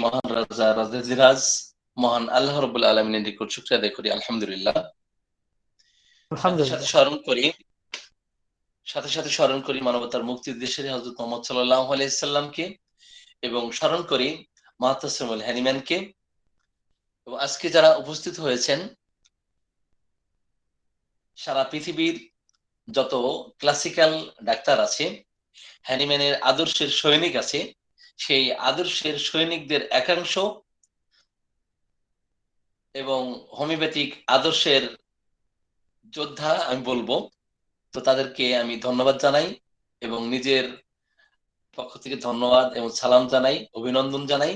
মহান রাজা রাজাধিরাজ মহান আল্লাহ রাব্বুল আলামিনের নিকট শুকরিয়া আদায় করি আলহামদুলিল্লাহ। সাথে সাথে আলহামদুলিল্লাহ। স্মরণ করি মানবতার মুক্তির দেশের হযরত মুহাম্মদ সাল্লাল্লাহু আলাইহি সাল্লামকে, এবং স্মরণ করি মাহতাসিমুল হ্যানিম্যানকে, এবং আজকে যারা উপস্থিত হয়েছেন সারা পৃথিবীর যত ক্লাসিক্যাল ডাক্তার আছে, হ্যানিম্যানের আদর্শের সৈনিক আছে, সেই আদর্শের সৈনিকদের একাংশ এবং হোমিওপ্যাথিক আদর্শের যোদ্ধা আমি বলবো, তো তাদেরকে আমি ধন্যবাদ জানাই এবং নিজের পক্ষ থেকে ধন্যবাদ এবং সালাম জানাই, অভিনন্দন জানাই।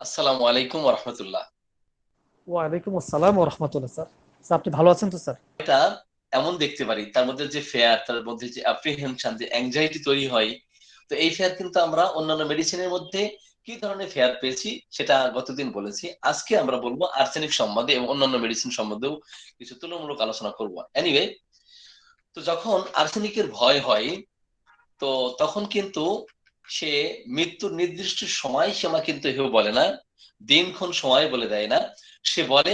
আসসালামু আলাইকুম ওয়া রাহমাতুল্লাহ। ওয়ালাইকুম আসসালাম ওয়া রাহমাতুল্লাহ। স্যার, স্যার আপনি ভালো আছেন তো স্যার? এটা এমন দেখতে পারি তার মধ্যে যে ফেয়ার, তার মধ্যে যে অ্যাপ্রিহেনশন, যে অ্যাংজাইটি তৈরি হয়, তো এই ফেয়ার কিন্তু আমরা অন্যান্য মেডিসিনের মধ্যে কি ধরনের ফেয়ার পেয়েছি সেটা গতদিন বলেছি। আজকে আমরা বলবো আর্সেনিক সম্বন্ধে এবং অন্যান্য মেডিসিন সম্বন্ধেও কিছু তুলনামূলক আলোচনা করবো। এনিওয়ে, তো যখন আর্সেনিকের ভয় হয়, তো তখন কিন্তু সে মৃত্যুর নির্দিষ্ট সময় সীমা কিন্তু কেউ বলে না, দিনক্ষণ সময় বলে দেয় না। সে বলে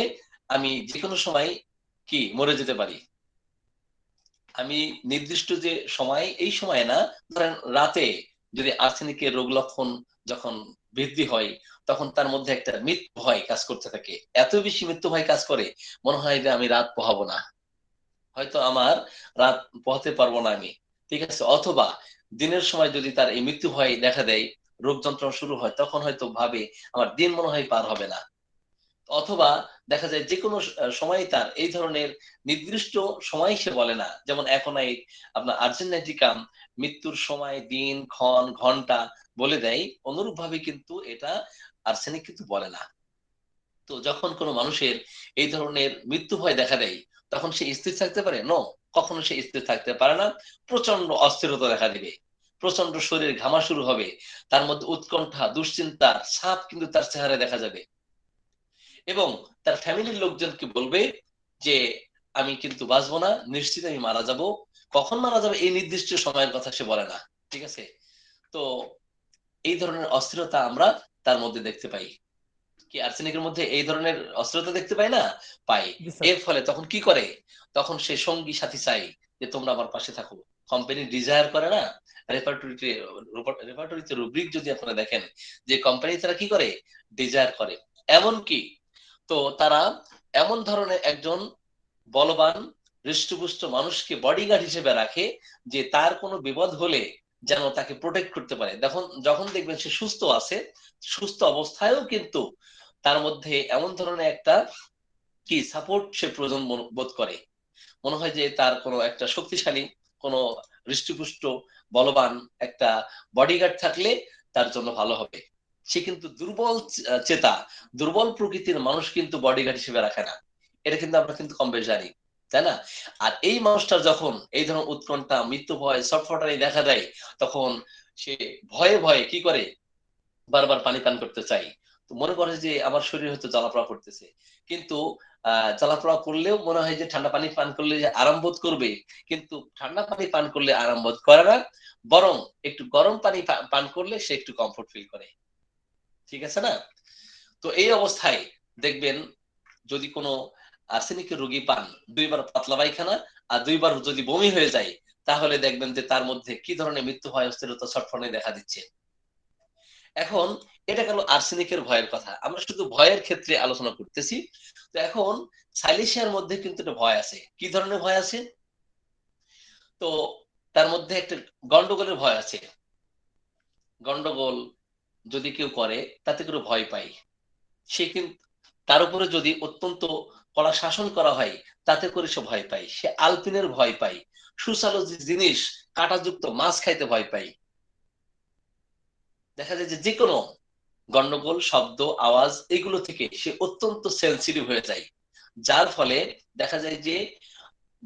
আমি যে কোনো সময় কি মরে যেতে পারি। আমি নির্দিষ্ট যে সময়, এই সময় না, ধরেন রাতে যদি আর্সেনিকের রোগ লক্ষণ যখন বৃদ্ধি হয়, তখন তার মধ্যে একটা মৃত্যু ভয় কাজ করতে থাকে। এত বেশি মৃত্যু ভয় কাজ করে, মনে হয় যে আমি রাত পোহাবো না, হয়তো আমার রাত পোহাতে পারবো না আমি, ঠিক আছে। অথবা দিনের সময় যদি তার এই মৃত্যু ভয় দেখা দেয়, রোগ যন্ত্রণা শুরু হয়, তখন হয়তো ভাবে আমার দিন মনে হয় পার হবে না। অথবা দেখা যায় যে কোনো সময় তার এই ধরনের নির্দিষ্ট সময় সে বলে না, যেমন এখন এই আপনার আর্জেন্টাইটিকাম মৃত্যুর সময় দিন ক্ষণ ঘন্টা বলে দেয়, অনুরূপ ভাবে কিন্তু এটা আর্সেনিক কিন্তু বলে না। তো যখন কোনো মানুষের এই ধরনের মৃত্যু ভয় দেখা দেয়, তখন সে স্থির থাকতে পারে? নো, কখনো সে স্থির থাকতে পারে না। প্রচন্ড অস্থিরতা দেখা দিবে, প্রচন্ড শরীর ঘামা শুরু হবে, তার মধ্যে উৎকণ্ঠা দুশ্চিন্তার ছাপ কিন্তু তার চেহারায় দেখা যাবে, এবং তার ফ্যামিলির লোকজনকে বলবে যে আমি কিন্তু বাঁচবো না, নিশ্চিত আমি মারা যাব। কখন মারা যাবে এই নির্দিষ্ট সময়ের কথা সে বলে না, ঠিক আছে। তো এই ধরনের অস্থিরতা আমরা তার মধ্যে দেখতে পাই। কি আর্সেনিকের মধ্যে এই ধরনের অস্থিরতা দেখতে পাই না? পাই। জি স্যার। এর ফলে তখন কি করে, তখন সে সঙ্গী সাথী চাই যে তোমরা আমার পাশে থাকো। কোম্পানি ডিজায়ার করে না, রেপার্টরিতে রেপার্টরিতে রুব্রিক যদি আপনারা দেখেন, যে কোম্পানি তারা কি করে, ডিজায়ার করে। এমন কি, তো তারা এমন ধরনের একজন বলবান হৃষ্টপুষ্ট মানুষকে বডিগার্ড হিসেবে রাখে, যে তার কোনো বিপদ হলে যেন তাকে প্রোটেক্ট করতে পারে। দেখুন, যখন দেখবেন সে সুস্থ আছে, সুস্থ অবস্থায়ও কিন্তু তার মধ্যে এমন ধরনের একটা কি সাপোর্ট সে প্রয়োজন বোধ করে। মনে হয় যে তার কোনো একটা শক্তিশালী, কোনো হৃষ্টপুষ্ট বলবান একটা বডিগার্ড থাকলে তার জন্য ভালো হবে। সে কিন্তু দুর্বল চেতা, দুর্বল প্রকৃতির মানুষ কিন্তু বডিগার্ড হিসেবে রাখে না। এটা কিন্তু আমরা কিন্তু কম বেশ জানি, তাই না? আর এই মানুষটার যখন এই ধরনের উৎকণ্ঠা, মৃত্যু ভয়, ছটফটানি দেখা দেয়, তখন সে ভয়ে ভয়ে কি করে, বারবার পানি পান করতে চাই। তো মনে করে যে আমার শরীর হয়তো জ্বালাপোড়া করতেছে, কিন্তু জ্বালাপোড়া করলেও মনে হয় যে ঠান্ডা পানি পান করলে যে আরাম বোধ করবে, কিন্তু ঠান্ডা পানি পান করলে আরাম বোধ করে না, বরং একটু গরম পানি পান করলে সে একটু কমফোর্ট ফিল করে, ঠিক আছে না? তো এই অবস্থায় দেখবেন, যদি কোনো আর্সেনিকের রোগী পান, দুইবার পাতলা পায়খানা আর দুইবার যদি বমি হয়ে যায়, তাহলে দেখবেন যে তার মধ্যে কি ধরনের মৃত্যু হয়, অস্থিরতা, ছটফটানি দেখা দিচ্ছে। এখন এটা গেল আর্সেনিকের ভয়ের কথা, আমরা শুধু ভয়ের ক্ষেত্রে আলোচনা করতেছি। তো এখন সাইলেশিয়ার মধ্যে কিন্তু একটা ভয় আছে। কি ধরনের ভয় আছে? তো তার মধ্যে একটা গন্ডগোলের ভয় আছে। গন্ডগোল যদি কেউ করে, তাতে করে ভয় পাই। সে কিন্তু তার উপরে যদি অত্যন্ত কড়া শাসন করা হয়, তাতে করে সে ভয় পায়। সে আলপিনের ভয় পায়, সুস্বাদু জিনিস, কাঁটাযুক্ত মাছ খাইতে ভয় পায়। দেখা যায় যে যে কোনো গন্ডগোল, শব্দ, আওয়াজ, এগুলো থেকে সে অত্যন্ত সেন্সিটিভ হয়ে যায়। যার ফলে দেখা যায় যে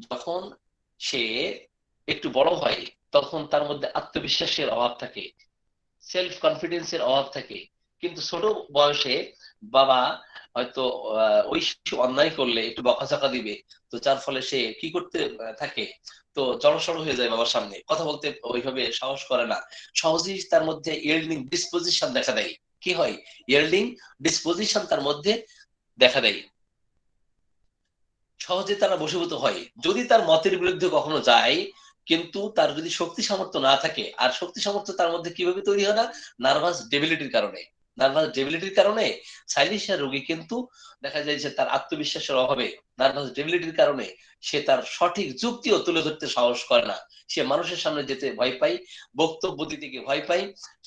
যখন সে একটু বড় হয়, তখন তার মধ্যে আত্মবিশ্বাসের অভাব থাকে, সেলফ কনফিডেন্সের অভাব থাকে। কিন্তু ছোট বয়সে বাবা হয়তো ওই শিশু অন্যায় করলে একটু বকাঝকা দিবে, তো যার ফলে সে কি করতে থাকে, তো জড়সড় হয়ে যায়, বাবার সামনে কথা বলতে ওইভাবে সাহস করে না, সহজেই তার মধ্যে ইয়েল্ডিং ডিসপোজিশন দেখা দেয়। কি হয়, ইয়েল্ডিং ডিসপোজিশন তার মধ্যে দেখা দেয়, সহজে তারা বশীভূত হয়। যদি তার মতের বিরুদ্ধে কখনো যায়, কিন্তু তার যদি শক্তি সামর্থ্য না থাকে, আর শক্তি সামর্থ্য তার মধ্যে কিভাবে তৈরি হয় না, নার্ভাস ডেবিলিটির কারণে। নার্ভাস ডেবিলিটির কারণে সাইলেশিয়া রোগী কিন্তু দেখা যায় যে তার আত্মবিশ্বাসের অভাবে, নার্ভাস ডেবিলিটির কারণে সে তার সঠিক যুক্তিও তুলে ধরতে সাহস করে না। সে মানুষের সামনে যেতে ভয় পায়, বক্তব্য দিতে গিয়ে ভয় পায়,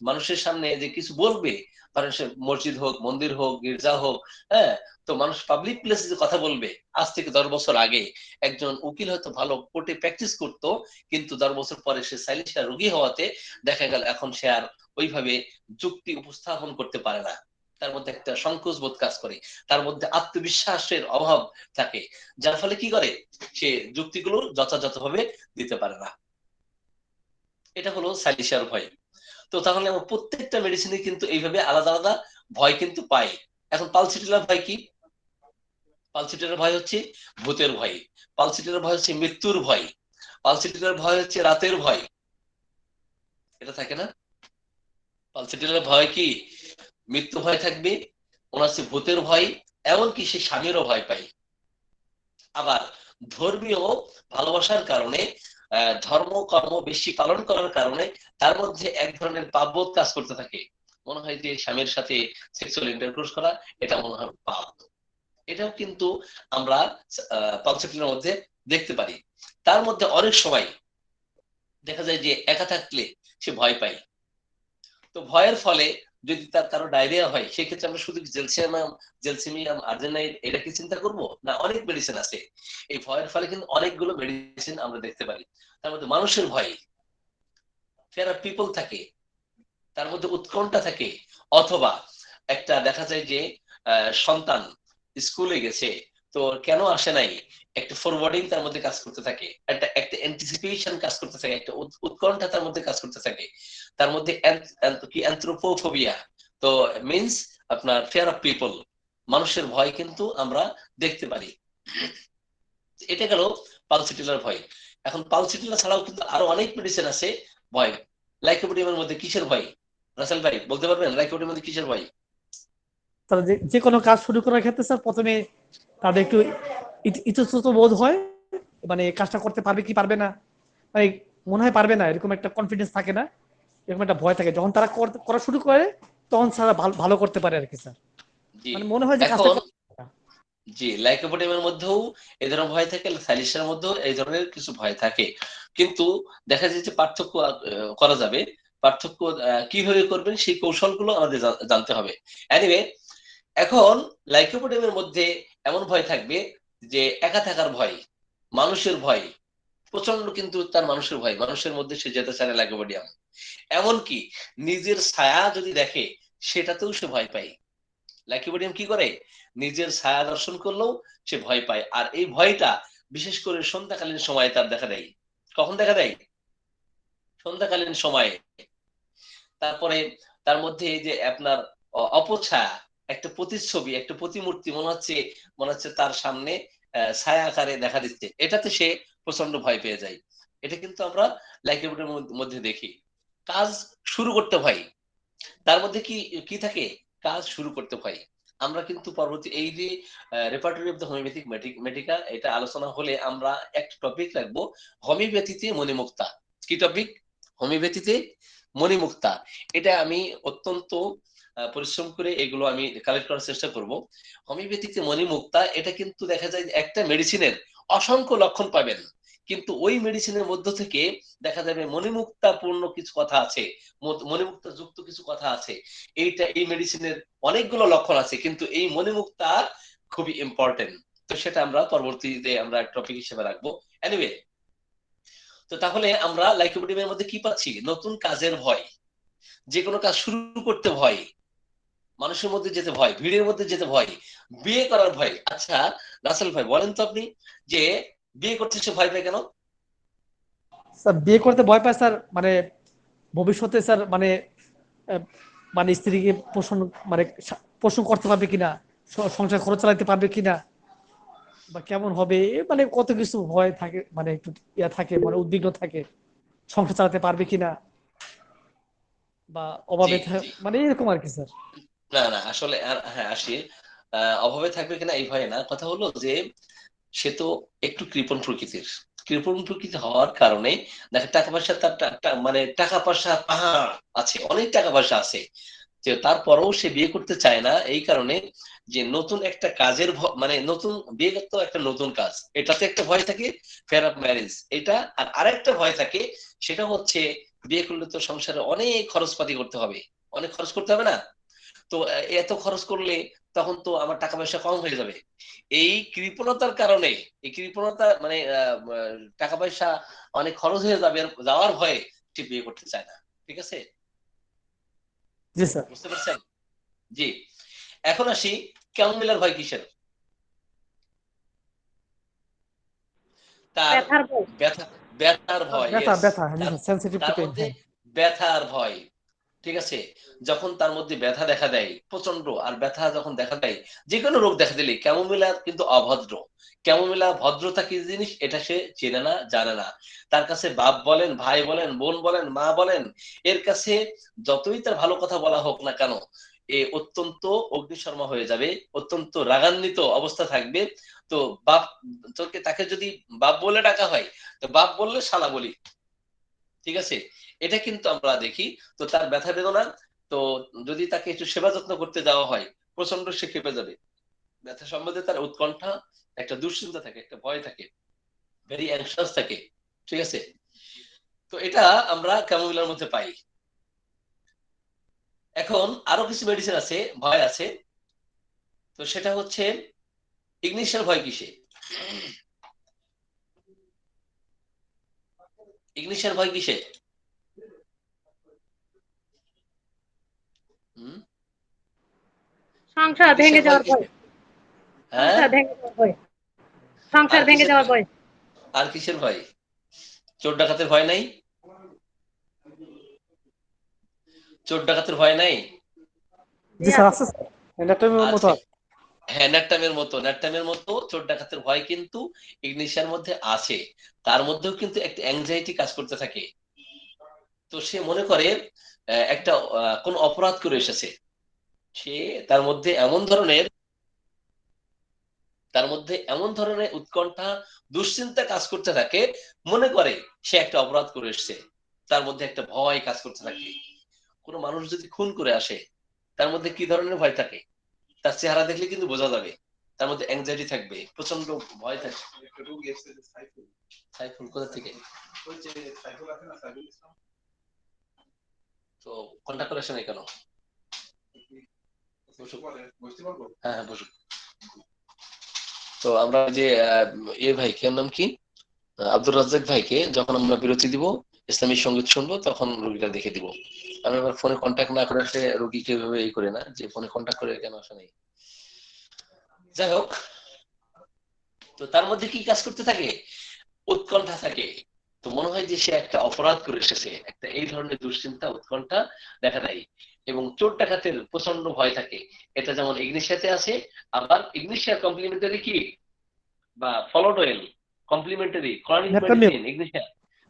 মানুষের সামনে যে কিছু বলবে, কারণ সে মসজিদ হোক, মন্দির হোক, গির্জা হোক, হ্যাঁ, তো মানুষ পাবলিক প্লেসে যে কথা বলবে, আজ থেকে 10 বছর আগে একজন উকিল হয়তো ভালো কোর্টে প্র্যাকটিস করতো, কিন্তু 10 বছর পরে সে সাইলেশিয়া রোগী হওয়াতে দেখা গেল এখন সে আর ওইভাবে যুক্তি উপস্থাপন করতে পারে না। তার মধ্যে একটা সংকোচ বোধ কাজ করে, তার মধ্যে আত্মবিশ্বাসের অভাব থাকে, যার ফলে কি করে, সে যুক্তিগুলো যথাযথভাবে দিতে পারে না। এটা হলো সাইলেশিয়ার ভয়। তো তাহলে আমরা প্রত্যেকটা মেডিসিনে কিন্তু এইভাবে আলাদা আলাদা ভয় কিন্তু পাই। এখন পালসিটিলার ভয় কি? পালসিটিলার ভয় হচ্ছে ভূতের ভয়, পালসিটিলার ভয় হচ্ছে মৃত্যুর ভয়, পালসিটিলার ভয় হচ্ছে রাতের ভয়। এটা থাকে না? পালসিটিলার ভয় কি? মৃত্যু ভয় থাকবে, ওনার হচ্ছে ভূতের ভয়, এমনকি সে স্বামীরও ভয় পায়। আবার ধর্মীয় ভালোবাসার কারণে, ধর্ম কর্ম বেশি পালন করার কারণে তার মধ্যে এক ধরনের পাপবোধ কাজ করতে থাকে। মনে হয় যে স্বামীর সাথে সেক্সুয়াল ইন্টারকোর্স করা, এটা মনে হয় পাপ। এটাও কিন্তু আমরা পালসিটিলার মধ্যে দেখতে পারি। তার মধ্যে অনেক সময় দেখা যায় যে একা থাকলে সে ভয় পায়। তো ভয়ের ফলে যদি তার কারো ডায়রিয়া হয়, সেক্ষেত্রে আমরা শুধু জেলসিয়াম, জেলসিমিয়াম, আর্জেনাইড এটা কি চিন্তা করব না? অনেক মেডিসিন আছে। এই ভয়ের ফলে কিন্তু অনেকগুলো মেডিসিন আমরা দেখতে পারি। তার মধ্যে মানুষের ভয়, ফিয়ার অফ পিপল থাকে, তার মধ্যে উৎকণ্ঠা থাকে, অথবা একটা দেখা যায় যে সন্তান স্কুলে গেছে, তো কেন আসে নাই, একটা ফরওয়ার্ডিং তার মধ্যে কাজ করতে থাকে, একটা একটা অ্যান্টিসিপেশন কাজ করতে থাকে, একটা উৎকণ্ঠা তার মধ্যে কাজ করতে থাকে। তার মধ্যে কি অ্যানথ্রোপোফোবিয়া, তো মিন্স আপনার ফিয়ার অফ পিপল, মানুষের ভয় কিন্তু আমরা দেখতে পারি। এটা গেল পালসিটিলার ভয়। এখন পালসিটিলা ছাড়াও কিন্তু আরো অনেক মেডিসিন আছে ভয়। লাইকোপোডিয়ামের মধ্যে কিসের ভয়, রাসেল ভাই বলতে পারবেন লাইকোপোডিয়ামের মধ্যে কিসের ভয়? তারা যে যে কোনো কাজ শুরু করার ক্ষেত্রে স্যার প্রথমে তাদের একটু ইতস্তত বোধ হয়, মানে কাজটা করতে পারবে কি পারবে না, মানে মনে হয় পারবে না, এরকম একটা কনফিডেন্স থাকে না, এরকম একটা ভয় থাকে। যখন তারা করা শুরু করে তখন স্যার ভালো ভালো করতে পারে আর কি স্যার, জি। মানে মনে হয় যে কাজটা এখন জি, লাইকোপোডিয়ামের মধ্যেও এই ধরনের ভয় থাকে, সাইলিসের মধ্যেও এই ধরনের কিছু ভয় থাকে, কিন্তু দেখা যায় যে পার্থক্য করা যাবে। পার্থক্য কিভাবে করবেন সেই কৌশলগুলো আমাদের জানতে হবে। এনিওয়ে, এখন লাইকোপোডিয়ামের মধ্যে এমন ভয় থাকবে যে একা থাকার ভয়, মানুষের ভয়, প্রচন্ড কিন্তু তার মানুষের ভয়, মানুষের মধ্যে সে যেতে চায় না লাইকোপোডিয়াম। এমনকি নিজের ছায়া যদি দেখে সেটাতেও সে ভয় পায়। লাইকোপোডিয়াম কি করে, নিজের ছায়া দর্শন করলেও সে ভয় পায়। আর এই ভয়টা বিশেষ করে সন্ধ্যাকালীন সময়ে তার দেখা দেয়। কখন দেখা দেয়? সন্ধ্যাকালীন সময়ে। তারপরে তার মধ্যে এই যে আপনার অপছায়া, একটা প্রতিচ্ছবি, একটা প্রতিমূর্তি মনে হচ্ছে তার সামনে ছায়া আকারে দেখা দিচ্ছে, এটাতে সে প্রচন্ড ভয় পেয়ে যায়। এটা কিন্তু আমরা লাইকোপোডিয়ামের মধ্যে দেখি। কাজ শুরু করতে ভয়, তার মধ্যে কি কি থাকে, কাজ শুরু করতে ভয়। আমরা কিন্তু পরবর্তী এই যে repertory of the homoeopathic medica, এটা আলোচনা হলে আমরা একটা টপিক রাখবো, হোমিওপ্যাথিতে মণিমুক্তা। কি টপিক? হোমিওপ্যাথিতে মণিমুক্তা। এটা আমি অত্যন্ত পরিশ্রম করে এগুলো আমি কালেক্ট করার চেষ্টা করব। হোমিওপ্যাথিতে মণিমুক্তা, এটা কিন্তু দেখা যায় যে একটা মেডিসিনের অসংখ্য লক্ষণ পাবেন, কিন্তু ওই মেডিসিনের মধ্য থেকে দেখা যাবে মণিমুক্তাপূর্ণ কিছু কথা আছে, মণিমুক্তা যুক্ত কিছু কথা আছে। এই মেডিসিনের অনেকগুলো লক্ষণ আছে, কিন্তু এই মণিমুক্তা খুবই ইম্পর্টেন্ট। তো সেটা আমরা পরবর্তীতে আমরা টপিক হিসেবে রাখবো। এনিওয়ে, তো তাহলে আমরা লাইকোপোডিয়ামের মধ্যে কি পাচ্ছি, নতুন কাজের ভয়, যে কোনো কাজ শুরু করতে ভয়, মানুষের মধ্যে যেতে ভয়, ভিড়ের মধ্যে যেতে ভয়, বিয়ে করার ভয়। আচ্ছা রাসেল ভাই বলেন তো আপনি, যে বিয়ে করতে সে ভয় পায় কেন? স্যার বিয়ে করতে ভয় পায় স্যার, মানে ভবিষ্যতে স্যার মানে আহ, মানে স্ত্রীকে পোষণ, মানে পোষণ করতে পারবে কিনা, সংসার খরচ চালাতে পারবে কিনা, বা কেমন হবে, মানে কত কিছু ভয় থাকে, মানে একটু ইয়া থাকে, মানে উদ্বিগ্ন থাকে, সংসার চালাতে পারবে কিনা, বা জি অভাবে জি, মানে এরকম আর কি স্যার। না না আসলে হ্যাঁ আসি, অভাবে থাকবে কিনা এই ভয়ে না, কথা হলো যে সে তো একটু কৃপণ প্রকৃতির, কৃপণ প্রকৃতি হওয়ার কারণে দেখে টাকা পয়সা তার মানে টাকা পয়সা পাহাড় আছে, অনেক টাকা পয়সা আছে, যে তারপরেও সে বিয়ে করতে চায় না এই কারণে যে নতুন একটা কাজের মানে নতুন বিয়ে তো একটা নতুন কাজ, এটাতে একটা ভয় থাকে, ফেয়ার অফ ম্যারেজ এটা, আর আরেকটা ভয় থাকে, সেটা হচ্ছে বিয়ে করলে তো সংসারে অনেক খরচপাতি করতে হবে, অনেক খরচ করতে হবে না, তো এত খরচ করলে তখন তো আমার টাকা পয়সা কম হয়ে যাবে, এই কৃপণতার কারণে, এই কৃপণতা মানে টাকা পয়সা অনেক খরচ হয়ে যাবে, যাওয়ার ভয়ে সে বিয়ে করতে চায় না, ঠিক আছে, জি স্যার। বুঝতে পারছেন? জি। এখন আসি কেমন মিলার ভয় কিসের, তার ব্যথার ভয়। ব্যথা, ব্যথার ভয়, ব্যথা ইয়েস, ব্যথা, জি তার স্যার, সেনসিটিভ টু তার পেইন, মধ্যে হ্যাঁ। ব্যথার ভয়, ঠিক আছে, যখন তার মধ্যে ব্যথা দেখা দেয় প্রচন্ড, আর ব্যথা যখন দেখা দেয়, যে কোনো রোগ দেখা দিলে, ক্যামোমিলা কিন্তু অভদ্র, ক্যামোমিলা ভদ্রতা কি জিনিস এটা সে চেনে না, জানে না, তার কাছে বাপ বলেন, ভাই বলেন, বোন বলেন, মা বলেন, এর কাছে যতই তার ভালো কথা বলা হোক না কেন, এ অত্যন্ত অগ্নিশর্মা হয়ে যাবে, অত্যন্ত রাগান্বিত অবস্থা থাকবে, তো বাপ, তোকে তাকে যদি বাপ বলে ডাকা হয়, তো বাপ বললে শালা বলি, ঠিক আছে, এটা কিন্তু আমরা দেখি, তো তার ব্যথা বেদনা, তো যদি তাকে একটু সেবা যত্ন করতে দেওয়া হয়, প্রচন্ড সে খেপে যাবে, ব্যথা সম্বন্ধে তার উৎকণ্ঠা, একটা দুশ্চিন্তা থাকে, একটা ভয় থাকে, ভেরি অ্যাংশাস থাকে, ঠিক আছে, তো এটা আমরা ক্যামোমিলার মধ্যে পাই। এখন আরো কিছু মেডিসিন আছে, ভয় আছে, তো সেটা হচ্ছে ইগনিশন ভয় কিসে, ইগনিশন ভয় কিসে, হুম, সংসার ইগনিশন ভেঙে ভয় যাওয়ার ভয়। কিসে, হ্যাঁ, সংসার ভেঙে যাওয়ার ভয়। সংসার আর ভেঙে কিসের যাওয়ার ভয়, ভয়। আর কিসের ভয়, চোর ডাকাতের ভয় নাই, চোর ডাকাতের ভয় নাই, জি জি স্যার, আছে আছে স্যার। স্যার, এন্টারটেইনমেন্টের মতো আছে, আছে। হ্যাঁ ন্যাট্টামের মতো, ন্যাট্টামের মতো চোর ডাকাতের ভয় কিন্তু ইগনিশিয়ার মধ্যে আছে, তার মধ্যেও কিন্তু একটা অ্যাংজাইটি কাজ করতে থাকে, তো সে মনে করে একটা কোন অপরাধ করে এসেছে, সে তার মধ্যে এমন ধরনের, তার মধ্যে এমন ধরনের উৎকণ্ঠা, দুশ্চিন্তা কাজ করতে থাকে, মনে করে সে একটা অপরাধ করে এসেছে, তার মধ্যে একটা ভয় কাজ করতে থাকে, কোনো মানুষ যদি খুন করে আসে, তার মধ্যে কি ধরনের ভয় থাকে, তার চেহারা দেখলে কিন্তু বোঝা যাবে, তার মধ্যে অ্যাংজাইটি থাকবে, প্রচন্ড ভয় থাকবে। সাইফুল কোথা থেকে, তো কন্ট্যাক্ট করে আসে নাই কেন, বসুক। হ্যাঁ হ্যাঁ বসুক। তো আমরা যে এ ভাই কে নাম কি, আব্দুর রাজ্জাক ভাইকে যখন আমরা বিরতি দিব, ইসলামী সঙ্গীত শুনবো, তখন রোগীটা দেখে দিব, আমি আবার ফোনে কন্ট্যাক্ট না করে আসলে রোগীকে এভাবে এই করে না, যে ফোনে কন্ট্যাক্ট করে কেন আসা নেই, যাই হোক, তো তার মধ্যে কি কাজ করতে থাকে, উৎকণ্ঠা থাকে, তো মনে হয় যে সে একটা অপরাধ করে এসেছে, একটা এই ধরনের দুশ্চিন্তা উৎকণ্ঠা দেখা দেয়, এবং চোর ডাকাতের প্রচন্ড ভয় থাকে, এটা যেমন ইগনিশিয়াতে আছে, আবার ইগনিশিয়া কমপ্লিমেন্টারি কি বা ফলোডোয়েল কমপ্লিমেন্টারি ক্রনিক নেপটামির, মেডিসিন ইগনিশিয়া,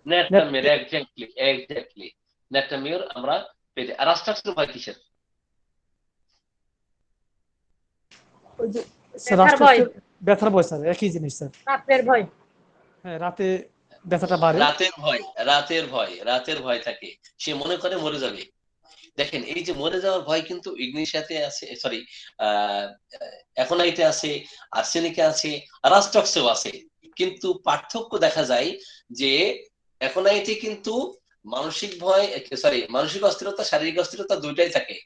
ন্যাট্টামির, এক্স্যাক্টলি এক্স্যাক্টলি, ন্যাট্টামির আমরা পেয়ে যাই, আর রাস্টাক্সের ভয় কিসের, ওই যে স্যার, ব্যথার ভয়। রাষ্ট্রের ব্যথার ভয় স্যার, একই জিনিস স্যার। রাত্রের ভয়। হ্যাঁ, রাতে ব্যথাটা বাড়ে। রাতের ভয়, রাতের ভয়, রাতের ভয় থাকে, সে মনে করে মরে যাবে, দেখেন এই যে মরে যাওয়ার ভয় কিন্তু ইগনিশিয়াতে আছে, সরি অ্যাকোনাইটে আছে, আর্সেনিকে আছে, রাস্টক্সেও আছে, কিন্তু পার্থক্য দেখা যায় যে অ্যাকোনাইটে কিন্তু মানসিক ভয়, সরি মানসিক অস্থিরতা, শারীরিক অস্থিরতা দুইটাই থাকে,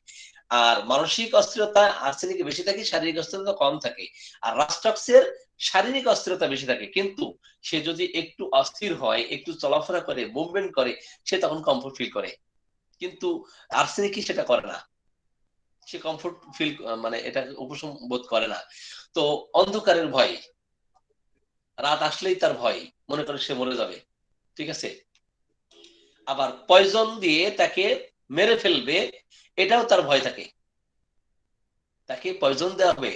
আর মানসিক অস্থিরতা আর্সেনিকে বেশি থাকে, শারীরিক অস্থিরতা কম থাকে, আর রাস্টক্সের শারীরিক অস্থিরতা বেশি থাকে, কিন্তু সে যদি একটু অস্থির হয়, একটু চলাফেরা করে, মুভমেন্ট করে, সে তখন কমফোর্ট ফিল করে, কিন্তু আর্সেনিক কি সেটা করে না, সে কমফোর্ট ফিল মানে এটা উপশম বোধ করে না, তো অন্ধকারের ভয়, রাত আসলেই তার ভয়, মনে করে সে মরে যাবে, ঠিক আছে, আবার পয়জন দিয়ে তাকে মেরে ফেলবে, এটাও তার ভয় থাকে, তাকে পয়জন দেওয়া হবে,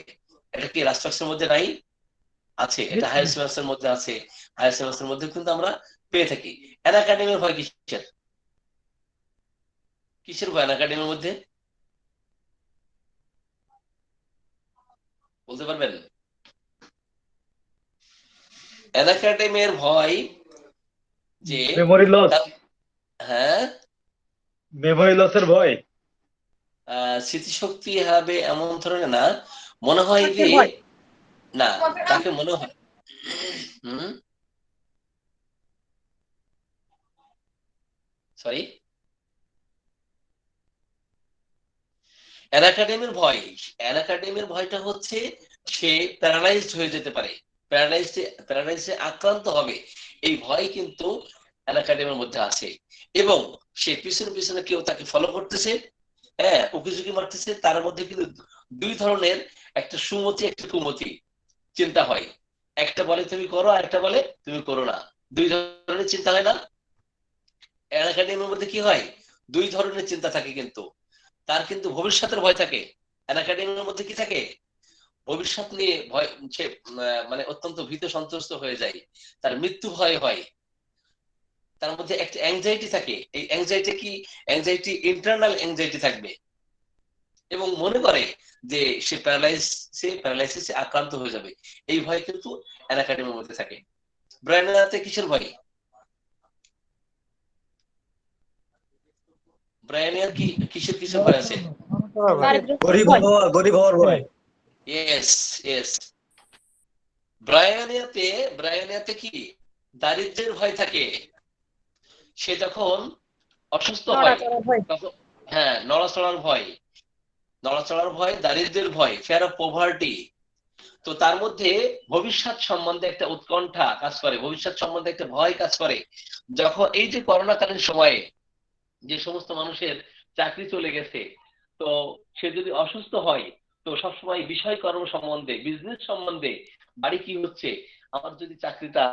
এটা কি রাষ্ট্রাংশের মধ্যে নাই, আছে, এটা হায়ার সেমেস্টারের মধ্যে আছে, হায়ার সেমেস্টারের মধ্যে কিন্তু আমরা পেয়ে থাকি। অ্যানাকাডেমির ভয় কিসের, কিসের ভয় অ্যানাকাডেমির মধ্যে, বলতে পারবেন? অ্যানাকাডেমির ভয় যে মেমোরি লস, হ্যাঁ মেমোরি লসের ভয়। স্মৃতিশক্তি হারাবে এমন ধরনের না, মনে হয় যে ভয়। না, তাকে মনে হয় সরি, অ্যানাকাডেমির ভয়, অ্যানাকাডেমির ভয়টা হচ্ছে সে প্যারালাইজড হয়ে যেতে পারে, প্যারালাইজে আক্রান্ত হবে, এই ভয় কিন্তু অ্যানাকাডেমির মধ্যে আছে। এবং সে পিছনে পিছনে কেউ তাকে ফলো করতেছে, হ্যাঁ উকিঝুঁকি মারতেছে, তার মধ্যে কিন্তু দুই ধরনের, একটা সুমতি একটা কুমতি চিন্তা হয়। একটা বলে তুমি করো, আর একটা বলে তুমি করো না, দুই ধরনের চিন্তা হয় না? অ্যানাকাডেমির মধ্যে কি হয়, দুই ধরনের চিন্তা থাকে, কিন্তু তার কিন্তু ভবিষ্যতের ভয় থাকে। অ্যানাকাডেমির মধ্যে কি থাকে, ভবিষ্যৎ নিয়ে ভয়, সে মানে অত্যন্ত ভীত সন্ত্রস্ত হয়ে যায়, তার মৃত্যু ভয় হয়, তার মধ্যে একটা অ্যাংজাইটি থাকে। এই অ্যাংজাইটি কি, অ্যাংজাইটি ইন্টারনাল অ্যাংজাইটি থাকবে, এবং মনে করে যে সে প্যারালাইসিসে আক্রান্ত হয়ে যাবে, এই ভয় কিন্তু অ্যানাকাডেমির মধ্যে থাকে। ব্রায়ানাতে কিসের ভয়? ব্রায়ানিয়ার কি কিসের কিসের ভয় আছে? গরিব ভয়। হওয়া, গরিব হওয়ার ভয়। Yes, yes. ব্রায়ানিয়াতে কি দারিদ্র্যের ভয় থাকে। সে যখন অসুস্থ হয় নড়াচড়ার ভয়। তখন, হ্যাঁ নড়াচড়ার ভয়, নড়াচড়ার ভয়, দারিদ্র্যের ভয়, ফিয়ার অফ পভার্টি। তো তার মধ্যে ভবিষ্যৎ সম্বন্ধে একটা উৎকণ্ঠা কাজ করে, ভবিষ্যৎ সম্বন্ধে একটা ভয় কাজ করে। যখন এই যে করোনাকালীন সময়ে যে সমস্ত মানুষের চাকরি চলে গেছে, তো সে যদি অসুস্থ হয়, তো সবসময় বিষয় কর্ম সম্বন্ধে, বিজনেস সম্বন্ধে, বাড়ি কি হচ্ছে, আমার যদি চাকরিটা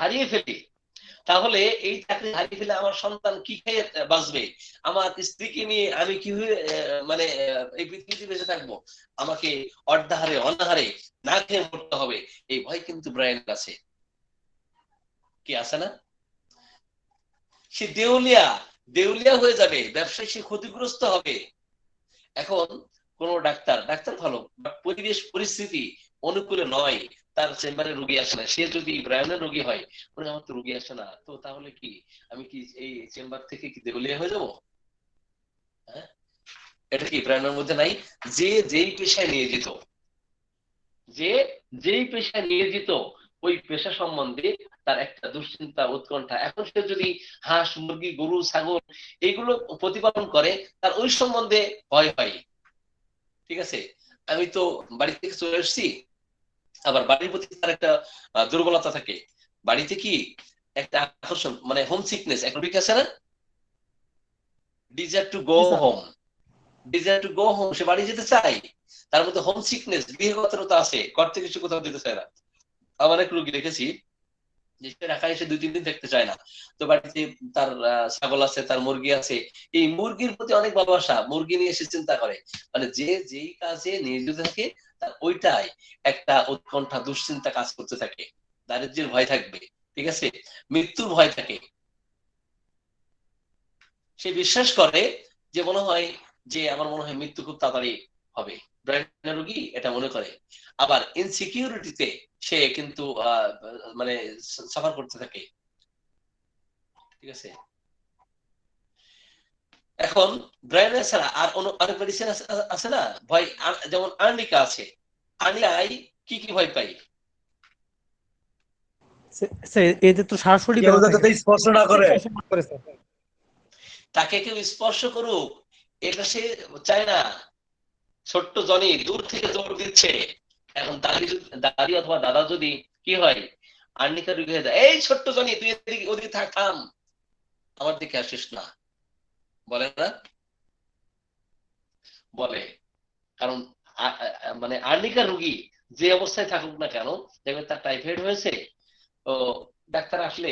হারিয়ে ফেলি, তাহলে এই চাকরি হারিয়ে ফেলে আমার সন্তান কি খেয়ে বাঁচবে, আমার স্ত্রীকে নিয়ে আমি কিভাবে মানে এই পৃথিবীতে বেঁচে থাকবো, আমাকে অর্ধাহারে অনাহারে না খেয়ে মরতে হবে, এই ভয় কিন্তু ব্রায়ানের কাছে কি আছে না? সে দেউলিয়া, দেউলিয়া হয়ে যাবে, ব্যবসায় সে ক্ষতিগ্রস্ত হবে। এখন কোন ডাক্তার ভালো, পরিবেশ পরিস্থিতি অনুকূলে নয়, তার চেম্বারে রোগী আসে না, সে যদি ব্রায়ানের রোগী হয়, আমার তো রোগী আসে না, তো তাহলে কি আমি কি এই চেম্বার থেকে কি দেউলিয়া হয়ে যাব? হ্যাঁ, এটা কি ব্রায়ানের মধ্যে নাই? যে যেই পেশায় নিয়োজিত, যে যেই পেশায় নিয়োজিত, ওই পেশা সম্বন্ধে তার একটা দুশ্চিন্তা উৎকণ্ঠা। এখন সে যদি হাঁস মুরগি গরু ছাগল এগুলো প্রতিপালন করে, তার ওই সম্বন্ধে ভয় হয়। ঠিক আছে, আমি তো বাড়ি থেকে চলে এসেছি, আবার বাড়ির প্রতি তার একটা দুর্বলতা থাকে, বাড়িতে কি একটা আকর্ষণ, মানে হোম সিকনেস একটা ঠিক আছে না, ডিজায়ার টু গো জি sir. Home, desire to go home, সে বাড়ি যেতে চায়, তার মধ্যে হোম সিকনেস গৃহগতরতা আছে, ঘর থেকে সে কোথাও যেতে চায় না। আমার এক রোগী দেখেছি যে সে ঢাকায় এসে 2-3 দিন থাকতে চায় না, তো বাড়িতে তার ছাগল আছে, তার মুরগি আছে, এই মুরগির প্রতি অনেক ভালোবাসা, মুরগি নিয়ে সে চিন্তা করে, মানে যে যেই কাজে নিয়োজিত থাকে তার ওইটাই একটা উৎকণ্ঠা দুশ্চিন্তা কাজ করতে থাকে, দারিদ্র্যের ভয় থাকবে, ঠিক আছে, মৃত্যুর ভয় থাকে। সে বিশ্বাস করে যে মনে হয় যে আমার মনে হয় মৃত্যু খুব তাড়াতাড়ি হবে, ব্রেন রোগী এটা মনে করে। আবার ইনসিকিউরিটিতে সে কিন্তু মানে সাফার করতে থাকে, ঠিক আছে। এখন ব্রায়ানের ছাড়া আর আরেক মেডিসিন আছে না ভয়, যেমন আর্নিকা আছে, আর্নিকায় কি কি ভয় পাই? এদের তো সরাসরি কেউ ব্যথা থাকে যাতে স্পর্শ না করে। করে স্যার। তাকে কেউ স্পর্শ করুক এটা সে চায় না। ছোট্ট জনি দূর থেকে দৌড় দিচ্ছে, এখন দাদি অথবা দাদা যদি কি হয়, আর্নিকা রোগী হয়ে যায়, এই ছোট্ট জনি তুই এদিকে ওদিকে থাম, আমার দিকে আসিস না, বলে না? বলে, কারণ মানে আর্নিকা রোগী যে অবস্থায় থাকুক না কেন, দেখবেন তার টাইফয়েড হয়েছে, তো ডাক্তার আসলে,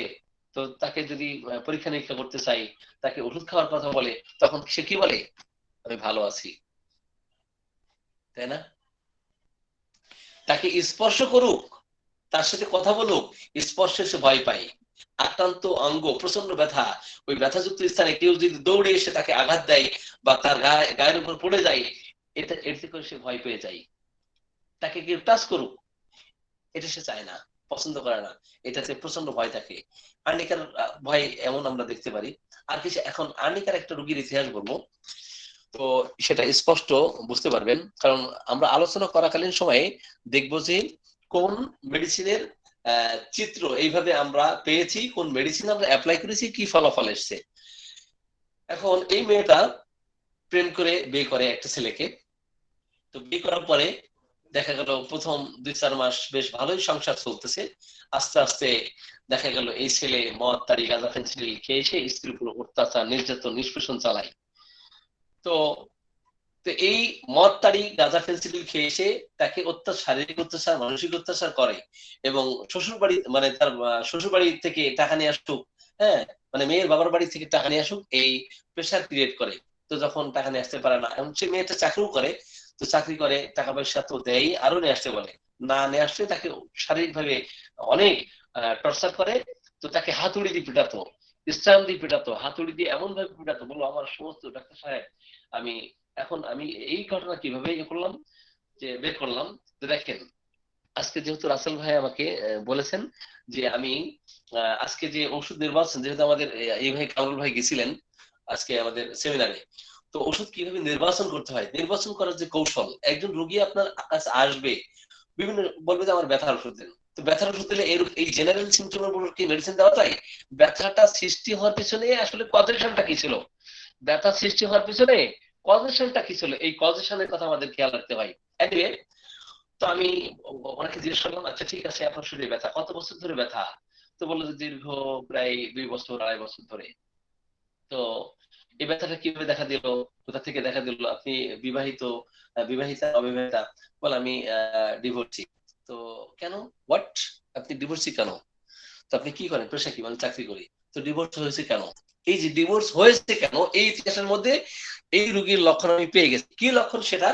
তো তাকে যদি পরীক্ষা নিরীক্ষা করতে চাই, তাকে ওষুধ খাওয়ার কথা বলে, তখন সে কি বলে, আমি ভালো আছি, তাই না? তাকে স্পর্শ করুক, তার সাথে কথা বলুক, স্পর্শে সে ভয় পায়। আক্রান্ত অঙ্গ প্রচন্ড ব্যথা, ওই ব্যথাযুক্ত স্থানে কেউ যদি দৌড়ে এসে তাকে আঘাত দেয় বা তার গায়ের উপর পড়ে যায়, এতে করে সে ভয় পেয়ে যায়, তাকে কেউ টাচ করুক এটা সে চায় না, পছন্দ করে না, এটাতে প্রচন্ড ভয় থাকে। আর্নিকার ভয় এমন আমরা দেখতে পারি। আর কিছু এখন আর্নিকার একটা রোগীর ইতিহাস বলবো, তো সেটা স্পষ্ট বুঝতে পারবেন, কারণ আমরা আলোচনা করাকালীন সময়ে দেখবো যে কোন মেডিসিনের চিত্র এইভাবে আমরা পেয়েছি, কোন মেডিসিন আমরা অ্যাপ্লাই করেছি, কি ফলাফল এসছে। এখন এই মেয়েটা প্রেম করে বিয়ে করে একটা ছেলেকে। তো বিয়ে করার পরে দেখা গেল প্রথম 2-4 মাস বেশ ভালোই সংসার চলতেছে। আস্তে আস্তে দেখা গেল এই ছেলে মদ তাড়ি গাঁজা ফেন্সিডিল খেয়ে এসে স্ত্রীর উপর অত্যাচার নির্যাতন নিষ্পেষণ চালায়। তো তো এই মদ তাড়ি গাঁজা ফেন্সিডিল খেয়ে এসে তাকে শারীরিক অত্যাচার মানসিক অত্যাচার করে, এবং শ্বশুর বাড়ি মানে তার শ্বশুর বাড়ি থেকে টাকা নিয়ে আসুক, হ্যাঁ মানে মেয়ের বাবার বাড়ি থেকে টাকা নিয়ে আসুক, এই প্রেশার ক্রিয়েট করে। তো যখন টাকা নিয়ে আসতে পারে না, এখন সে মেয়েটা চাকরিও করে, তো চাকরি করে টাকা পয়সা তো দেয়, আরো নিয়ে আসতে বলে, না নিয়ে আসলে তাকে শারীরিক ভাবে অনেক টর্চার করে। তো তাকে হাতুড়ি দিয়ে পিটাতো, স্ট্যাম্প দিয়ে পিটাতো, হাতুড়ি দিয়ে এমন ভাবে পিটাতো, বলো আমার সমস্ত ডাক্তার সাহেব আমি এখন আমি এই ঘটনা কিভাবে করলাম যে বের করলাম। তো দেখেন আজকে যেহেতু রাসেল ভাই আমাকে বলেছেন যে আমি আজকে যে ওষুধ নির্বাচন, যেহেতু আমাদের এই ভাই কামরুল ভাই গেছিলেন আজকে আমাদের সেমিনারে, তো ওষুধ কিভাবে নির্বাচন করতে হয়, নির্বাচন করার যে কৌশল, একজন রোগী আপনার কাছে আসবে বিভিন্ন বলবে যে আমার ব্যথার ওষুধ দেন, তো ব্যথার ওষুধ দিলে এই জেনারেল সিমটমের উপর কি মেডিসিন দেওয়া যায়? ব্যথাটা সৃষ্টি হওয়ার পিছনে আসলে কজেশনটা কি ছিল, ব্যথা সৃষ্টি হওয়ার পিছনে কজেশনটা কি ছিল, এই কজেশনের কথা আমাদের খেয়াল রাখতে হয়। এনিওয়ে, তো আমি ওনাকে জিজ্ঞেস করলাম আচ্ছা ঠিক আছে আপনার শরীরে ব্যথা কত বছর ধরে ব্যথা? তো বললো যে দীর্ঘ প্রায় 2 বছর 2.5 বছর ধরে। তো এই ব্যথাটা কিভাবে দেখা দিল, কোথা থেকে দেখা দিল, আপনি বিবাহিত, বিবাহিতা অবিবাহিতা? বল আমি ডিভোর্সি। তো কেন, হোয়াট, আপনি ডিভোর্সি কেন? তো আপনি কি করেন, পেশা কি? মানে চাকরি করি। তো ডিভোর্স হয়েছে কেন? এই যে ডিভোর্স হয়েছে কেন, এই ইতিহাসের মধ্যে এই রোগীর লক্ষণ আমি পেয়ে গেছি। কি লক্ষণ সেটা?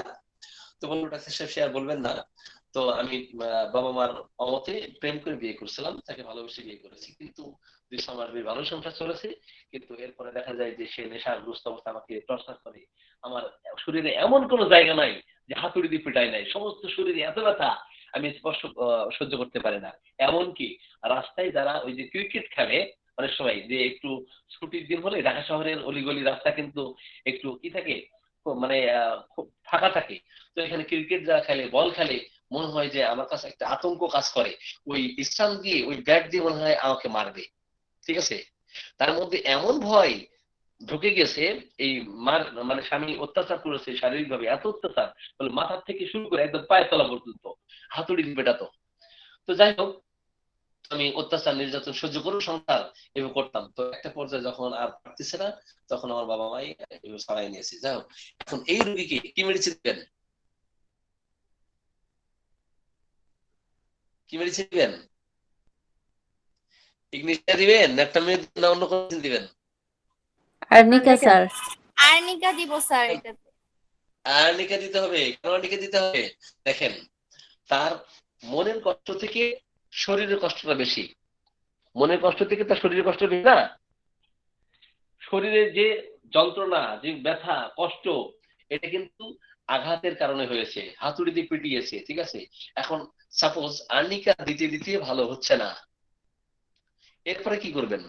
তো বললো ডাক্তার সাহেব সে আর বলবেন না। তো আমি বাবা মার অমতে প্রেম করে বিয়ে করছিলাম, তাকে ভালোবেসে বিয়ে করেছি, কিন্তু 2 মাস বেশ ভালো সংসার চলেছে। কিন্তু এরপরে দেখা যায় যে সে নেশাগ্রস্ত অবস্থা আমাকে টর্চার করে। আমার শরীরে এমন কোনো জায়গা নাই যে হাতুড়ি দিয়ে পিটাই নাই, সমস্ত শরীরে এত ব্যথা আমি স্পষ্ট সহ্য করতে পারি না। এমনকি রাস্তায় যারা ওই যে ক্রিকেট খেলে অনেক সময়, যে একটু ছুটির দিন হলে ঢাকা শহরের অলিগলি রাস্তা কিন্তু একটু কি থাকে, মানে খুব ফাঁকা থাকে। তো এখানে ক্রিকেট যারা খেলে, বল খেলে, মনে হয় যে আমার কাছে একটা আতঙ্ক কাজ করে, ওই স্টাম্প দিয়ে ওই ব্যাট দিয়ে মনে হয় আমাকে মারবে। ঠিক আছে, তার মধ্যে এমন ভয় ঢুকে গেছে, এই মার মানে স্বামী অত্যাচার করেছে শারীরিক ভাবে, এত অত্যাচার বলে মাথার থেকে শুরু করে একদম পায়ের তলা পর্যন্ত হাতুড়ি পেটাতো। তো যাই হোক, আমি অত্যাচার নির্যাতন সহ্য করে সংসার এভাবে করতাম। তো একটা পর্যায়ে যখন আর পারতেছে না, তখন আমার বাবা মাই ছাড়াই নিয়েছে। যাই হোক, এখন এই রোগীকে কি মেডিসিন দিবেন, কি মেডিসিন দিবেন? ইগনিশিয়া দিবেন, একটা না অন্য কোনো মেডিসিন দিবেন? Arnica sir. আর্নিকা দিব স্যার এটাতে। আর্নিকা দিতে হবে। কেন আর্নিকা দিতে হবে? দেখেন, তার মনের কষ্ট থেকে শরীরের কষ্টটা বেশি। মনের কষ্ট থেকে তার শরীরের কষ্ট বেশি না। শরীরের যে যন্ত্রণা, যে ব্যথা কষ্ট, এটা কিন্তু আঘাতের কারণে হয়েছে, হাতুড়ি দিয়ে পিটিয়েছে। ঠিক আছে, এখন সাপোজ আর্নিকা দিতে দিতে ভালো হচ্ছে না, এরপরে কি করবেন?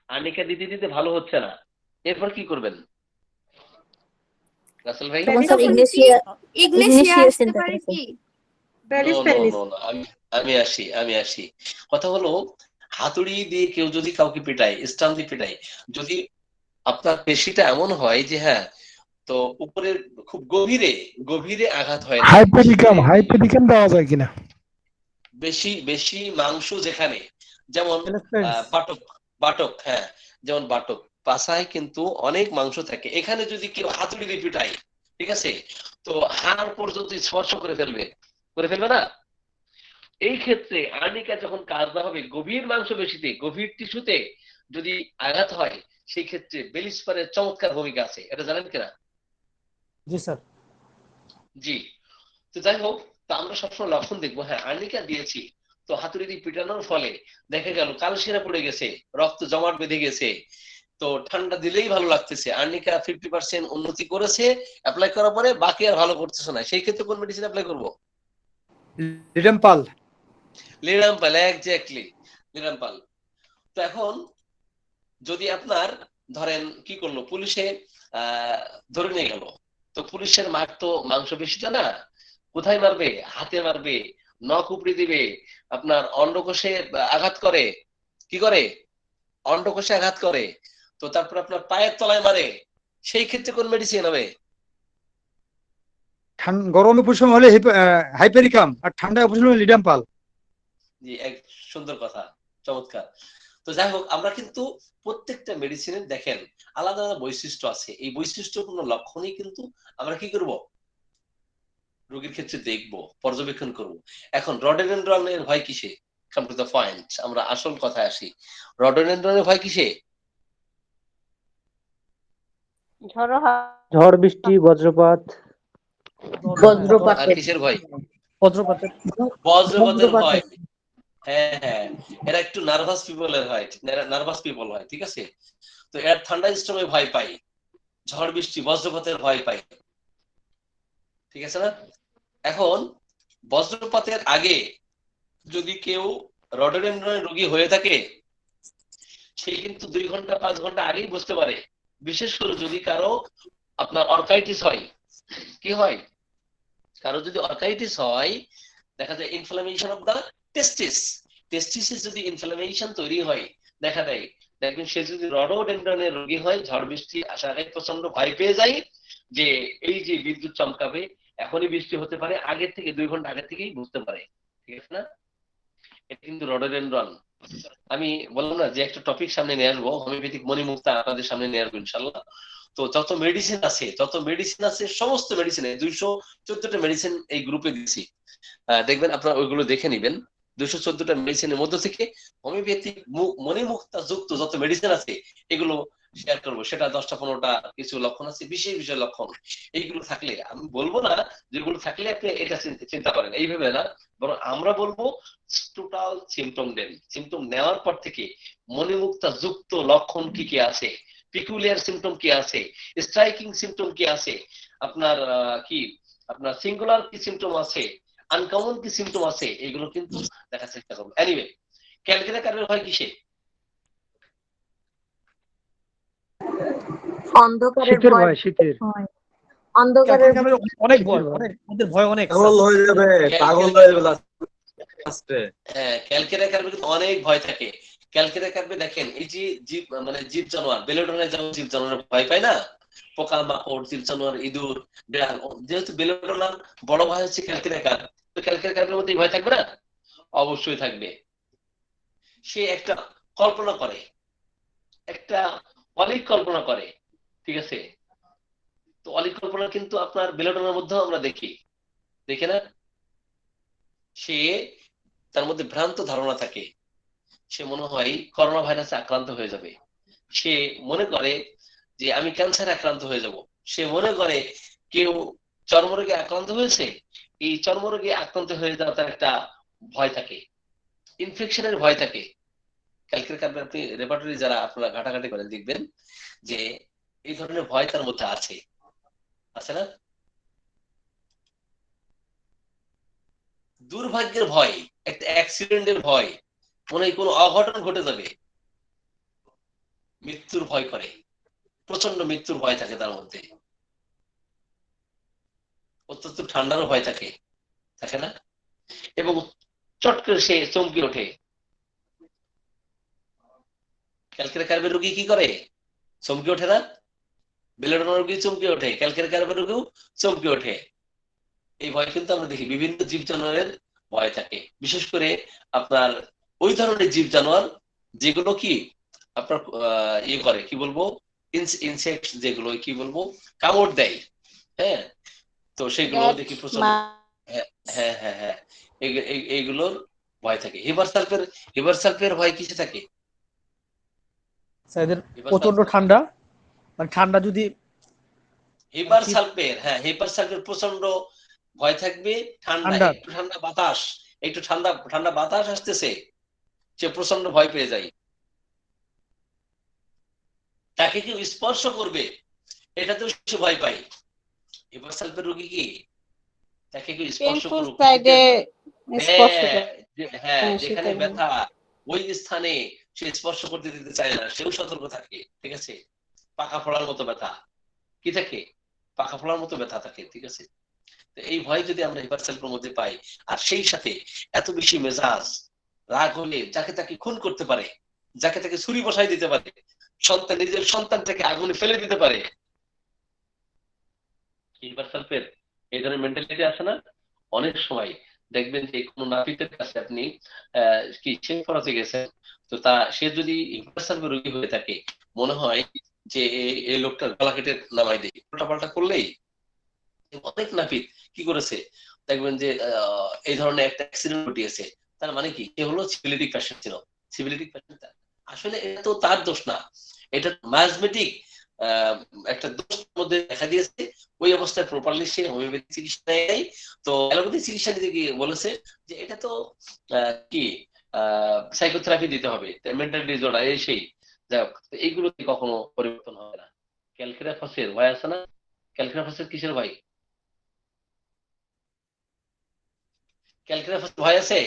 আর্নিকা দিতে দিতে ভালো হচ্ছে না, এরপর কি করবেন রাসেল ভাই? তখন স্যার ইগনেশিয়া ইগনেশিয়া আসতে চিন্তা পারে করেছে। কি? Paris No, no, Paris no, no, আমি আসি। কথা হলো, হাতুড়ি দিয়ে কেউ যদি কাউকে পিটায়, স্টাম্প দিয়ে পিটায়, যদি আপনার পেশিটা এমন হয় যে হ্যাঁ, তো উপরের খুব গভীরে গভীরে আঘাত হয় না, হাইপেরিকাম দেওয়া যায় কিনা? বেশি বেশি মাংস যেখানে, যেমন এলিফ্যান্টস। বাটক, বাটক, হ্যাঁ, যেমন বাটক পাছায় কিন্তু অনেক মাংস থাকে, এখানে যদি কেউ হাতুড়ি দিয়ে পিটায়, ঠিক আছে, তো হাড় পর্যন্ত স্পর্শ করে ফেলবে না। এই ক্ষেত্রে আর্নিকা যখন কাজ না হবে, গভীর মাংসপেশিতে গভীর টিস্যুতে যদি আঘাত হয়, সেই ক্ষেত্রে বেলিস্পারের চমৎকার ভূমিকা আছে, এটা জানেন কিনা? জি স্যার। জি। তো যাই হোক, তো আমরা সবসময় লক্ষণ দেখবো, হ্যাঁ আর্নিকা দিয়েছি, তো হাতুড়ি দিয়ে পিটানোর ফলে দেখা গেল কালশিরা পড়ে গেছে, রক্ত জমাট বেঁধে গেছে, তো তো ঠান্ডা দিলেই ভালো লাগতেছে, আর্নিকা 50% উন্নতি করেছে, অ্যাপ্লাই করার পরে বাকি আর ভালো করতেছে না, সেই ক্ষেত্রে কোন মেডিসিন অ্যাপ্লাই করব? লিডাম্পাল। Ledum pal, exactly, ledum pal. তো এখন যদি আপনার ধরেন কি করলো, পুলিশে ধরে নিয়ে গেল, তো পুলিশের মার তো মাংস বেশিটা না, কোথায় মারবে? হাতে মারবে, নখ উপড়ে দিবে, আপনার অন্ডকোষে আঘাত করে, কি করে? অন্ডকোষে আঘাত করে, তো তারপর আপনার পায়ের তলায় মারে, সেই ক্ষেত্রে কোন মেডিসিন হবে? গরম উপশম হলে হাইপেরিকাম, আর ঠান্ডা উপশম হলে লিডাম্পাল। জি, এক সুন্দর কথা, চমৎকার। তো যাই হোক, আমরা কিন্তু প্রত্যেকটা মেডিসিনের দেখেন আলাদা আলাদা বৈশিষ্ট্য আছে, এই বৈশিষ্ট্যপূর্ণ লক্ষণই কিন্তু আমরা কি করব, রোগীর ক্ষেত্রে দেখব, পর্যবেক্ষণ করব। এখন রডোডেনড্রনের ভয় কিসে? কাম টু দ্য পয়েন্ট, আমরা আসল কথায় আসি। রডোডেনড্রনের ভয় কিসে? ঝড় বৃষ্টি বজ্রপাত। বজ্রপাত। আর কিসের ভয়? বজ্রপাতের বজ্রপাতের ভয়। হ্যাঁ হ্যাঁ, এরা একটু নার্ভাস পিপলের হয়, নার্ভাস পিপল হয়, ঠিক আছে। তো এর ঠান্ডা স্টর্মে ভয় পাই, ঝড় বৃষ্টি বজ্রপাতের ভয় পাই, ঠিক আছে না? এখন বজ্রপাতের আগে যদি কেউ রডোডেনড্রনের রোগী হয়ে থাকে, সে কিন্তু 2 ঘন্টা 5 ঘন্টা আগেই বুঝতে পারে। বিশেষ করে যদি কারো আপনার অর্কাইটিস হয়, কি হয়, কারো যদি অর্কাইটিস হয়, দেখা যায় ইনফ্লামেশন অফ দা টেস্টিস, টেস্টিসে যদি ইনফ্লামেশন তৈরি হয়, দেখা দেয়, দেখবেন সে যদি রডোডেনড্রনের রোগী হয়, ঝড় বৃষ্টি আসার আগে প্রচন্ড ভয় পেয়ে যায় যে এই যে বিদ্যুৎ চমকাবে, এখনই বৃষ্টি হতে পারে, আগের থেকে 2 ঘন্টা আগে থেকেই বুঝতে পারে, ঠিক আছে না? এটা কিন্তু রডোডেনড্রন। আমি বললাম না যে একটা টপিক সামনে নিয়ে আসবো, হোমিওপ্যাথিক মণিমুক্তা আপনাদের সামনে নিয়ে আসবো ইনশাল্লাহ। তো যত মেডিসিন আছে সমস্ত মেডিসিনে 214টা মেডিসিন এই গ্রুপে দিচ্ছি, দেখবেন আপনারা ওইগুলো দেখে নিবেন। 214টা মেডিসিনের মধ্য থেকে হোমিওপ্যাথিক মণিমুক্তা যুক্ত যত মেডিসিন আছে এগুলো শেয়ার করবো। সেটা 10টা-15টা কিছু লক্ষণ আছে, বিশেষ বিশেষ লক্ষণ। এইগুলো থাকলে আমি বলবো না যেগুলো থাকলে আপনি এটা চিন্তা করেন, এইভাবে না, বরং আমরা বলবো টোটাল সিমটম দেন, সিমটম নেওয়ার পর থেকে মণিমুক্তা যুক্ত লক্ষণ কি কি আছে, পিকুলিয়ার সিমটম কি আছে, স্ট্রাইকিং সিমটম কি আছে, আপনার কি আপনার সিঙ্গুলার কি সিমটম আছে, আনকমন কি সিমটম আছে, এগুলো কিন্তু দেখার চেষ্টা করবো। এনিওয়ে, ক্যালকেটা কারের ভয় কিসে? অন্ধকারের শীতের ভয়। ভয়, শীতের। অন্ধকারের অনেক ভয়, ওদের ভয় অনেক। পাগল হয়ে যাবে, পাগল হয়ে যাবে লাস্টে। হ্যাঁ, ক্যালকেটা কার্পে কিন্তু অনেক ভয় থাকে। ক্যালকেটা কার্পে দেখেন এই যে জীব, মানে জীব জানোয়ার, বেলোডনে যেমন জীব জানোয়ার ভয় পায় না, পোকা মাকড়, জীব জানোয়ার, ইঁদুর, বিড়াল, যেহেতু বেলোডোনার বড় ভয় হচ্ছে ক্যালকেটা কার্প, তো ক্যালকেটা কার্পের মধ্যে ভয় থাকবে না? অবশ্যই থাকবে। সে একটা কল্পনা করে, একটা অলিক কল্পনা করে, ঠিক আছে। তো অলিক কল্পনা কিন্তু আপনার বেলোডোনার মধ্যেও আমরা দেখি, দেখে না? সে তার মধ্যে ভ্রান্ত ধারণা থাকে, সে মনে হয় করোনা ভাইরাসে আক্রান্ত হয়ে যাবে, সে মনে করে যে আমি ক্যান্সারে আক্রান্ত হয়ে যাব, সে মনে করে কেউ চর্মরোগে আক্রান্ত হয়েছে, এই চর্মরোগে আক্রান্ত হয়ে যাওয়ার তার একটা ভয় থাকে, ইনফেকশনের ভয় থাকে। ক্যালকের কারণে আপনি রেপার্টরি যারা আপনারা ঘাটাঘাটি করেন দেখবেন যে এই ধরনের ভয় তার মধ্যে আছে, আছে না? দুর্ভাগ্যের ভয়, একটা অ্যাক্সিডেন্টের ভয়, মনে হয় কোনো অঘটন ঘটে যাবে, মৃত্যুর ভয় করে, প্রচন্ড মৃত্যুর ভয় থাকে তার মধ্যে। অত্যন্ত ঠান্ডারও ভয় থাকে, থাকে না? এবং চট করে সে চমকে ওঠে। ক্যালকের কার্পের রোগী কি করে? চমকে ওঠে না? বেলোডোনা রোগী চমকে ওঠে, ক্যালকের কার্পের রোগীও চমকে ওঠে। এই ভয় কিন্তু আমরা দেখি বিভিন্ন জীব জানোয়ারের ভয় থাকে, বিশেষ করে আপনার ওই ধরনের জীব জানোয়ার যেগুলো কি আপনার ইয়ে করে, কি বলবো, ইনসেক্ট, যেগুলো কি বলবো, কামড় দেয়, হ্যাঁ, তো সেগুলো দেখি প্রচন্ড। হ্যাঁ হ্যাঁ হ্যাঁ হ্যাঁ, এইগুলোর ভয় থাকে। হিবার সালফের ভয় কিসে থাকে? এদের প্রচন্ড ঠান্ডা, মানে ঠান্ডা যদি হিবার সালফের, হ্যাঁ হিবার সালফের প্রচন্ড ভয় থাকবে। ঠান্ডা, একটু ঠান্ডা বাতাস আসতেছে, সে প্রচন্ড ভয় পেয়ে যায়। তাকে কেউ স্পর্শ করবে এটাতেও সে ভয় পায়। হিপারসালপের রোগী কি তাকে কেউ স্পর্শ পেইনফুল করুক, সাইডে স্পর্শ হ্যাঁ করে। হ্যাঁ হ্যাঁ, যেখানে সেটাই। ব্যথা ওই স্থানে সে স্পর্শ করতে দিতে চায় না, সেও সতর্ক থাকে। ঠিক আছে, পাকা ফোড়ার মতো ব্যথা কি থাকে, পাকা ফোড়ার মতো ব্যথা থাকে। ঠিক আছে, তো এই ভয় যদি আমরা হিপারসালপের মধ্যে পাই, আর সেই সাথে এত বেশি মেজাজ, রাগ হলে যাকে তাকে খুন করতে পারে, যাকে তাকে ছুরি বসাই দিতে পারে, সন্তান নিজের সন্তানটাকে আগুনে ফেলে দিতে পারে, হিপারসালপের এই ধরনের মেন্টালিটি আছে না। অনেক সময় দেখবেন যে কোনো নাপিতের কাছে আপনি কি চেক করাতে গেছেন, তো সে যদি হিপারসালপের রোগী হয়ে থাকে, মনে হয় যে এই লোকটার গলা কেটে নামাই দেয়, উল্টা পাল্টা করলেই। অনেক নাপিত কি করেছে দেখবেন যে এই ধরনের একটা অ্যাক্সিডেন্ট ঘটিয়েছে। তার মানে কি, এ হলো সিভিলিটিক পেশেন্ট ছিল। সিভিলিটিক পেশেন্ট আসলে এটা তো তার দোষ না, এটা ম্যাজমেটিক একটা দোষ মধ্যে দেখা দিয়েছে। ওই অবস্থায় প্রপারলি সে হোমিওপ্যাথি চিকিৎসা নেয়, তো অ্যালোপ্যাথি চিকিৎসা নিতে গিয়ে বলেছে যে এটা তো কি সাইকোথেরাপি দিতে হবে, মেন্টাল ডিসঅর্ডার এই সেই। যাই হোক, এইগুলোতে কখনো পরিবর্তন হবে না। ক্যালকেরাফাসের ভয় আছে না, ক্যালকেরাফাসের কিসের ভয়, ক্যালকেরাফাসের ভয় আছে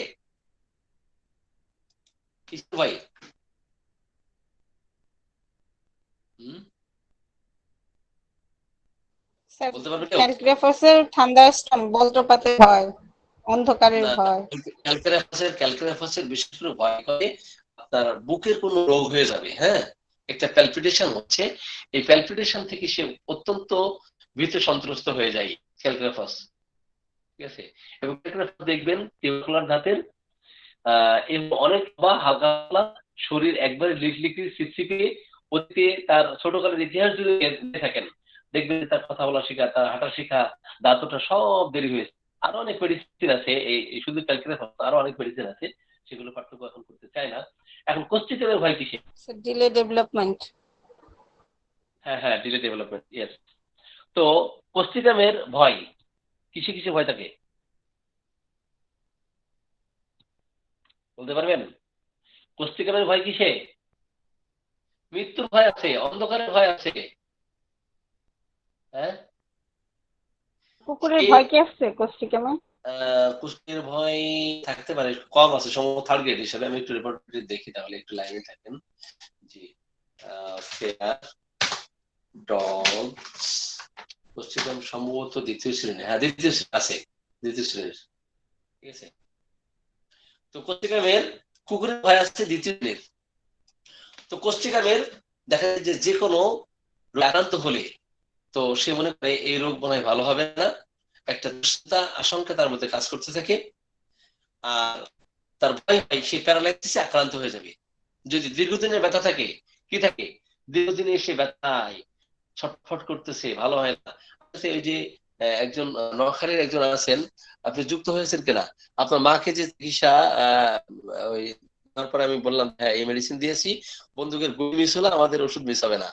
কিসের ভয়? বলতে পারবে কেউ? ক্যালকুলাসের থান্ডারস্টর্ম, বজ্রপাতের ভয়, অন্ধকারের না, ভয়। ক্যালকেরাফাসের বিশেষ করে ভয় করে আপনার বুকের কোনো রোগ হয়ে যাবে। হ্যাঁ, একটা প্যালপিটেশন হচ্ছে, এই প্যালপিটেশন থেকে সে অত্যন্ত ভীত সন্ত্রস্ত হয়ে যায় ক্যালকেরাফাস। ঠিক আছে, এবং ক্যালকেরাফাস দেখবেন টিউবাকুলার ধাতের এবং অনেক বা হালকা পাতলা শরীর একবারে লিকলিকি সিপসিপে, অতীতে তার ছোটকালের ইতিহাস যদি থাকেন দেখবেন তার কথা বলা শেখা, তার হাঁটা শেখা, দাঁতটা সব দেরি হয়েছে। আরো অনেক মেডিসিন আছে, এই শুধু ক্যালকেরাফাস, আরো অনেক মেডিসিন আছে, সেগুলো পার্থক্য এখন করতে চায় না। এখন কোষ্ঠীকামের ভয় কিসে? Delay development. হ্যাঁ হ্যাঁ, ডিলে ডেভেলপমেন্ট, ইয়েস। তো কোষ্ঠীকামের ভয় কিসে কিসে ভয় থাকে বলতে পারবেন? কোষ্ঠীকামের ভয় কিসে? মৃত্যুর ভয় আছে, অন্ধকারের ভয় আছে। হ্যাঁ, কুকুরের ভয় কি আছে কোষ্ঠিকামে? কুষ্টির ভয় থাকতে পারে, কম আছে সম্ভবত থার্ড গ্রেড হিসেবে। আমি একটু রেপার্টরি দেখি, তাহলে একটু লাইনে থাকেন। জি, ফেয়ার ডগ কুষ্টিকাম সম্ভবত দ্বিতীয় শ্রেণী, হ্যাঁ দ্বিতীয় শ্রেণী আছে, দ্বিতীয় শ্রেণীর। ঠিক আছে, তো কোষ্টিকামের কুকুরের ভয় আছে দ্বিতীয় শ্রেণীর। তো কোষ্ঠিকামের দেখা যায় যে যে কোনো আক্রান্ত হলে তো সে মনে করে এই রোগ মনে হয় ভালো হবে না, একটা দুশ্চিন্তা আশঙ্কা তার মধ্যে কাজ করতে থাকে, আর তার ভয় হয় সে প্যারালাইসিসে আক্রান্ত হয়ে যাবে। যদি দীর্ঘদিনের ব্যথা থাকে, কি থাকে, দীর্ঘদিনে সে ব্যথায় ছটফট করতেছে, ভালো হয় না। ওই যে একজন নোয়াখালীর একজন আছেন, আপনি যুক্ত হয়েছেন কিনা, আপনার মাকে যে চিকিৎসা ওই তারপরে আমি বললাম হ্যাঁ এই মেডিসিন দিয়েছি, বন্দুকের গুলি মিস হলো, আমাদের ওষুধ মিস হবে না।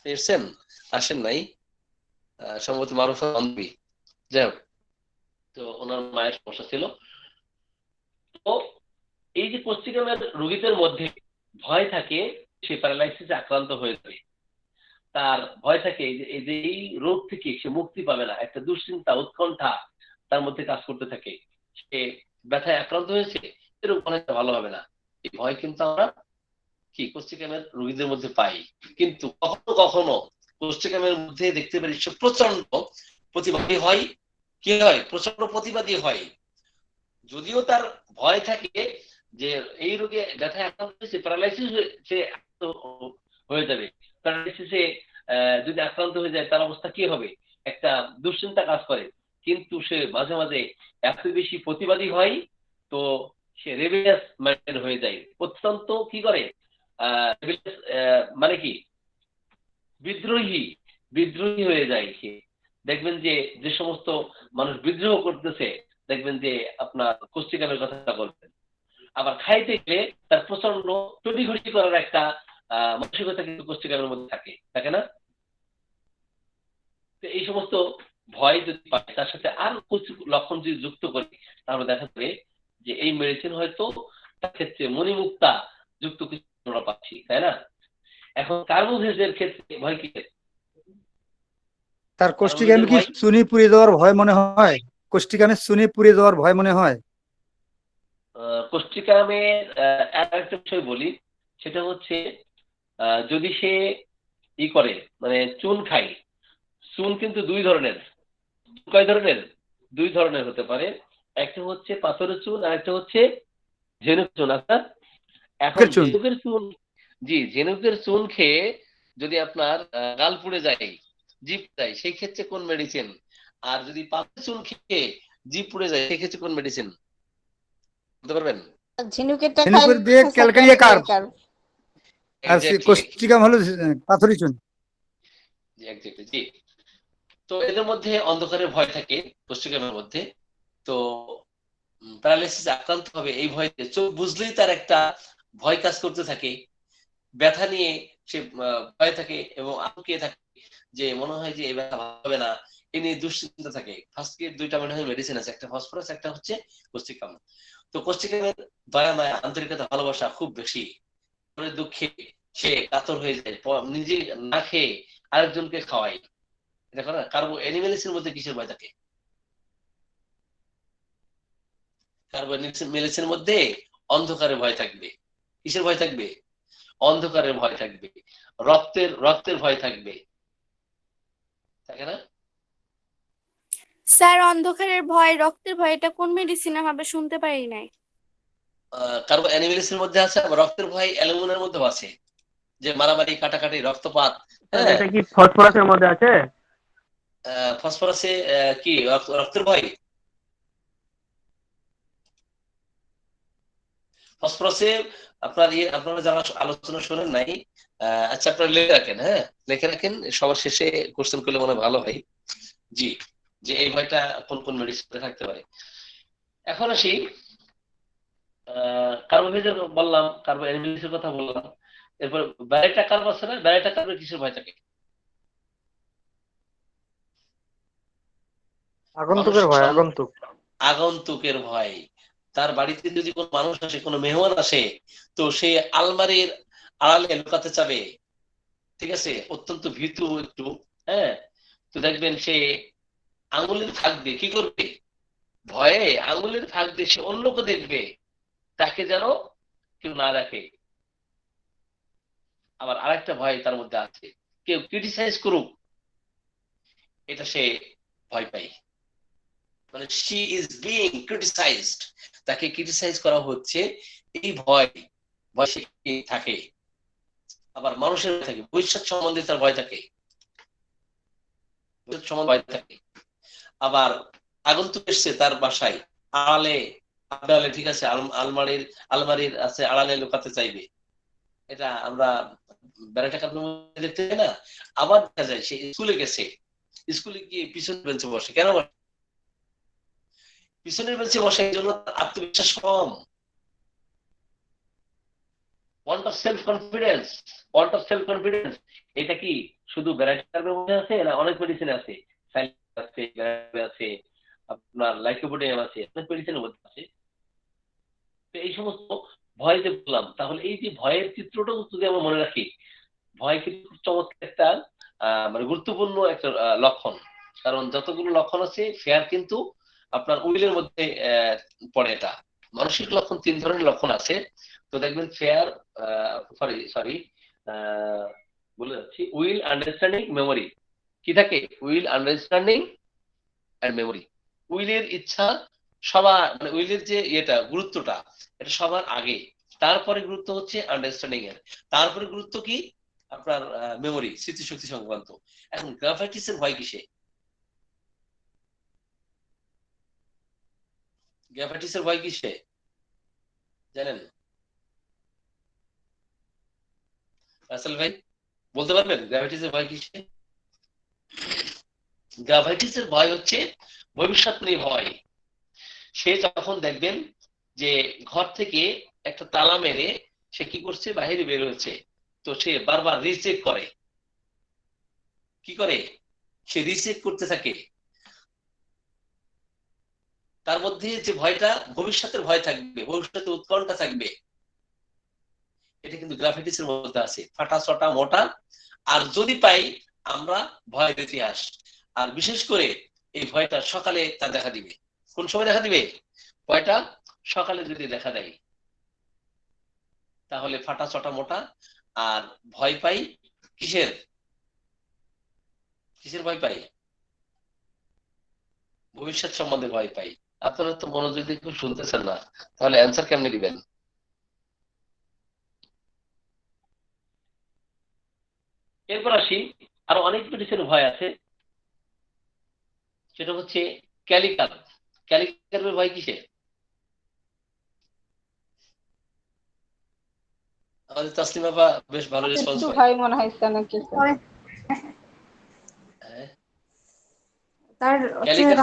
এসছেন আসেন নাই, সম্ভবত মারুফা বান্ধবী। যাই হোক, তো ওনার মায়ের সমস্যা ছিল। তো এই যে কোষ্ঠিকামের রোগীদের মধ্যে ভয় থাকে সে প্যারালাইসিসে আক্রান্ত হয়ে যাবে, তার ভয় থাকে এই যে এই রোগ থেকে সে মুক্তি পাবে না, একটা দুশ্চিন্তা উৎকণ্ঠা তার মধ্যে কাজ করতে থাকে, সে ব্যথায় আক্রান্ত হয়েছে, এরকম অনেকটা ভালো হবে না। এই ভয় কিন্তু আমরা কি কোষ্ঠিকামের রোগীদের মধ্যে পাই। কিন্তু কখনো কখনো কোষ্ঠিকামের মধ্যে দেখতে পারি সে প্রচন্ড প্রতিবাদী হয়। কি হয়? প্রচন্ড প্রতিবাদী হয়। যদিও তার ভয় থাকে যে এই রোগে ব্যথায় আক্রান্ত হয়েছে, প্যারালাইসিস সে হয়ে যাবে, প্যারালাইসিসে যদি আক্রান্ত হয়ে যায় তার অবস্থা কি হবে, একটা দুশ্চিন্তা কাজ করে। কিন্তু সে মাঝে মাঝে এত বেশি প্রতিবাদী হয়, তো সে রেবেলিয়াস মাইন্ডেড হয়ে যায়, অত্যন্ত কি করে মানে কি বিদ্রোহী বিদ্রোহী হয়ে যায় সে। দেখবেন যে যে সমস্ত মানুষ বিদ্রোহ করতেছে দেখবেন যে আপনার কোষ্ঠিকামের কথা বলবেন। আবার খাইতে গেলে তার প্রচন্ড তড়িঘড়ি করার একটা মানসিকতা কিন্তু কোষ্ঠিকামের মধ্যে থাকে, থাকে না? তো এই সমস্ত ভয় যদি পাই, তার সাথে আর কিছু লক্ষণ যদি যুক্ত করি, তাহলে দেখা যাবে যে এই মেডিসিন হয়তো তার ক্ষেত্রে মণিমুক্তা যুক্ত কিছু আমরা পাচ্ছি, তাই না? এখন কার্বোভেজের ক্ষেত্রে ভয় কি? তার কোষ্ঠিকামে কি চুনি পুড়ে যাওয়ার ভয় মনে হয়? কোষ্ঠিকামে চুনি পুড়ে যাওয়ার ভয় মনে হয়? কোষ্ঠিকামের একটা বিষয় বলি, সেটা হচ্ছে যদি সে করে মানে চুন খায়, চুন কিন্তু দুই ধরনের। কয় ধরনের? দুই ধরনের হতে পারে। একটা হচ্ছে পাথরের চুন আর একটা হচ্ছে ঝিনুক চুন। আচ্ছা, এখন চুন। ঝিনুকের চুন, জি ঝিনুকের চুন খেয়ে যদি আপনার গাল পুড়ে যায়, জিভ যায়, সেই ক্ষেত্রে কোন মেডিসিন? আর যদি পাথরের চুন খেয়ে জিভ পুড়ে যায় সেই ক্ষেত্রে কোন মেডিসিন বলতে পারবেন? ঝিনুকেরটা ঝিনুকের খাইলে দিয়ে ক্যালকারিয়া কার্ভ, আর Exactly, কোষ্ঠিকাম হলো পাথরি চুন। exactly, জি। তো এদের মধ্যে অন্ধকারের ভয় থাকে কোষ্ঠিকামের মধ্যে। তো প্যারালাইসিস আক্রান্ত হবে এই ভয়তে, চোখ বুঝলেই তার একটা ভয় কাজ করতে থাকে, ব্যথা নিয়ে সে ভয় থাকে এবং আটকে থাকে, যে মনে হয় যে এই ব্যথা ভালো হবে না, এ নিয়ে দুশ্চিন্তা থাকে। ফার্স্ট এড দুইটা মনে হয় মেডিসিন আছে, একটা ফসফরাস, একটা হচ্ছে কোষ্ঠিকাম। তো কোষ্ঠিকামের দয়া মায়া আন্তরিকতা ভালোবাসা খুব বেশি, দুঃখে সে কাতর হয়ে যায়, নিজে না খেয়ে আরেকজনকে খাওয়াই। দেখো না, কার্বো অ্যানিমেলিসের মধ্যে কিসের ভয় থাকে? কার্বোমেলিসের মধ্যে অন্ধকারের ভয় থাকবে। কিসের ভয় থাকবে? অন্ধকারের ভয় থাকবে, রক্তের ভয় থাকবে, থাকে না? স্যার অন্ধকারের ভয়, রক্তের ভয়, এটা কোন মেডিসিনে হবে শুনতে পারি নাই। কার্বো অ্যানিমেলিসের মধ্যে আছে, আবার রক্তের ভয় অ্যালুমিনের মধ্যেও আছে, যে মারামারি কাটাকাটি রক্তপাত। হ্যাঁ, এটা কি ফসফরাসের মধ্যে আছে? ফসফরাসে কি রক্তের ভয়? ফসফরাসে আপনারা যারা আলোচনা শোনেন নাই, আচ্ছা আপনারা লিখে রাখেন, হ্যাঁ লিখে রাখেন, সবার শেষে কোশ্চেন করলে মনে ভালো হয়। জি, যে এই ভয়টা কোন কোন মেডিসিনে থাকতে পারে। এখন আসি, কার্বোভেজের বললাম, কার্বো অ্যানিমেলিসের কথা বললাম, এরপর ব্যারেটা কার্ব আছে না, ব্যারেটা কার্বের কিসের ভয় থাকে? আগন্তুকের ভয়, আগন্তুক। আগন্তুকের ভয়। তার বাড়িতে যদি কোনো মানুষ আসে, কোনো মেহমান আসে, তো সে আলমারির আড়ালে লুকাতে চাবে, ঠিক আছে, অত্যন্ত ভীতু একটু। হ্যাঁ, তো দেখবেন সে আঙুলের ফাঁক দিয়ে কি করবে? ভয়ে আঙুলের ফাঁক দিয়ে সে অন্যকে দেখবে, তাকে যেন কেউ না দেখে। আবার আরেকটা ভয় তার মধ্যে আছে, কেউ ক্রিটিসাইজ করুক, এটা সে ভয় পায়। মানে শি ইজ বিং ক্রিটিসাইজড, তাকে ক্রিটিসাইজ করা হচ্ছে, এই ভয় ভয় সে থাকে। আবার মানুষের ভয় থাকে, ভবিষ্যৎ সম্বন্ধে তার ভয় থাকে, ভবিষ্যৎ সম্বন্ধে ভয় থাকে। আবার আগন্তুক এসছে তার বাসায়, আড়ালে আড়ালে, ঠিক আছে, আলমারির আছে আড়ালে লুকাতে চাইবে, এটা আমরা বেড়াটা কাপড়ের মধ্যে দেখতে পাই না। আবার দেখা যায় সে স্কুলে গেছে, স্কুলে গিয়ে পিছনের বেঞ্চে বসে, কেন বসে? পিছনের বেঞ্চে বসে এই জন্য আত্মবিশ্বাস কম, want of self confidence, want of self confidence. এটা কি শুধু ব্যারাটার মধ্যে আছে না অনেক মেডিসিন আছে? আছে, আছে আপনার লাইকোপোডিয়াম আছে, অনেক মেডিসিনের মধ্যে আছে। তো এই সমস্ত ভয় যে বললাম, তাহলে এই যে ভয়ের চিত্রটা যদি আমরা মনে রাখি, ভয় কিন্তু খুব চমৎকার একটা মানে গুরুত্বপূর্ণ একটা লক্ষণ। কারণ যতগুলো লক্ষণ আছে, ফেয়ার কিন্তু আপনার উইলের মধ্যে পড়ে। এটা মানসিক লক্ষণ, 3 ধরনের লক্ষণ আছে। তো দেখবেন ফেয়ার, সরি বলে যাচ্ছি, উইল, আন্ডারস্ট্যান্ডিং, মেমোরি। কি থাকে? Will, understanding and memory. উইলের ইচ্ছা সবার, মানে উইলের যে এটা গুরুত্বটা, এটা সবার আগে, তারপরে গুরুত্ব হচ্ছে আন্ডারস্ট্যান্ডিং এর, তারপরে গুরুত্ব কি আপনার মেমোরি, স্মৃতিশক্তি সংক্রান্ত। এখন গ্রাফাইটিসের ভয় কিসে? গ্রাফাইটিসের ভয় কিসে জানেন? রাসেল ভাই বলতে পারবেন গ্রাফাইটিসের ভয় কিসে? গ্রাফাইটিসের ভয় হচ্ছে ভবিষ্যৎ নিয়ে ভয়। সে যখন দেখবেন যে ঘর থেকে একটা তালা মেরে সে কি করছে, বাইরে বের হচ্ছে, তো সে বারবার রিচেক করে, কি করে? সে রিচেক করতে থাকে। তার মধ্যে যে ভয়টা, ভবিষ্যতের ভয় থাকবে, ভবিষ্যতের উৎকণ্ঠা থাকবে। এটা কিন্তু গ্রাফিটিসের মধ্যে আছে, ফাটা চটা মোটা। আর যদি পাই আমরা ভয়ের ইতিহাস। আর বিশেষ করে এই ভয়টা সকালে তা দেখা দিবে। কোন সময় দেখা দিবে? ভয়টা সকালে যদি দেখা দেয় তাহলে ফাটা চটা মোটা। আর ভয় পাই কিসের? কিসের ভয় পাই? ভবিষ্যৎ সম্বন্ধে ভয় পাই। আপনারা তো মনোযোগ দিয়ে কেউ শুনতেছেন না, তাহলে অ্যান্সার কেমনে দিবেন? এরপর আসি, আরো অনেক মেডিসিনের ভয় আছে, সেটা হচ্ছে ক্যালিকার। ক্যালিকারের ভয় কিসে? আমাদের তাসলিম আপা বেশ ভালো রেসপন্স একটু পায়। ভয় মনে হয়েছে নাকি হ্যাঁ, তার হচ্ছে ক্যালিকার।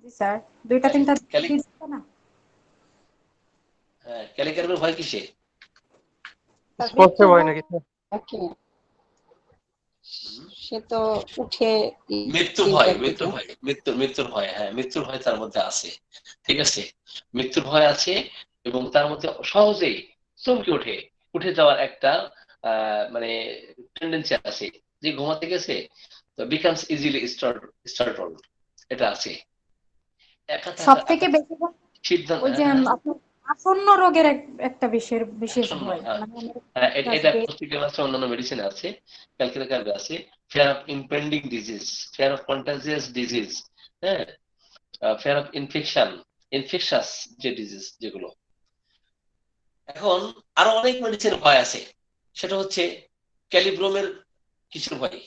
জি স্যার, দুইটা তিনটা দিচ্ছে না। হ্যাঁ, ক্যালিকারের ভয় কিসে? স্পষ্ট ভয় নাকি নাকি? সে তো উঠে মৃত্যু ভয়, মৃত্যু ভয়, মৃত্যুর ভয়। হ্যাঁ, মৃত্যুর ভয় তার মধ্যে আছে। ঠিক আছে, মৃত্যুর ভয় আছে এবং তার মধ্যে সহজেই চমকে উঠে যাওয়ার একটা মানে টেন্ডেন্সি আছে। যে ঘুমাতে গেছে তো বিকামস ইজিলি স্টার্টল, এটা আছে। একা সব থাকা, থেকে বেশি সিদ্ধান্ত, ওই যে আপনার আসন্ন রোগের একটা বিশেষ ভয়, মানে এটা পুস্তিকার আছে, অন্যান্য মেডিসিন আছে, ক্যালকুলেটার আছে। Fear of impending disease, fear of contagious disease, হ্যাঁ, ফিয়ার অফ ইনফেকশাস যে ডিজিজ যেগুলো। এখন আরো অনেক মেডিসিন ভয় আছে, সেটা হচ্ছে ক্যালিব্রোমের কিসের ভয়?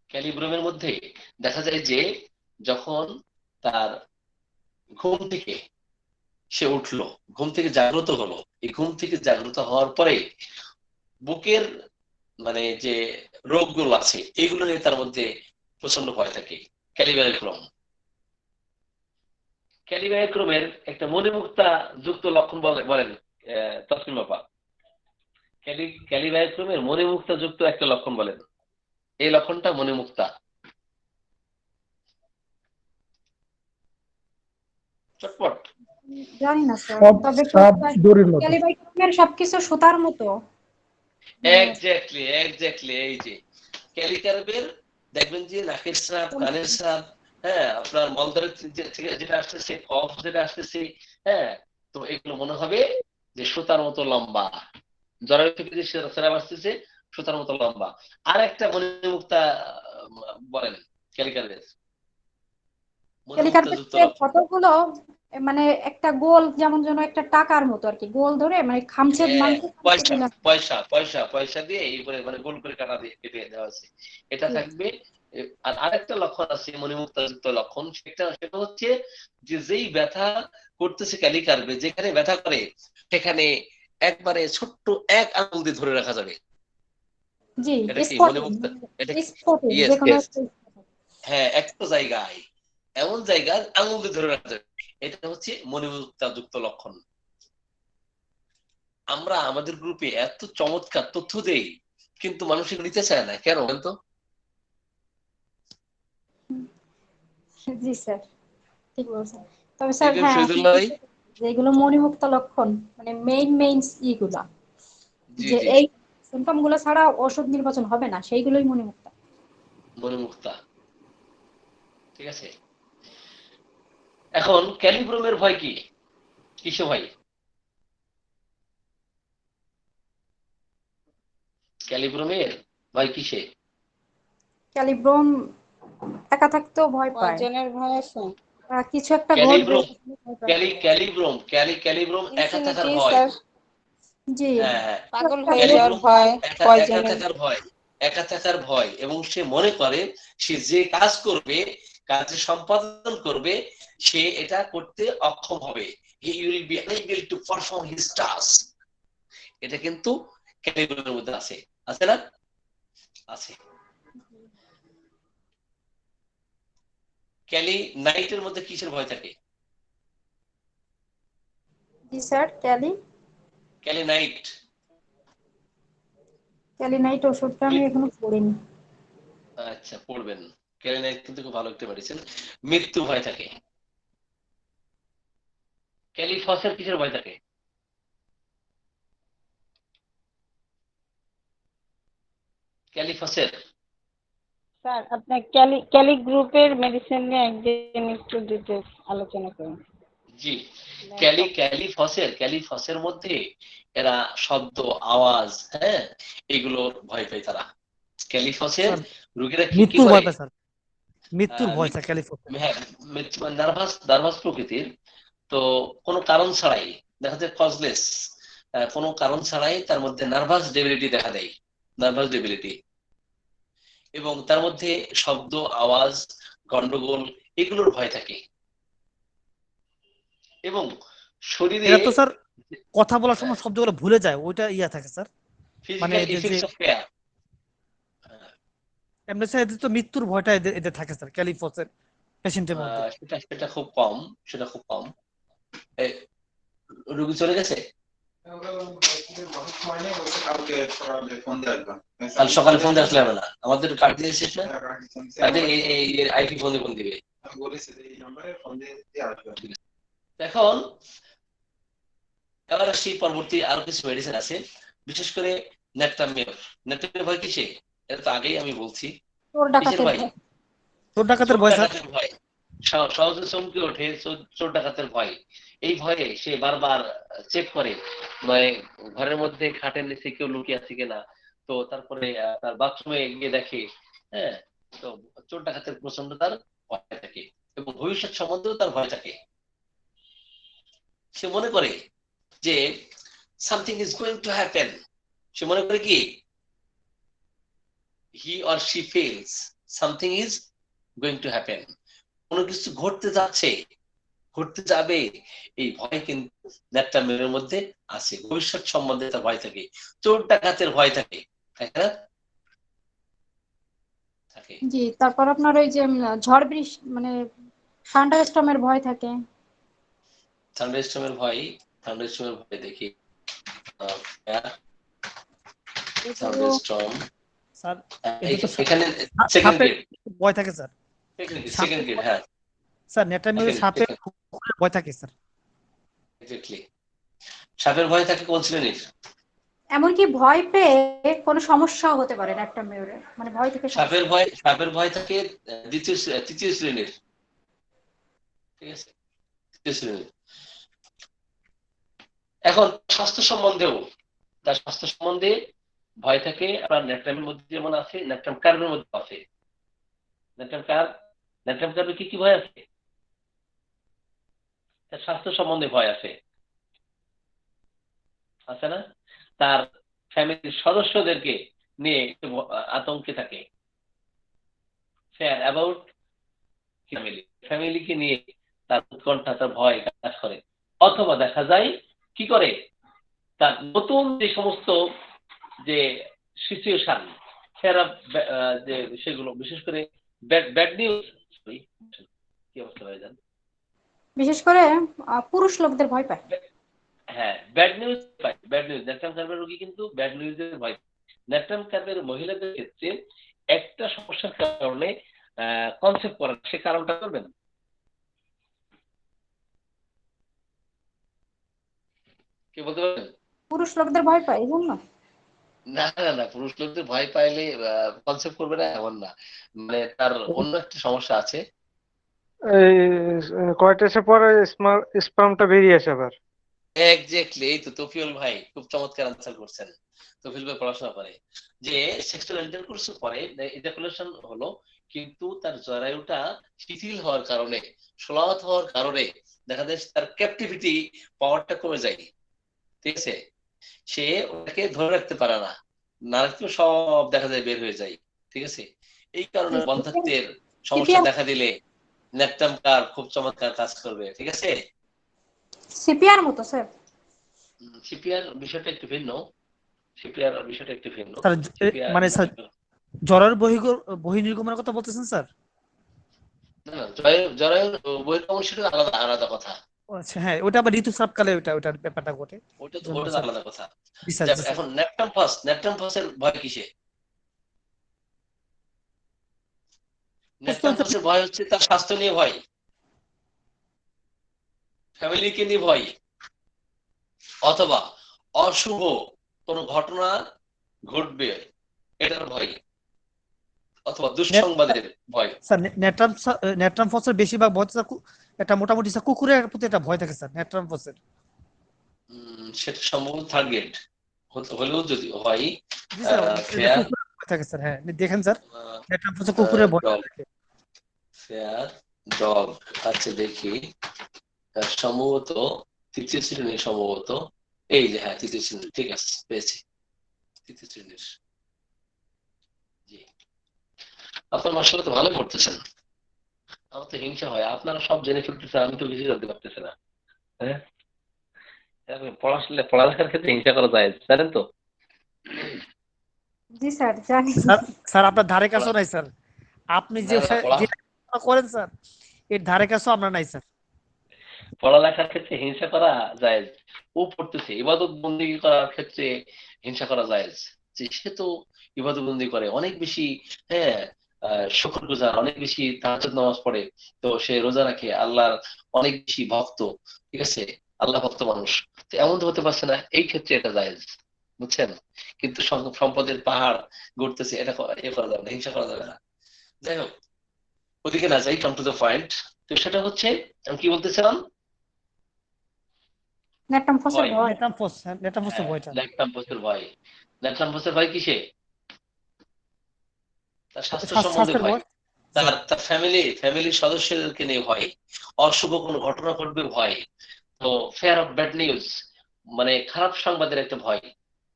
ক্যালিব্রোমের মধ্যে দেখা যায় যে যখন তার ঘুম থেকে সে উঠলো, ঘুম থেকে জাগ্রত হলো, এই ঘুম থেকে জাগ্রত হওয়ার পরে বুকের মানে যে রোগগুলো আছে এগুলো নিয়ে তার মধ্যে প্রচন্ড ভয় থাকে। ক্যালিবায়োক্রোমের একটা মণিমুক্তা যুক্ত লক্ষণ বলেন তসলিম আপা। ক্যালিবায়োক্রোমের মণিমুক্তা যুক্ত একটা লক্ষণ বলেন। এই লক্ষণটা মণিমুক্তা। চটপট। জানি না স্যার, সব তবে সব দড়ির মতো। ক্যালিবাইকের সবকিছু সুতার মতো। এক্স্যাক্টলি এই যে ক্যালিকার্বের দেখবেন যে নাকের স্রাব, কানের স্রাব, হ্যাঁ, আপনার মলদ্বারের থেকে যেটা আসতেছে, কফ যেটা আসতেছে, হ্যাঁ, তো এগুলো মনে হবে যে সুতার মতো লম্বা। জরায়ু থেকে যে স্রাব আসতেছে সুতার মতো লম্বা। আর একটা মণিমুক্তা বলেন ক্যালিকার্বের মণিমুক্তা যুক্ত লক্ষণ। কতগুলো মানে একটা গোল, যেমন যেন একটা টাকার মতো আর কি, গোল ধরে মানে খামছেদ মাংস পয়সা পয়সা পয়সা পয়সা দিয়ে এই করে মানে গোল করে কাটা দিয়ে কেটে দেওয়া আছে, এটা থাকবে। আর আরেকটা লক্ষণ আছে মণিমুক্তাযুক্ত লক্ষণ, সেটা হচ্ছে যে যেই ব্যথা করতেছে ক্যালিকার্বে, যেখানে ব্যথা করে সেখানে একবারে ছোট্ট এক আঙুল দিয়ে ধরে রাখা যাবে। জি, এটা কি মণিমুক্তা? এটা যে কোনো হ্যাঁ, একটা জায়গায় এমন জায়গায় আঙুল দিয়ে ধরে রাখা যাবে, এটা হচ্ছে মণিমুক্তাযুক্ত লক্ষণ। আমরা আমাদের গ্রুপে এত চমৎকার তথ্য দেই, কিন্তু মানুষ এগুলো নিতে চায় না কেন বলতো? জি স্যার, ঠিক বলছেন। তবে স্যার হ্যাঁ, যেগুলো মণিমুক্ত লক্ষণ মানে মেইন ইগুলা, যে এই সিম্পটম গুলো ছাড়া ওষুধ নির্বাচন হবে না, সেইগুলোই মণিমুক্তা। ঠিক আছে, এখন ক্যালিব্রোমের ভয় কি? কিসে ভয়? ক্যালিব্রোমের ভয় কিসে? ক্যালিব্রোম একা থাকতেও ভয় পায়, পয়জনের ভয় আছে। কিছু একটা ঘটবে। ক্যালিব্রোম একা থাকার ভয়। স্যার, জি, হ্যাঁ, পাগল হয়ে যাওয়ার ভয়, একা পয়জনের থাকার ভয়, একা থাকার ভয়। এবং সে মনে করে সে যে কাজ করবে, কাজ সম্পাদন করবে, সে এটা করতে অক্ষম হবে। He will be unable to perform his task. এটা কিন্তু ক্যালিব্রোমের মধ্যে আছে, আছে না? আছে। ক্যালি নাইটের মধ্যে কিসের ভয় থাকে? জি স্যার, ক্যালি নাইট ওষুধটা আমি এখনো পড়িনি। আচ্ছা, পড়বেন। ক্যালি নাইট কিন্তু খুব ভালো একটা মেডিসিন। মৃত্যু ভয় থাকে। ক্যালিফসের কিসের ভয় থাকে? ক্যালিফসের স্যার আপনার ক্যালি গ্রুপের মেডিসিন নিয়ে একদিন একটু ডিটেইলস আলোচনা করুন। জি, ক্যালিফসের মধ্যে এরা শব্দ, আওয়াজ, হ্যাঁ, এগুলোর ভয় পায় তারা। ক্যালিফসের স্যার রোগীরা কি মৃত্যুর করে? ভয় পায় স্যার, মৃত্যুর ভয় স্যার ক্যালিফোর্স। হ্যাঁ, নার্ভাস প্রকৃতির। তো কোনো কারণ ছাড়াই, দেখা যায় কজলেস, কোনো কারণ ছাড়াই তার মধ্যে নার্ভাস ডেবিলিটি দেখা দেয়, নার্ভাস ডেবিলিটি। এবং তার মধ্যে শব্দ, আওয়াজ, গন্ডগোল এগুলোর ভয় থাকে। এবং শরীরে এরা তো স্যার কথা বলার সময় শব্দগুলো ভুলে যায়, ওইটা ইয়া থাকে স্যার। মানে ফিজিক্যাল এদের যে ইফেক্টস অফ কেয়ার। এমনি স্যার এদের তো মৃত্যুর ভয়টা এদের থাকে স্যার ক্যালিফোর্সের পেশেন্টের মধ্যে। সেটা খুব কম, সেটা খুব কম। রোগী চলে গেছে, কাল সকালে ফোন দিয়ে আসলে হবে না, আমাদের কার্ড দিয়ে শেষ না, কার্ডে এই আইপি ফোন দিবে। এখন এবার আসি পরবর্তী আরো কিছু মেডিসিন আছে, বিশেষ করে ন্যাট্রামিওর। ন্যাট্রামিওর ভয় কিসে? এটা তো আগেই আমি বলছি। চোর কিসের ডাকাতের ভয়? ভয়। চোর ডাকাতের চোর ভয় স্যার। ডাকাতের ভয়। সহজে চমকে ওঠে চোর ডাকাতের ভয়। এই ভয়ে সে বারবার চেক করে, মানে ঘরের মধ্যে খাটের নিচে কেউ লুকিয়ে আছে কিনা। তো তারপরে তার বাথরুমে গিয়ে দেখে, হ্যাঁ। তো চোর ডাকাতের প্রচন্ড তার ভয় থাকে, এবং ভবিষ্যৎ সম্বন্ধেও তার ভয় থাকে। সে মনে করে যে something is going to happen. সে মনে করে কি, he or she feels something is going to happen, কোনো কিছু ঘটতে যাচ্ছে, ঘটতে যাবে, এই ভয় কিন্তু ন্যাট্রামিওরের মধ্যে আছে। ভবিষ্যৎ সম্বন্ধে তার ভয় থাকে, চোর ডাকাতের ভয় থাকে, তাই না? থাকে। জি, তারপর আপনার ওই যে ঝড় বৃষ্টি মানে থান্ডারস্টর্মের ভয় থাকে। থান্ডারস্টর্মের ভয় দেখি। এগুলো থান্ডারস্টর্ম স্যার এদের তো এখানে সেকেন্ড সাপের গ্রেড, ভয় থাকে স্যার। সেকেন্ড গ্রেড, হ্যাঁ। স্যার ন্যাট্রামিওর সাপের ভয় থাকে স্যার। এক্স্যাক্টলি, সাপের ভয় থাকে কোন শ্রেণীর? এমনকি ভয় পেয়ে কোনো সমস্যাও হতে পারে একটা মেয়রের, মানে ভয় থেকে সাপের ভয় থাকে তৃতীয় শ্রেণীর, ঠিক আছে, তৃতীয় শ্রেণীর। এখন স্বাস্থ্য সম্বন্ধে ভয় থাকে। আপনার ন্যাট্রামের মধ্যে যেমন আছে, ন্যাট্রাম কার্ভের মধ্যে আছে। ন্যাট্রাম কার্ভে কি কি ভয় আছে? তার স্বাস্থ্য সম্বন্ধে ভয় আছে না? তার ফ্যামিলির সদস্যদেরকে নিয়ে আতঙ্কে থাকে। ফেয়ার অ্যাবাউট ফ্যামিলিকে নিয়ে তার উৎকণ্ঠা, তার ভয় কাজ করে। অথবা দেখা যায় কি করে, তার নতুন যে সমস্ত যে সিচুয়েশন, যে সেগুলো, বিশেষ করে ব্যাড নিউজ, কি অবস্থা হয়ে যান, বিশেষ করে পুরুষ লোকদের ভয় পায়। হ্যাঁ, ব্যাড নিউজ পাই, ব্যাড নিউজ। ন্যাট্রাম কার্ভের রোগী কিন্তু ব্যাড নিউজের ভয়। ন্যাট্রাম কার্ভের মহিলাদের ক্ষেত্রে একটা সমস্যার কারণে কনসেপ্ট করেন, সে কারণটা করবেন। কে বলতে পারবেন? পুরুষ লোকদের ভয় পায় এই জন্য। না, পুরুষ লোকদের ভয় পাইলে কনসেপ্ট করবে না এমন না, মানে তার অন্য একটা সমস্যা আছে। এই কয়টা এসে পরে স্পামটা বেরিয়ে আসে আবার। এক্স্যাক্টলি, এই তো তফিউল ভাই খুব চমৎকার আনসার করছেন। তফিউল ভাই পড়াশোনা করে, যে সেক্সুয়াল ইন্টারকোর্স পরে ইজাকুলেশন হলো, কিন্তু তার জরায়ুটা শিথিল হওয়ার কারণে, সলাওয়াত হওয়ার কারণে দেখা যায় তার ক্যাপটিভিটি পাওয়ারটা কমে যায়, ঠিক আছে। সে ওটাকে ধরে রাখতে পারে না, নারকেল সব দেখা যায় বের হয়ে যায়, ঠিক আছে। এই কারণে বন্ধাত্বের সমস্যা দেখা দিলে ন্যাট্রাম কার্ভ খুব চমৎকার কাজ করবে, ঠিক আছে। সিপিআর মতো স্যার। সিপিআর বিষয়টা একটু ভিন্ন। স্যার সিপিআর মানে স্যার জ্বরের বহির্নির্গমনের কথা বলতেছেন স্যার? না, জরায়ুর বহির্গমন সেটা আলাদা আলাদা কথা। আচ্ছা হ্যাঁ, ওটা আবার ঋতুস্রাবকালে ওটার ব্যাপারটা ঘটে। ওটা তো আলাদা কথা। জি স্যার। এখন ন্যাট্রাম ফাসের ভয় কিসে? ন্যাট্রাম ফাসের ভয় হচ্ছে তার স্বাস্থ্য নিয়ে ভয়। ফ্যামিলিকে নিয়ে ভয়, অথবা অশুভ কোনো ঘটনা ঘটবে এটার ভয়, অথবা দুঃসংবাদের ভয়। স্যার নেট্রাম ফসের বেশিরভাগ ভয় স্যার এটা মোটামুটি স্যার কুকুরের প্রতি একটা ভয় থাকে স্যার নেট্রাম ফসের। সেটা সম্ভবত থার্ড গ্রেড হলেও যদি হয় জি স্যার ফেয়ার কুকুরের ভয় থাকে স্যার। হ্যাঁ দেখেন স্যার নেট্রাম ফসে কুকুরের ভয় থাকে। ফেয়ার ডগ, আচ্ছা দেখি সম্ভবত তৃতীয় শ্রেণীর, সম্ভবত এই যে হ্যাঁ তৃতীয় শ্রেণী, ঠিক আছে পেয়েছি তৃতীয় শ্রেণীর। জি আপনার মাসাল্লাহ তো ভালো করতেছেন, আমার তো হিংসা হয়, আপনারা সব জেনে ফেলতেছেন, আমি তো কিছু জানতে পারতেছি না। হ্যাঁ পড়ালেখার ক্ষেত্রে হিংসা করা যায়, জানেন তো? জি স্যার জানি। স্যার আপনার ধারে কাছেও নাই স্যার, আপনি যে করেন স্যার এর ধারে কাছেও আমরা নাই স্যার। পড়ালেখার ক্ষেত্রে হিংসা করা যায়, ও পড়তেছে, ইবাদত বন্দেগী করার ক্ষেত্রে হিংসা করা যায়, সে তো ইবাদত বন্দি করে অনেক বেশি, হ্যাঁ শুকরগুজার, অনেক বেশি তাহাজ্জুদ নামাজ পড়ে, তো সে রোজা রাখে, আল্লাহর অনেক বেশি ভক্ত, ঠিক আছে, আল্লাহ ভক্ত মানুষ, তো এমন তো হতে পারছে না, এই ক্ষেত্রে এটা জায়েজ, বুঝছেন? কিন্তু সম্পদের পাহাড় গড়তেছে, এটা করা যাবে না, হিংসা করা যাবে না। যাই হোক ওদিকে না যাই, কাম টু দ্য পয়েন্ট। তো সেটা হচ্ছে আমি কি বলতেছিলাম, নেট্রাম ফসের ভয়। নেট্রাম ফসের ভয়টা, ল্যাকটাম্পসের ভয়। ল্যাকটাম্পসের ভয় কিসে? তার স্বাস্থ্য সম্বন্ধে স্বাস্থ্যের ভয়, ভয় তার ফ্যামিলির সদস্যদেরকে নিয়ে ভয়, অশুভ কোনো ঘটনা ঘটবে ভয়, তো ফেয়ার অফ ব্যাড নিউজ মানে খারাপ সংবাদের একটা ভয়,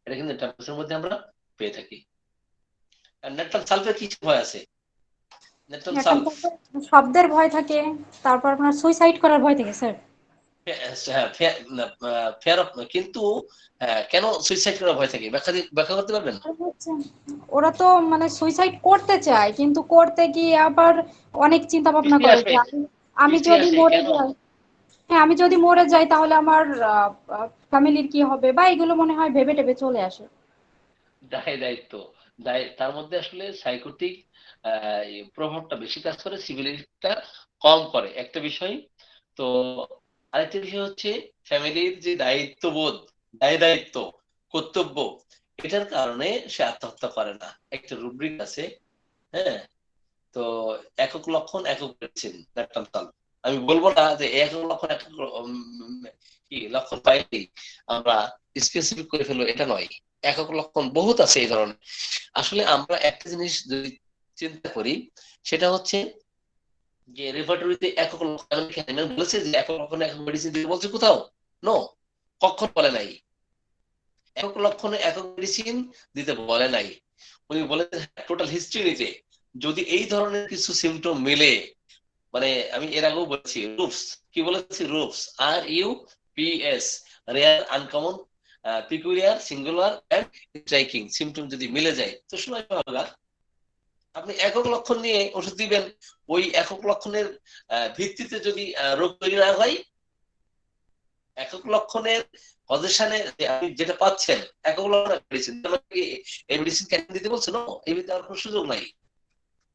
এটা কিন্তু ল্যাকটাম্পসের মধ্যে আমরা পেয়ে থাকি। আর নেট্রাম সালফের কিছু ভয় আছে, নেট্রাম নেট্রাম সালফ ফসের শব্দের ভয় থাকে, তারপর আপনার সুইসাইড করার ভয় থাকে স্যার। ফেয়ার অফ, কিন্তু কেন সুইসাইড করার ভয় থাকে ব্যাখ্যা করতে পারবেন? ওরা তো মানে সুইসাইড করতে চায়, কিন্তু করতে গিয়ে আবার অনেক চিন্তা ভাবনা করে যে আমি যদি মরে যাই, হ্যাঁ আমি যদি মরে যাই তাহলে আমার ফ্যামিলির কি হবে, বা এগুলো মনে হয় ভেবে টেবে চলে আসে। দায়িত্ব, তার মধ্যে আসলে সাইকোটিক প্রভাবটা বেশি কাজ করে, সিভিলিটিটা কম করে একটা বিষয়। তো আরেকটা বিষয় হচ্ছে ফ্যামিলির যে দায়িত্ববোধ, দায়িত্ব, কর্তব্য, এটার কারণে সে আত্মহত্যা করে না, একটা রুব্রিক আছে। হ্যাঁ তো একক লক্ষণ একক মেডিসিন, আমি বলবো না যে একক লক্ষণ একক কি লক্ষণ পাইলেই আমরা স্পেসিফিক করে ফেলবো, এটা নয়, একক লক্ষণ বহুত আছে এই ধরনের। আসলে আমরা একটা জিনিস যদি চিন্তা করি, সেটা হচ্ছে যে রেপার্টরিতে একক লক্ষণ বলেছে যে একক লক্ষণে একক মেডিসিন দিতে বলছে কোথাও? নো, কখন বলে নাই, একক লক্ষণে একক মেডিসিন দিতে বলে নাই। উনি বলেছেন টোটাল হিস্ট্রি নিতে, যদি এই ধরনের কিছু সিমটম মিলে, মানে আমি এর আগেও বলেছি রুফস, কি বলেছি, RUPS RUPS, rare, uncommon, peculiar, singular and striking symptom যদি মিলে যায় তো সময় হবে। আপনি একক লক্ষণ নিয়ে ওষুধ দিবেন, ওই একক লক্ষণের ভিত্তিতে যদি রোগ তৈরি না হয়, একক লক্ষণের পজিশনে আপনি যেটা পাচ্ছেন একক লক্ষণ মেডিসিন, এই মেডিসিন কেন দিতে বলছে না, এই ভিতরে আর কোনো সুযোগ নাই।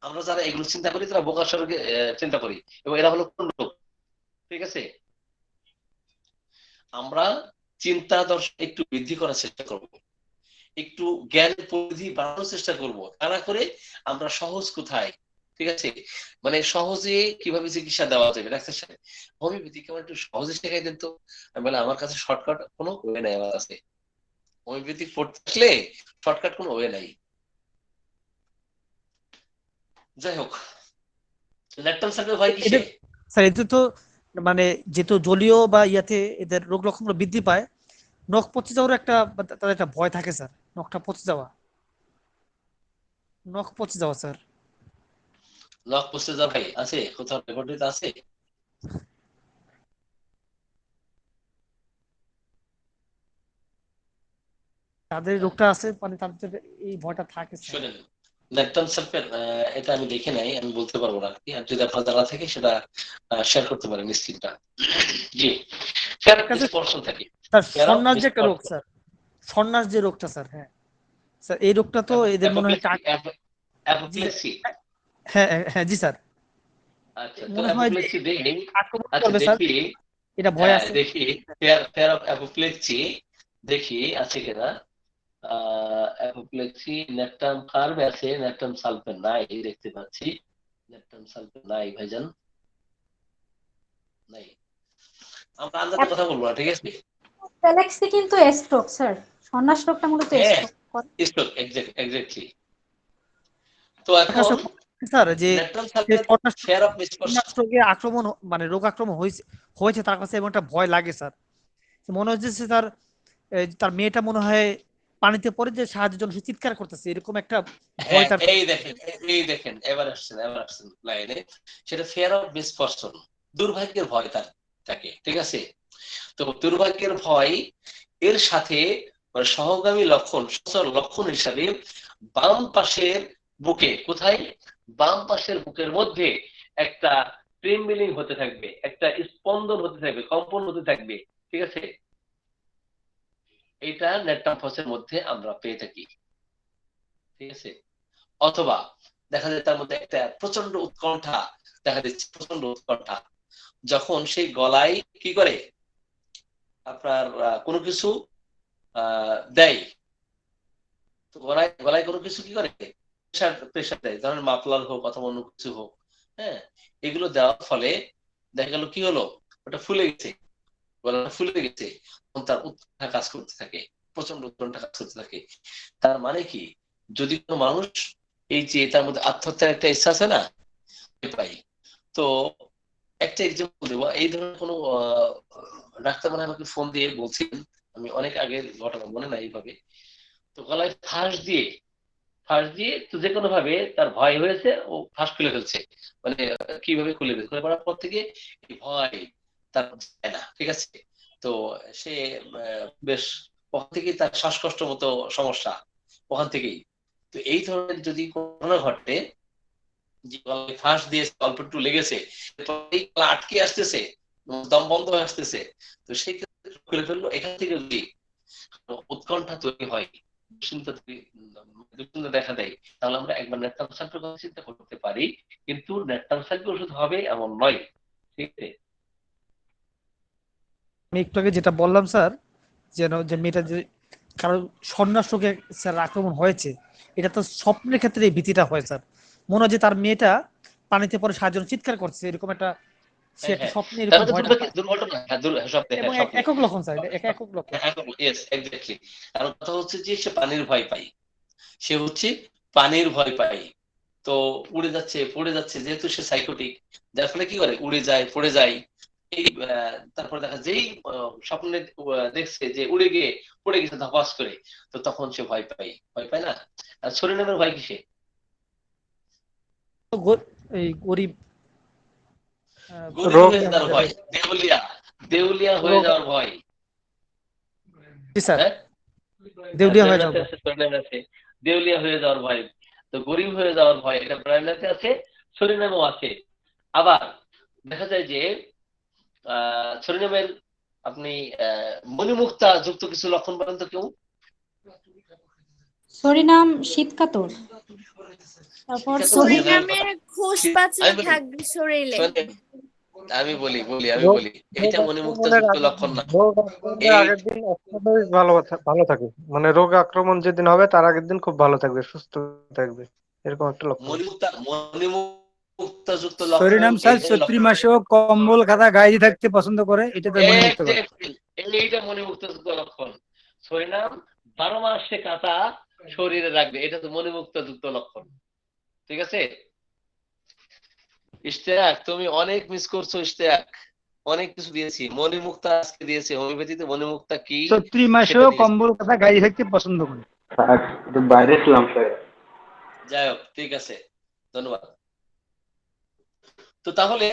আমরা যারা এগুলো চিন্তা করি তারা বোকার স্বর্গে চিন্তা করি, এবং এরা হলো কোন লোক, ঠিক আছে? আমরা চিন্তা দর্শন একটু বৃদ্ধি করার চেষ্টা করব, একটু জ্ঞানের পরিধি বাড়ানোর চেষ্টা করব, তা না করে আমরা সহজ কোথায়, ঠিক আছে, মানে সহজে কিভাবে চিকিৎসা দেওয়া যাবে, ডাক্তার সাহেব হোমিওপ্যাথি কেমন একটু সহজে শেখাই দেন তো। আমি বলে আমার কাছে শর্টকাট কোনো ওয়ে নাই, আমার কাছে হোমিওপ্যাথিক পড়তে আসলে শর্টকাট কোনো ওয়ে নাই। যাই হোক, ল্যাকটাম সালফেট ভয় কিসে? স্যার এতে তো মানে যেহেতু জলীয় বা ইয়াতে এদের রোগ লক্ষণগুলো বৃদ্ধি পায়, নখ পচে যাওয়ার একটা তাদের একটা ভয় থাকে স্যার, নখটা পচে যাওয়া, নখ পচে যাওয়া স্যার। লক পচে যাওয়া ভাই আছে কোথাও রেকর্ডিং আছে? তাদের রোগটা আছে, মানে তাদের এই ভয়টা থাকে স্যার। শুনেন, ল্যাকটাম সালফেট এটা আমি দেখে নাই, আমি বলতে পারবো না, আর যদি আপনার জানা থাকে সেটা শেয়ার করতে পারেন স্ক্রিনটা। জি স্যার, কিছু প্রশ্ন থাকে স্যার সন্ন্যাস যে একটা রোগ স্যার, সন্ন্যাস যে রোগটা স্যার, হ্যাঁ স্যার এই রোগটা তো এদের মনে হয় অ্যাপোপ্লেক্সি। হ্যাঁ হ্যাঁ জি স্যার, আচ্ছা তো মনে হয় অ্যাপোপ্লেক্সি দেখি, আক্রমণ আচ্ছা করবে স্যার। দেখি এটা ভয় আছে। দেখি ফেয়ার অফ অ্যাপোপ্লেক্সি দেখি আছে কিনা। অ্যাপোপ্লেক্সি ন্যাপটাম কার্ভ আছে, ন্যাপটাম সালফেট নাই দেখতে পাচ্ছি। ন্যাপটাম সালফেট নাই ভাইজান, নাই। আমরা আন্দাজে কথা বলবো না, ঠিক আছে? অ্যাপোপ্লেক্সি কিন্তু স্ট্রোক স্যার, সন্ন্যাস রোগটা মূলত হ্যাঁ, স্ট্রোক। Stroke, exactly. তো এখন স্যার যে ন্যাপটাম সালফেট ফেয়ার অফ মিসপারসেপশন। রোগে আক্রমণ মানে রোগ আক্রমণ হয়েছে তার কাছে এমন একটা ভয় লাগে স্যার। মনে হচ্ছে স্যার তার মেয়েটা মনে হয় পানিতে পড়ে যে সাহায্যের জন্য সে চিৎকার করতেছে, এরকম একটা ভয় তার। এই দেখেন এবার আসছেন লাইনে। সেটা ফিয়ার অফ মিসফরচুন, দুর্ভাগ্যের ভয় তাকে, ঠিক আছে? তো দুর্ভাগ্যের ভয় এর সাথে সহগামী লক্ষণ হিসাবে বাম পাশের বুকে, কোথায়? বাম পাশের বুকের মধ্যে একটা ট্রেম্বলিং হতে থাকবে, একটা স্পন্দন হতে থাকবে, কম্পন হতে থাকবে, ঠিক আছে? এটা নেট্রামফসের মধ্যে আমরা পেয়ে থাকি, ঠিক আছে? অথবা দেখা যায় তার মধ্যে একটা প্রচন্ড উৎকণ্ঠা দেখা দিচ্ছে, প্রচন্ড উৎকণ্ঠা, যখন সেই গলায় কি করে আপনার কোনো কিছু দেয়, তো গলায় কোনো কিছু কি করে প্রেশার দেয়, ধরেন মাফলার হোক অথবা অন্য কিছু হোক, হ্যাঁ, এগুলো দেওয়ার ফলে দেখা গেল কি হলো, ওটা ফুলে গেছে, গলাটা ফুলে গেছে, তখন তার উৎকণ্ঠা কাজ করতে থাকে, প্রচন্ড উৎকণ্ঠা কাজ করতে থাকে। তার মানে কি, যদি কোনো মানুষ এই যে তার মধ্যে আত্মহত্যার একটা ইচ্ছা আছে না, পাই, তো একটা এক্সাম্পল দেবো। এই ধরনের কোনো ডাক্তার মানে আমাকে ফোন দিয়ে বলছিলেন, আমি অনেক আগের ঘটনা মনে নাই এইভাবে, তো গলায় ফাঁস দিয়ে তো যে কোনো ভাবে তার ভয় হয়েছে, ও ফাঁস খুলে ফেলছে, মানে কিভাবে খুলে ফেলছে, খুলে পড়ার পর থেকে এই ভয় তার যায় না, ঠিক আছে? তো সে বেশ ওখান থেকেই তার শ্বাসকষ্ট মতো সমস্যা, ওখান থেকেই। তো এই ধরনের যদি ঘটনা ঘটে, যে গলায় ফাঁস দিয়ে অল্প একটু লেগেছে, এই গলা আটকে আসতেছে, দম বন্ধ হয়ে আসতেছে, তো সেই ক্ষেত্রে খুলে ফেললো, এখান থেকে যদি উৎকণ্ঠা তৈরি হয়, দুশ্চিন্তা দেখা দেয়, তাহলে আমরা একবার নেট্রাম সালফের কথা চিন্তা করতে পারি, কিন্তু নেট্রাম সালফের ওষুধ হবে এমন নয়, ঠিক আছে? আমি একটু আগে যেটা বললাম স্যার, যে মেয়েটা যে কারো সন্ন্যাস রোগে স্যার আক্রমণ হয়েছে, এটা তো স্বপ্নের ক্ষেত্রে এই ভীতিটা হয় স্যার। মনে হয় যে তার মেয়েটা পানিতে পড়ে সাহায্য চিৎকার করছে, এরকম একটা সে হ্যাঁ, একটা হ্যাঁ, স্বপ্নে তার এরকম মধ্যে ভয়টা পায়। দুর্ঘটনা, হ্যাঁ, স্বপ্নে, এবং হ্যাঁ, স্বপ্নে, একক লক্ষণ স্যার, এটা একক লক্ষণ। Yes, exactly. কারণ কথা হচ্ছে যে সে পানির ভয় পায়, সে হচ্ছে পানির ভয় পায়, তো উড়ে যাচ্ছে পড়ে যাচ্ছে, যেহেতু সে সাইকোটিক, যার ফলে কি করে উড়ে যায় পড়ে যায়। এই তারপরে দেখা যেই স্বপ্নে দেখছে যে উড়ে গিয়ে পড়ে গেছে ধপাস করে, তো তখন সে ভয় পায় না। আর শরীরের ভয় কিসে? তো এই গরিব গরিব রোগ হয়ে যাওয়ার ভয়, দেউলিয়া হয়ে রোগ যাওয়ার ভয়। জি স্যার, হ্যাঁ, দেউলিয়া হয়ে ব্রেনাতে যাবো। আছে, শরীরে আছে, দেউলিয়া হয়ে যাওয়ার ভয়। তো গরিব হয়ে যাওয়ার ভয়, এটা ব্রেনাতে আছে, শরীরেও আছে। আবার দেখা যায় যে শরীরের আপনি মণিমুক্তা যুক্ত কিছু লক্ষণ বলেন তো কেউ? সরিনাম শীতকাতর, তারপর পরিণামে ঘুষ পাচলে আমি বলি, থাকবে শরীরে। শোনেন, আমি রোগ বলি, রোগ এটা মণিমুক্তা আক্রমণের যুক্ত আগের লক্ষণ না। রোগ আক্রমণের এই আগের দিন অত্যধিক ভালো থাকে, মানে রোগ আক্রমণ যেদিন হবে তার আগের দিন খুব ভালো থাকবে, সুস্থ থাকবে, এরকম একটা লক্ষণ। মণিমুক্তা যুক্ত লক্ষণ সরিনাম এই স্যার ধরনের চৈত্রী লক্ষণ। মাসেও কম্বল খাতা গায়ে দিয়ে থাকতে পছন্দ করে, এটা তো মণিমুক্ত করে। এইটা মণিমুক্তা যুক্ত লক্ষণ। শরীরাম 12 মাস সে কাঁথা শরীরে রাখবে, এটা তো মণিমুক্তা যুক্ত লক্ষণ, ঠিক আছে? ইশতিয়াক, তুমি অনেক মিস করছো ইশতিয়াক, অনেক কিছু দিয়েছি, মণিমুক্তা আজকে দিয়েছি, হোমিওপ্যাথিতে মণিমুক্তা কি চৈত্রী সেটা মাসেও দিয়েছি। কম্বল খাতা গায়ে দিয়ে থাকতে পছন্দ করে। স্যার একটু বাইরে ছিলাম স্যার। যাই হোক, ঠিক আছে, ধন্যবাদ। তো তাহলে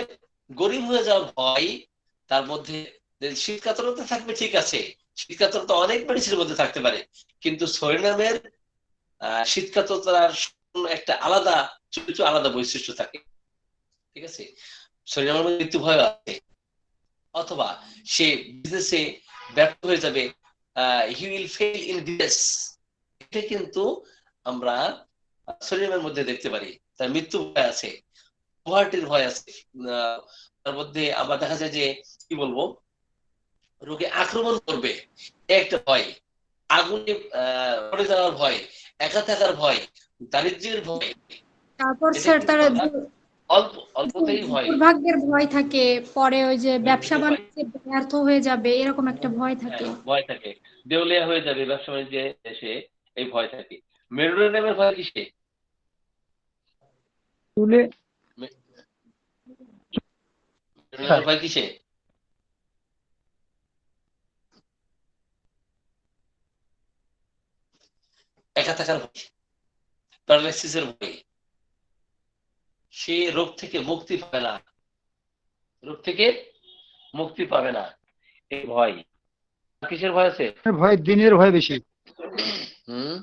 গরিব হয়ে যাওয়ার ভয়, তার মধ্যে শীতকাতরতা থাকবে, ঠিক আছে, শীতকাতরতা অনেক মেডিসিনের মধ্যে থাকতে পারে, কিন্তু সরিনামের শীতকাতরতার একটা আলাদা চরিত্র, আলাদা বৈশিষ্ট্য থাকে, ঠিক আছে? সরিনামের মধ্যে মৃত্যু ভয় আছে, অথবা সে বিজনেসে ব্যর্থ হয়ে যাবে, he will fail in business, এটা কিন্তু আমরা সরিনামের মধ্যে দেখতে পারি। তার মৃত্যু ভয় আছে, পভার্টির ভয় আছে, তার মধ্যে আবার দেখা যায় যে কি বলবো, রোগে আক্রমণ করবে, একটা ভয়, আগুনে পড়ে যাওয়ার ভয়, একা থাকার ভয়, দারিদ্র্যের ভয়, তারপর এটা স্যার কিন্তু তারা আমরা অল্পতেই ভয়, দুর্ভাগ্যের ভয় থাকে, পরে ওই যে ব্যবসা দুর্ভাগ্যের ভয়, বাণিজ্যে ব্যর্থ হয়ে যাবে এরকম একটা ভয় থাকে। ভয় থাকে, দেউলিয়া হয়ে যাবে ব্যবসা বাণিজ্যে এসে, এই ভয় থাকে। মেরুদণ্ডের ভয় কিসে? তুলে মেরুদণ্ডের ভয় কিসে? একা থাকার ভয়, প্যারালাইসিসের ভয়, সে রোগ থেকে মুক্তি পাবে না, রোগ থেকে মুক্তি পাবে না, এই ভয়। কিসের ভয় আছে? ভয়, দিনের ভয় বেশি। হুম,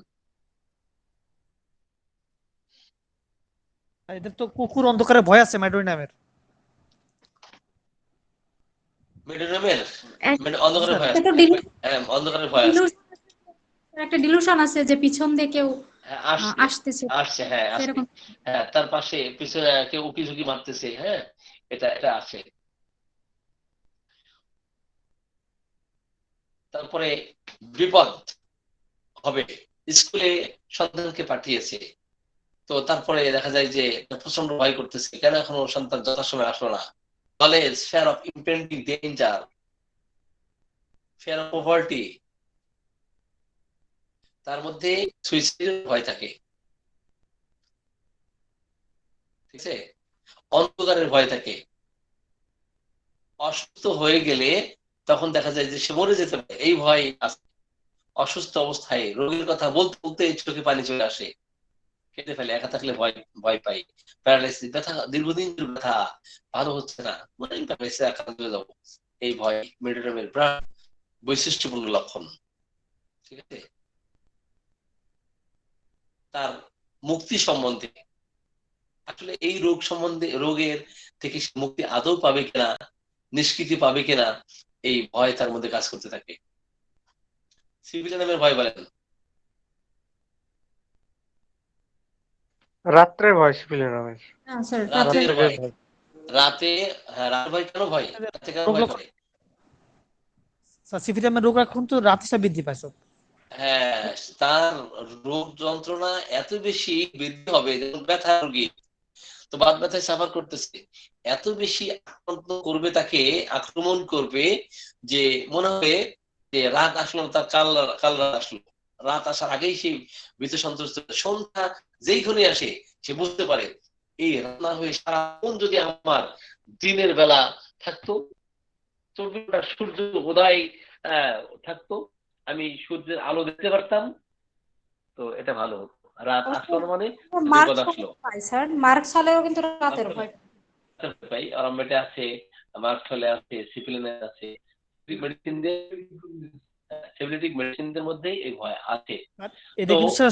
আর এদের তো কুকুর অন্ধকারে ভয় আছে মেডোরিনামের। মেরুদণ্ডের মানে এক- অন্ধকারের ভয় আছে, এটা তো অন্ধকারের ভয় আছে। একটা ডিলুশন আছে যে পিছন দিয়ে কেউ হ্যাঁ, আসছে, আসতেছে আসছে, হ্যাঁ আসছে, সেরকম। হ্যাঁ তার পাশে পিছনে কেউ উকি ঝুঁকি মারতেছে, হ্যাঁ এটা এটা আছে। তারপরে বিপদ হবে, স্কুলে সন্তানকে পাঠিয়েছে, তো তারপরে দেখা যায় যে প্রচন্ড ভয় করতেছে, কেন এখনো সন্তান যথাসময়ে আসলো না। Knowledge, fair of impending danger, fair of poverty, তার মধ্যে সুইসাইডের ভয় থাকে, ঠিক আছে, অন্ধকারের ভয় থাকে, অসুস্থ হয়ে গেলে তখন দেখা যায় যে সে মরে যেতে পারে, এই ভয় আছে। অসুস্থ অবস্থায় রোগীর কথা বলতে বলতে চোখে পানি চলে আসে, কেটে ফেলে, একা থাকলে ভয় ভয় পাই, প্যারালাইসিস, ব্যথা, দীর্ঘদিন ধরে ব্যথা, ভালো হচ্ছে না, মানে প্যারালাইসিস আক্রান্ত হয়ে যাবো, এই ভয় মেরুদণ্ডের বিরাট বৈশিষ্ট্যপূর্ণ লক্ষণ, ঠিক আছে। তার মুক্তি সম্বন্ধে, আসলে এই রোগ সম্বন্ধে, রোগের থেকে সে মুক্তি আদৌ পাবে কিনা, নিষ্কৃতি পাবে কিনা, এই ভয় তার মধ্যে কাজ করতে থাকে। সিভিলিয়ানের ভয় বলেন। রাত্রের ভয় সিভিলিয়ানের। হ্যাঁ স্যার, রাতের রাত্রে ভয়, রাতে, হ্যাঁ রাতের ভয় কেন ভয়, রাতে কেন রোগ ভয় লক্ষণ, করে? সিফিলিয়ামের রোগ এখন তো রাতে বৃদ্ধি পায় সব। হ্যাঁ, তার রোগ যন্ত্রণা এত বেশি বৃদ্ধি হবে, যেমন ব্যথা রোগী তো বাত ব্যথায় সাফার করতেছে, এত বেশি আক্রান্ত করবে, তাকে আক্রমণ করবে যে মনে হবে যে রাত আসলো, তার কাল কাল রাত আসলো, রাত আসার আগেই সে ভীত সন্ত্রস্ত, সন্ধ্যা যেই ঘরে আসে সে বুঝতে পারে এই রাত না হয়ে সারাক্ষণ যদি আমার দিনের বেলা থাকতো, 24 ঘন্টা সূর্য উদয় থাকতো, আমি সূর্যের আলো দেখতে পারতাম, তো এটা ভালো হতো। রাত আসলো মানে বিপদ আসলো। স্যার মার্কস হলেও কিন্তু রাতের ভয় পাই, অরাম্বেটে আছে, মার্কস হলে আছে, সিপিলিনে আছে, সেভিলিটিক মেডিসিনদের মধ্যেই এই ভয় আছে। আর এটা তো কিন্তু স্যার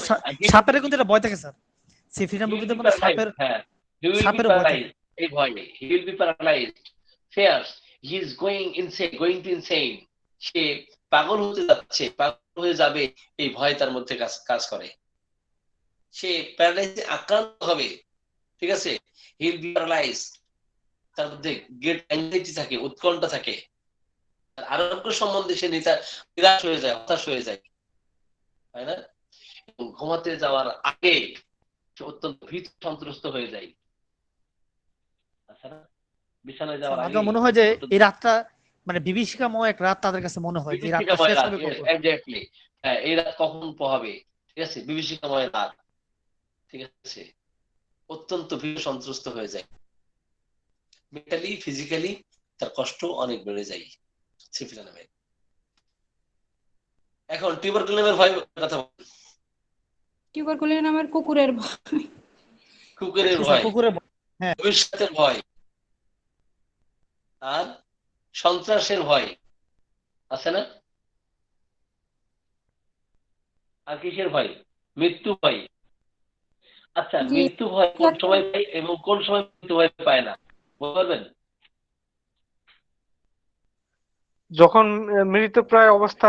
সাপের কিন্তু এটা ভয় থাকে স্যার, সিফিলিয়াম রোগীদের মধ্যে সাপের হ্যাঁ, he will be সাপের ভয় থাকে। paralyzed, এই ভয়ে he will be paralyzed, fears, he is going to insane, সে পাগল হতে যাচ্ছে, পাগল হয়ে যাবে, এই ভয় তার মধ্যে কাজ কাজ করে, সে প্যারালাইসিসে আক্রান্ত হবে, ঠিক আছে, he will be paralyzed, তার মধ্যে গ্রেট অ্যাংজাইটি থাকে, উৎকণ্ঠা থাকে, আরোগ্য সম্বন্ধে সে নিরাশ হয়ে যায়, হতাশ হয়ে যায়, তাই না? ঘুমাতে যাওয়ার আগে সে অত্যন্ত ভীত সন্ত্রস্ত হয়ে যায়, আচ্ছা না, বিছানায় যাওয়ার আগে মনে হয় যে এই রাতটা মানে বিভীষিকাময় এক রাত তাদের কাছে মনে হয় যে এই রাতটা শেষ হবে কখন। এক্স্যাক্টলি, হ্যাঁ এই রাত কখন পোহাবে, ঠিক আছে, বিভীষিকাময় রাত, ঠিক আছে, অত্যন্ত ভীত সন্ত্রস্ত হয়ে যায়, মেন্টালি ফিজিক্যালি তার কষ্ট অনেক বেড়ে যায় সিফিলিয়ামের। এখন টিউবারকুলামের ভয় কথা বলি। টিউবারকুলিন নামের কুকুরের ভয়, কুকুরের ভয়, কুকুরের ভয়, হ্যাঁ ভবিষ্যতের ভয়, আর সন্ত্রাসের ভয় আছে না, আর কিসের ভয়? মৃত্যু ভয়। আচ্ছা, জি মৃত্যু ভয় কোন সময় পায় এবং কোন সময় মৃত্যু ভয় পায় না বলতে পারবেন? যখন মৃতপ্রায় অবস্থা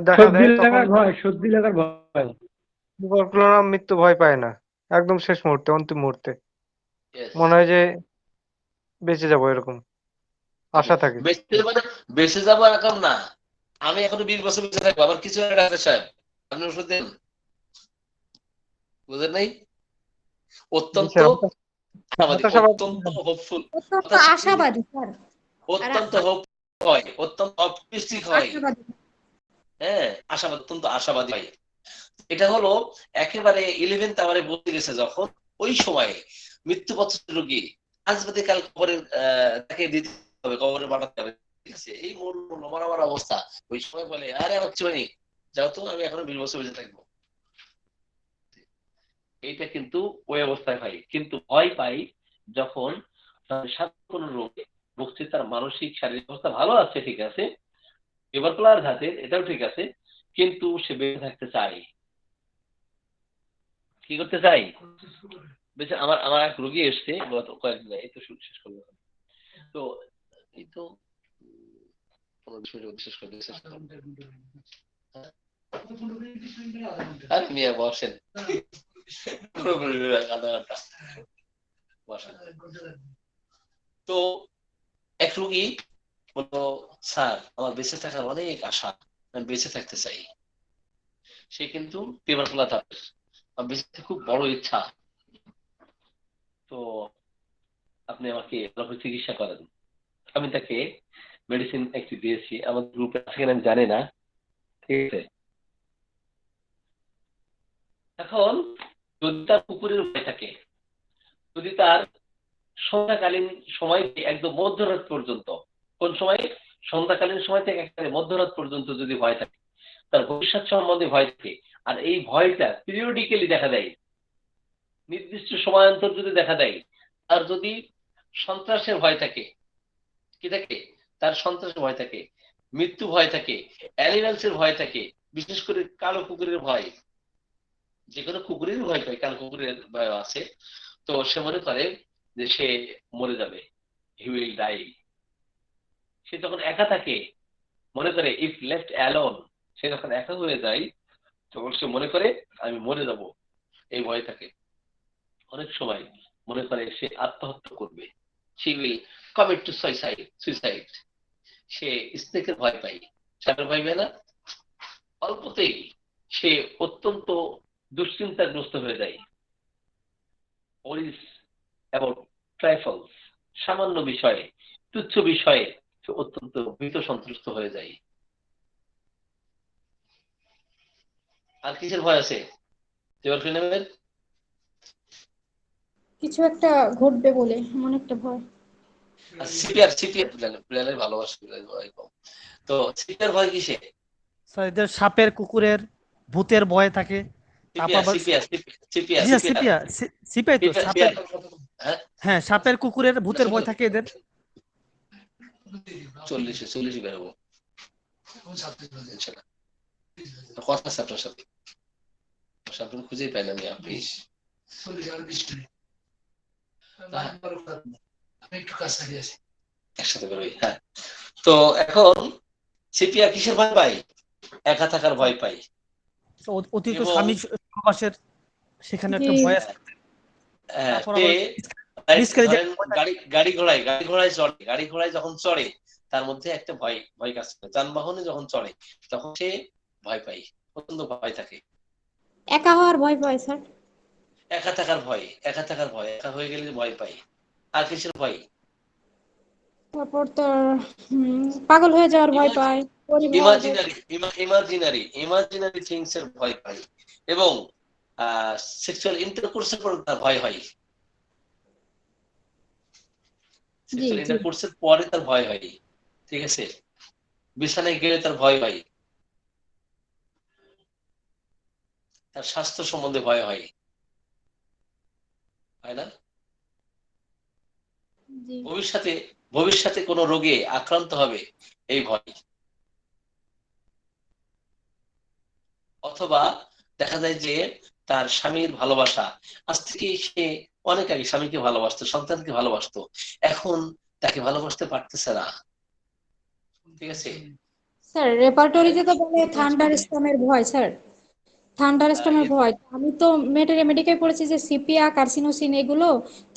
দেখা দেয় তখন সর্দি লাগার ভয়। টিউবারকুলোনাম মৃত্যু ভয় পায় না, একদম শেষ মুহূর্তে, অন্তিম মুহূর্তে Yes. মনে হয় যে বেঁচে যাবো, এরকম আশা থাকে। বেঁচে মানে বেঁচে যাবো এখন না, আমি এখনো 20 বছর বেঁচে থাকবো, আবার কিছু হয় না ডাক্তার সাহেব, আপনি ওষুধ দেন, বুঝেন নাই? জি অত্যন্ত স্যার, আশাবাদী, হতাশাবাদ। অত্যন্ত হোপফুল, অত্যন্ত আশাবাদী স্যার, আর অত্যন্ত হোপ হয়, অত্যন্ত অপটিমিস্টিক হয়, আশাবাদী। হ্যাঁ, আশাবাদ, অত্যন্ত আশাবাদী হয়। এটা হলো একেবারে 11th আওয়ারে বলতে গেছে যখন, ওই সময়ে মৃত্যুপথ রোগী আজ বাদে কাল কবরের তাকে দিতে হবে, কবরে পাঠাতে হবে, ঠিক আছে, এই মূল মারামার অবস্থা। ওই সময় বলে আরে আমার কিছু হয়নি, যাও তো, আমি এখনো 20 বছর বেঁচে থাকবো। এইটা কিন্তু ওই অবস্থায় হয়, কিন্তু ভয় পাই যখন কোনো রোগে ভুগছে, তার মানসিক শারীরিক অবস্থা ভালো আছে, ঠিক আছে, টিউবারকুলার ঘাতের, এটাও ঠিক আছে, কিন্তু সে বেঁচে থাকতে চায়। কি করতে চাই? বেঁচে, আমার আমার এক রোগী এসছে গত কয়েকদিন, এই তো শেষ করবো, তো এই তো 15-20 মিনিট শেষ করে দিয়েছে। আরে মিয়া বসেন, আধা ঘন্টা বসেন। তো এক রোগী বললো, স্যার আমার বেঁচে থাকার অনেক আশা, আমি বেঁচে থাকতে চাই। সে কিন্তু টিউবারকুলার ঘাতের, আমার বেঁচে থাকতে খুব বড় ইচ্ছা, তো আপনি আমাকে ভালোভাবে চিকিৎসা করেন। আমি তাকে মেডিসিন একটি দিয়েছি, আমার গ্রুপে আছে কিনা আমি জানি না, ঠিক আছে। এখন যদি তার কুকুরের ভয় থাকে, যদি তার সন্ধ্যাকালীন সময় একদম মধ্যরাত পর্যন্ত, কোন সময়? সন্ধ্যাকালীন সময় থেকে একেবারে মধ্যরাত পর্যন্ত যদি ভয় থাকে, তার ভবিষ্যৎ সম্বন্ধে ভয় থাকে, আর এই ভয়টা পিরিয়ডিক্যালি দেখা দেয়, নির্দিষ্ট সময়ান্তর যদি দেখা দেয়, আর যদি সন্ত্রাসের ভয় থাকে, কি থাকে? তার সন্ত্রাসের ভয় থাকে, মৃত্যু ভয় থাকে, অ্যানিমালসের ভয় থাকে, বিশেষ করে কালো কুকুরের ভয়, যে কোনো কুকুরের ভয় পায়, কালো কুকুরের ভয় আছে, তো সে মনে করে যে সে মরে যাবে, হি উইল ডাই। সে যখন একা থাকে, মনে করে ইফ লেফট অ্যালোন, সে যখন একা হয়ে যায় তখন সে মনে করে আমি মরে যাব, এই ভয় থাকে। অনেক সময় মনে করে সে আত্মহত্যা করবে, she will commit to suicide। সে স্নেকের ভয় পায়, সাপের ভয় পায় না, অল্পতেই সে অত্যন্ত দুশ্চিন্তাগ্রস্ত হয়ে যায়। worries about trifles, সামান্য বিষয়ে, তুচ্ছ বিষয়ে সে অত্যন্ত ভীত সন্ত্রস্ত হয়ে যায়। আর কিসের ভয় আছে? টিউবারকুলোসিসের কিছু একটা ঘটবে বলে এমন একটা ভয়। আর সিপিআর প্লেনের ভালোবাসা ভয় কম। তো সিপিআর ভয় কিসে? স্যার এদের সাপের, কুকুরের, ভূতের ভয় থাকে। তারপর সিপিআর আবার সিপিআর সিপিআর জি স্যার, সিপিআর সিপাই তো সাপের, হ্যাঁ, হ্যাঁ সাপের, কুকুরের, ভূতের ভয় থাকে এদের। 40 বেরোবো ইনশাআল্লাহ। কথা আছে আপনার সাথে, আপনি খুঁজেই পাই না আমি, আপনি একসাথে বেরোই। হ্যাঁ, তো এখন সিপিআর কিসের ভয় পাই? একা থাকার ভয় পাই, অতিরিক্ত এবং স্বামী সহবাসের সেখানে জি একটা ভয় আছে। তারপর সে আবার ধরেন গাড়ি ঘোড়ায় যখন চড়ে, তার মধ্যে একটা ভয় ভয় কাজ করে, যানবাহনে যখন চড়ে তখন সে ভয় পায়, প্রচন্ড ভয় থাকে। একা হওয়ার ভয় পায় স্যার। একা থাকার ভয়, একা হয়ে গেলে ভয় পাই। আর কিসের ভয়? তারপর তো পাগল হয়ে যাওয়ার ভয় পায়, পরিবার ভয় পায়। ইমাজিনারি থিংস এর ভয় পাই, এবং সেক্সুয়াল ইন্টারকোর্সের পর তার ভয় হয়, জি সেক্সুয়াল জি ইন্টারকোর্সের পরে তার ভয় হয়, ঠিক আছে, বিছানায় গেলে তার ভয় হয়, তার স্বাস্থ্য সম্বন্ধে ভয় হয়, হয় না? জি ভবিষ্যতে ভবিষ্যতে কোনো রোগে আক্রান্ত হবে, এই ভয়। অথবা দেখা যায় যে তার স্বামীর ভালোবাসা, আজ থেকে সে অনেক আগে স্বামীকে ভালোবাসতো, সন্তানকে ভালোবাসতো, এখন তাকে ভালোবাসতে পারতেছে না, ঠিক আছে। স্যার, রেপার্টরিতে তো বলে থান্ডার স্টর্মের ভয় স্যার, থান্ডার স্টর্মের ভয়। আমি তো মেডিকেল পড়েছি যে সিপিয়া, কার্সিনোসিন এগুলো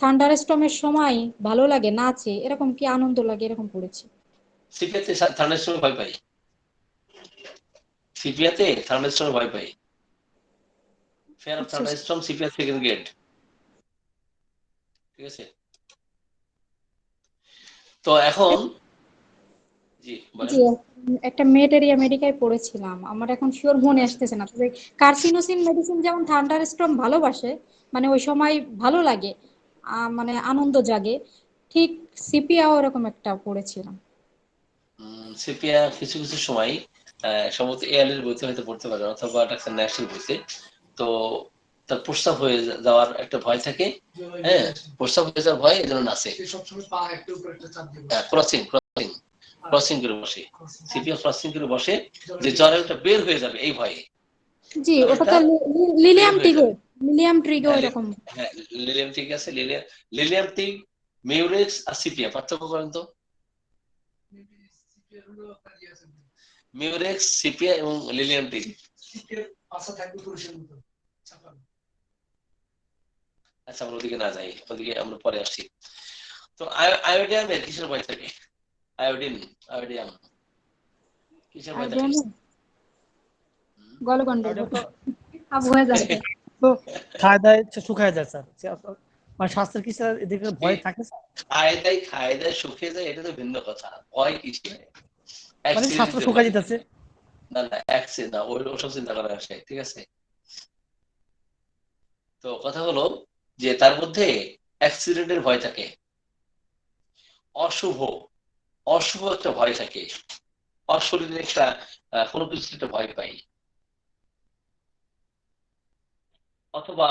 থান্ডার স্টর্মের সময় ভালো লাগে, নাচে, এরকম কি আনন্দ লাগে, এরকম পড়েছি। সিপিআতে থার্মেস্ট্রমে ভয় পাই, সিপিআতে থার্মেস্ট্রমে ভয় পাই। ফেয়ার অফ আচ্ছা থার্মেস্ট্রম সিপিআর সেকেন্ড গ্রেড, ঠিক আছে। তো এখন জি বলেন। জি, একটা মেটেরিয়া মেডিকায় পড়েছিলাম, আমার এখন শিওর মনে আসতেছে না, তবে কার্সিনোসিন মেডিসিন যেমন থান্ডার স্টর্ম ভালোবাসে, মানে ওই সময় ভালো লাগে, মানে আনন্দ জাগে, ঠিক সিপিআও এরকম একটা পড়েছিলাম। সিপিয়া কিছু কিছু সময় সম্ভবত এআলের বইতে হয়তো পড়তে পারেন, অথবা ডাক্তার ন্যাশের বইতে। তো তার প্রস্রাব হয়ে যাওয়ার একটা ভয় থাকে, হ্যাঁ, প্রস্রাব হয়ে যাওয়ার ভয়, এই জন্য নাচে, ক্রসিং ক্রসিং ক্রসিং করে বসে, সিপিয়া ক্রসিং করে বসে, যে জ্বরটা বের হয়ে যাবে এই ভয়ে, জি, ওটা জ্বরটা তো বের লিলিয়াম হয়ে টিগো, যাবে। লিলিয়াম ট্রিগো হ্যাঁ এরকম। হ্যাঁ, লিলিয়াম ঠিক আছে, লিলিয়াম টিগ, মিউরেক্স আর সিপিয়া পার্থক্য করেন তো। মিউরেক্স, সিপিয়া এবং লিলিয়াম টিগ। আচ্ছা, আমরা ওদিকে না যাই, ওদিকে আমরা পরে আসছি। তো আয়োডিয়ামের কিসের ভয় থাকে? আয়োডিয়াম কিসের ভয় থাকে? গলগন্ডা ওটা তো আবু হয়ে যাবে। তো খায় দায় শুকায় যায় স্যার, মানে স্বাস্থ্যের কি স্যার এদিকে ভয় থাকে স্যার? খায় দেয় শুকিয়ে যায়, এটা তো ভিন্ন কথা। ভয় কিসে? মানে স্বাস্থ্য অ্যাক্সিডেন্টে শুকায় ভয়। যেতেছে। না না, অ্যাক্সিডেন্ট না, ওসব চিন্তা করা আসে, ঠিক আছে। তো কথা হলো যে তার মধ্যে অ্যাক্সিডেন্টের ভয় থাকে, অশুভ অশুভ একটা ভয় থাকে, অশরীরের একটা কোনো কিছু একটা ভয় পাই, অথবা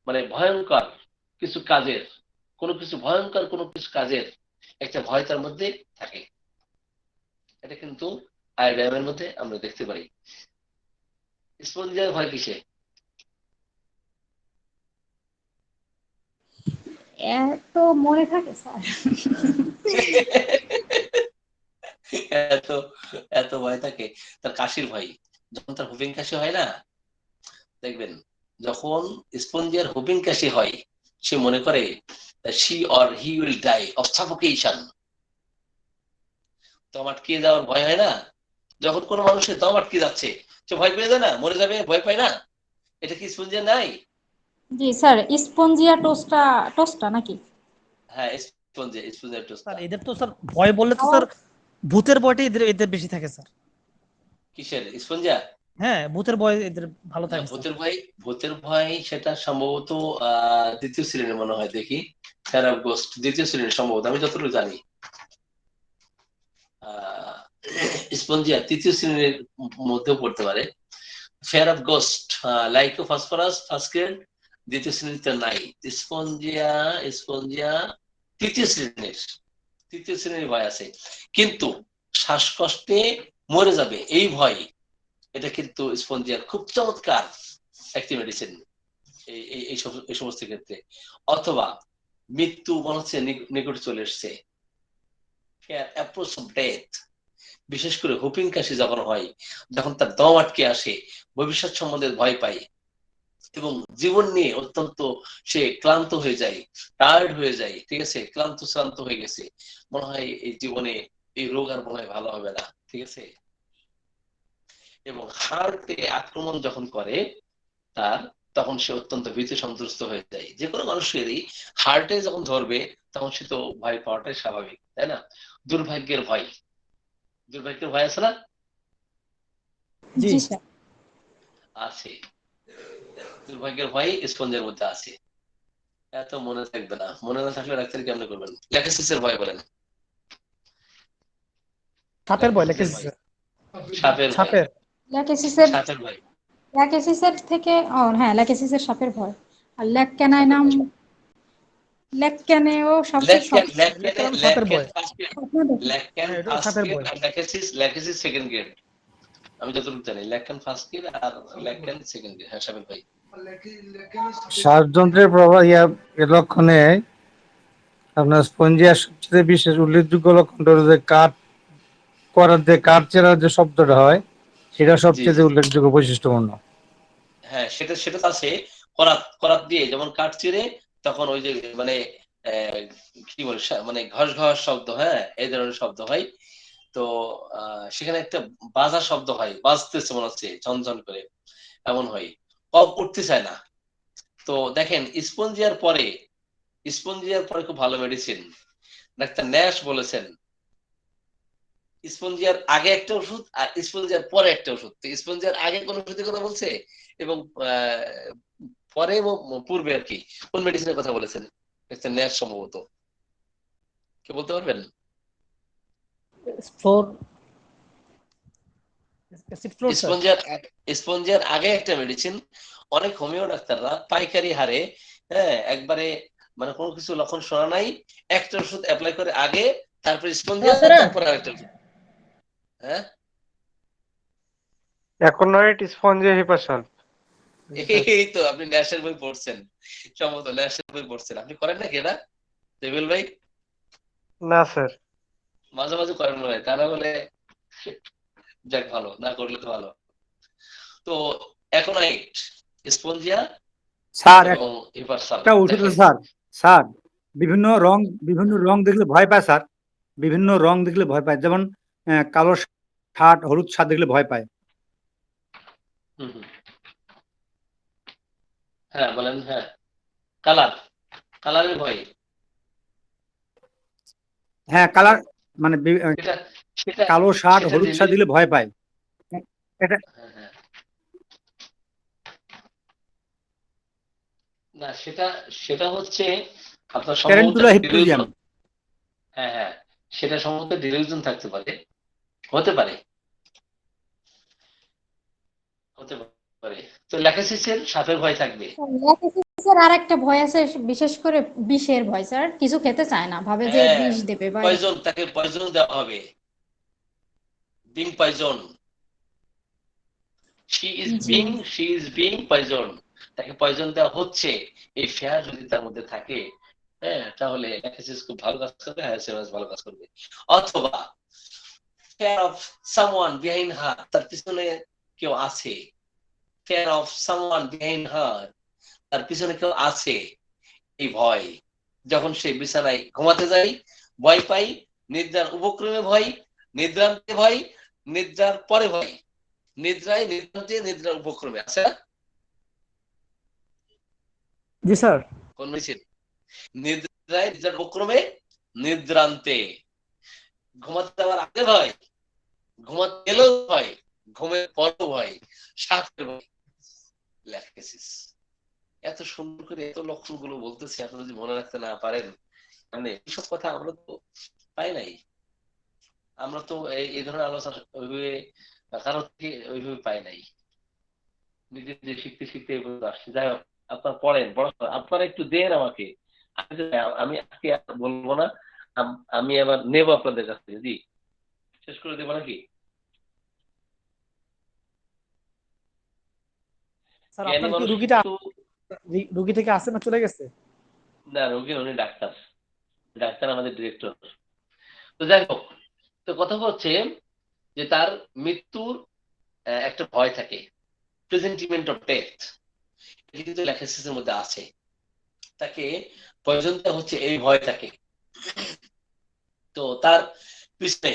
মানে ভয়ঙ্কর কিছু কাজের, ভয়ঙ্কর কোনো কিছু কাজের একটা ভয় তার মধ্যে থাকে। এটা কিন্তু আয়োডিয়ামের মধ্যে আমরা দেখতে পারি। স্পঞ্জিয়ার ভয় কিসে? এত মনে থাকে স্যার? এত এত ভয় থাকে তার কাশির ভয়। যখন তার হুপিং কাশি হয় না, দেখবেন যখন স্পঞ্জিয়ার হুপিং কাশি হয়, সে মনে করে she or he will die of suffocation. দম আটকে যাওয়ার ভয় হয় না? যখন কোনো মানুষের দম আটকে যাচ্ছে, সে ভয় পেয়ে যায় না, মরে যাবে, ভয় পায় না? এটা কি স্পঞ্জিয়া নাই? জি স্যার, স্পঞ্জিয়া টোস্টা, টোস্টা নাকি? হ্যাঁ, স্পঞ্জিয়া স্যার টোস্টা। এদের তো স্যার ভয় বললে তো স্যার ভূতের ভয়টাই এদের এদের বেশি থাকে স্যার। কিসের স্পঞ্জিয়া? হ্যাঁ, ভূতের ভয় এদের ভালো না, থাকে স্যার। ভূতের ভয় সেটা সম্ভবত দ্বিতীয় শ্রেণীর মনে হয়, দেখি, ফেয়ার অফ গোস্ট দ্বিতীয় শ্রেণীর সম্ভবত, আমি যতটুকু জানি। আহ স্পঞ্জিয়া তৃতীয় শ্রেণীর মধ্যেও পড়তে পারে। ফেয়ার অফ গোস্ট, লাইকো ফসফরাস ফার্স্ট গ্রেড, দ্বিতীয় শ্রেণীতে নাই। স্পঞ্জিয়া স্পঞ্জিয়া তৃতীয় শ্রেণীর ভয় আছে, কিন্তু শ্বাসকষ্টে মরে যাবে এই ভয়, এটা কিন্তু স্পঞ্জিয়ার খুব চমৎকার একটি মেডিসিন এই সমস্ত ক্ষেত্রে। অথবা মৃত্যু মনে হচ্ছে নিকটে চলে এসছে, অ্যাপ্রোচ অফ ডেথ, বিশেষ করে হুপিং কাশি যখন হয়, যখন তার দম আটকে আসে, ভবিষ্যৎ সম্বন্ধে ভয় পায়, এবং জীবন নিয়ে অত্যন্ত সে ক্লান্ত হয়ে যায়, টায়ার্ড হয়ে যায়, ঠিক আছে, শ্রান্ত হয়ে গেছে, মনে হয় এই জীবনে এই রোগ আর মনে হয় ভালো হবে না, ঠিক আছে। এবং হার্টে আক্রমণ যখন করে তার, তখন সে অত্যন্ত ভীতি সন্ত্রস্ত হয়ে যায়। যে কোনো মানুষেরই হার্টে যখন ধরবে, তখন সে তো ভয় পাওয়াটাই স্বাভাবিক, তাই না? দুর্ভাগ্যের ভয়, আছে না? জি। জি স্যার। আছে, দুর্ভাগ্যের ভয় স্পঞ্জের মধ্যে আছে। এত মনে থাকবে না, মনে না থাকলে ডাক্তার কেমন করবেন? ল্যাকেসিসের ভয় বলেন। সাপের ভয় লেগেছে স্যার। সাপের ভয়, সাপের। ল্যাকেসিসের, সাপের ভয়। ল্যাকেসিসের থেকে হ্যাঁ, ল্যাকেসিসের সাপের ভয়। আর ল্যাকক্যানাইনাম, ল্যাকক্যানেও সাপের সব। লেকেরাম সাপের ভয়। ল্যাকক্যান হ্যাঁ, এটাও ফার্স্ট সাপের গ্রেড ভয়। আর ল্যাকেসিস সেকেন্ড গ্রেড, আমি যতটুকু জানি ল্যাকক্যান ফার্স্ট গ্রেড আর ল্যাকক্যান সেকেন্ড গ্রেড। হ্যাঁ, সাপের ভয়। শ্বাসযন্ত্রের প্রভাব এর লক্ষণে আপনার স্পঞ্জিয়ার সবচেয়ে বিশেষ উল্লেখযোগ্য লক্ষণটা হলো যে কাঠ চেরার যে শব্দটা হয়, সেটা জি সবচেয়ে জি, উল্লেখযোগ্য বৈশিষ্ট্যপূর্ণ। হ্যাঁ, সেটা তো আছে। করাত করাত দিয়ে যেমন কাঠ চিরে, তখন ওই যে মানে কি বলে মানে ঘস ঘস শব্দ, হ্যাঁ, এই ধরনের শব্দ হয়। তো সেখানে একটা বাজার শব্দ হয়, বাজতেছে মনে হচ্ছে ঝনঝন করে, এমন হয়, কফ উঠতে চায় না। তো দেখেন স্পঞ্জিয়ার পরে খুব ভালো মেডিসিন ডাক্তার ন্যাশ বলেছেন, স্পঞ্জিয়ার আগে একটা ওষুধ আর স্পঞ্জিয়ার পরে একটা ওষুধ। তো স্পঞ্জিয়ার আগে কোন ওষুধের কথা বলছে এবং পরে এবং পূর্বে আর কি কোন মেডিসিনের কথা বলেছেন ডাক্তার ন্যাশ সম্ভবত, কে বলতে পারবেন? Fluor acid fluor sir. স্পঞ্জিয়ার আগে একটা মেডিসিন অনেক হোমিও ডাক্তাররা পাইকারি হারে, হ্যাঁ, একবারে মানে কোনো কিছু লক্ষণ শোনা নাই, একটা ওষুধ অ্যাপ্লাই করে আগে, তারপর স্পঞ্জিয়া, তারপর আরেকটা ওষুধ। হ্যাঁ, অ্যাকোনাইট স্পঞ্জিয়া হিপাসাল্ফ। এই তো আপনি ন্যাশের বই পড়ছেন, সম্ভবত ন্যাশের বই পড়ছেন। আপনি করেন নাকি এটা জেবিল ভাই? না স্যার। মাঝে মাঝে করেন মনে হয়, তা না হলে যাক ভালো, না করলে তো ভালো। তো অ্যাকোনাইট, স্পঞ্জিয়া স্যার এবং হিপাসাল্ফ। একটা ওষুধ আছে স্যার। স্যার বিভিন্ন রং দেখলে ভয় পায় স্যার, বিভিন্ন রং দেখলে ভয় পায়, যেমন কালো শার্ট হলুদ শার্ট দেখলে ভয় পায়। হ্যাঁ বলেন। হ্যাঁ, কালারের ভয়। হ্যাঁ কালার মানে সেটা কালো শার্ট সেটা হলুদ শার্ট দিলে ভয় পায় এটা। হ্যাঁ হ্যাঁ, না সেটা হচ্ছে আপনার সম্ভবত ট্যারেন্টুলা হিপোজিয়াম। ডিলিউশন। হ্যাঁ হ্যাঁ, সেটা সম্ভবত ডিলিউশন থাকতে পারে, হতে পারে, হতে পারে। তো ল্যাকেসিসের সাপের ভয় থাকবে। ল্যাকটোসিসের আর একটা ভয় আছে, বিশেষ করে বিষের ভয় স্যার, কিছু খেতে চায় না, ভাবে যে হ্যাঁ, বিষ দেবে বা পয়জন, তাকে পয়জন দেওয়া হবে, being poison, she is being poison, তাকে পয়জন দেওয়া হচ্ছে। এই ফেয়ার যদি তার মধ্যে থাকে, হ্যাঁ, তাহলে ল্যাকেসিস খুব ভালো কাজ করবে, হায়াসিমাস ভালো কাজ করবে। অথবা ফেয়ার অফ সামওয়ান বিহাইন্ড হার, তার পিছনে কেউ আছে, ফেয়ার অফ সামওয়ান বিহাইন্ড হার, তার পিছনে কেউ আছে, এই ভয়। যখন সে বিছানায় ঘুমাতে যায় ভয় পাই, নিদ্রার উপক্রমে ভয়, নিদ্রান্তে ভয়, নিদ্রার পরে ভয়, নিদ্রায়, নিদ্রান্তে, নিদ্রার উপক্রমে আছে না? জি স্যার। কোন মেডিসিন? নিদ্রায়, নিদ্রার উপক্রমে, নিদ্রান্তে। ঘুমাতে যাওয়ার আগে ভয়, ঘুমাতে গেলেও ভয়, ঘুমের পরও ভয়, সাপের ভয়, ল্যাকেসিস। এত সুন্দর করে এত লক্ষণ গুলো বলতেছি, আপনি যদি মনে রাখতে না পারেন, মানে এইসব কথা আমরা তো পাই নাই, আমরা তো এই ধরনের আলোচনা ওইভাবে কারো থেকে ওইভাবে পাই নাই, নিজে নিজে শিখতে শিখতে এই পর্যন্ত আসছি। যাই হোক, আপনার পড়েন, পড়াশোনা আপনারা একটু দেন আমাকে, আমি আজকে আর বলবো না, আমি আবার নেবো আপনাদের কাছ থেকে। জি, শেষ করে দেবো নাকি? স্যার জ্ঞানী আপনার কি মানুষ রুগীটা, কিন্তু, রুগী থেকে আসে না চলে গেছে? না রোগী উনি ডাক্তার, ডাক্তার আমাদের ডিরেক্টর। তো যাই হোক, তো কথা হচ্ছে যে তার মৃত্যুর একটা ভয় থাকে, প্রেজেন্টিমেন্ট অফ ডেথ, কিন্তু ল্যাকেসিসের মধ্যে আছে। তাকে পয়জনটা হচ্ছে এই ভয় থাকে, তো তার পিছনে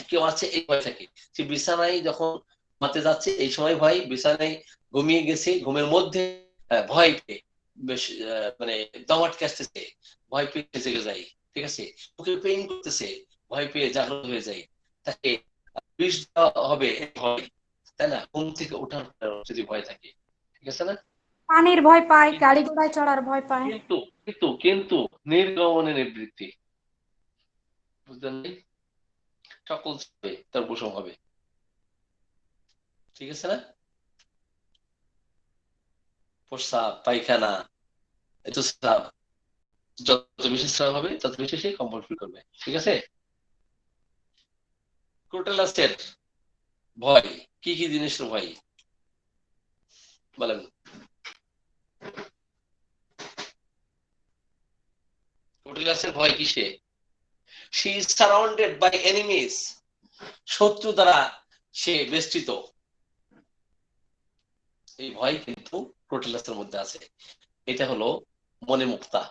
কেউ আছে এই ভয় থাকে। সে বিছানায় যখন ঘুমাতে যাচ্ছে এই সময় ভয়, বিছানায় ঘুমিয়ে গেছে ঘুমের মধ্যে ভয় পেয়ে বেশ মানে দম আটকে আসতেছে, ভয় পেয়ে জেগে যায়, ঠিক আছে, বুকে পেইন করতেছে, ভয় পেয়ে জাগ্রত হয়ে যায়, তাকে বিষ দেওয়া হবে এই ভয়, তাই না? ঘুম থেকে ওঠার যদি ভয় থাকে, ঠিক আছে না? পানির ভয় পায়, গাড়ি ঘোড়ায় চড়ার ভয় পায়। কিন্তু কিন্তু কিন্তু নির্গমনে নিবৃত্তি, বুঝলেন? সকল তার উপশম হবে, ঠিক আছে না? প্রস্রাব, পায়খানা, ঋতুস্রাব, যত বেশি স্রাব হবে তত বেশি সে কমফোর্ট ফিল করবে, ঠিক আছে? ক্রোটালাসের ভয়, কি কি জিনিসের ভয় বলেন? ক্রোটালাসের ভয় কিসে? She is surrounded by enemies, শত্রু দ্বারা সে বেষ্টিত, এই ভয় কিন্তু ক্রোটালাসের মধ্যে আছে। এটা হলো মনে মুক্তা,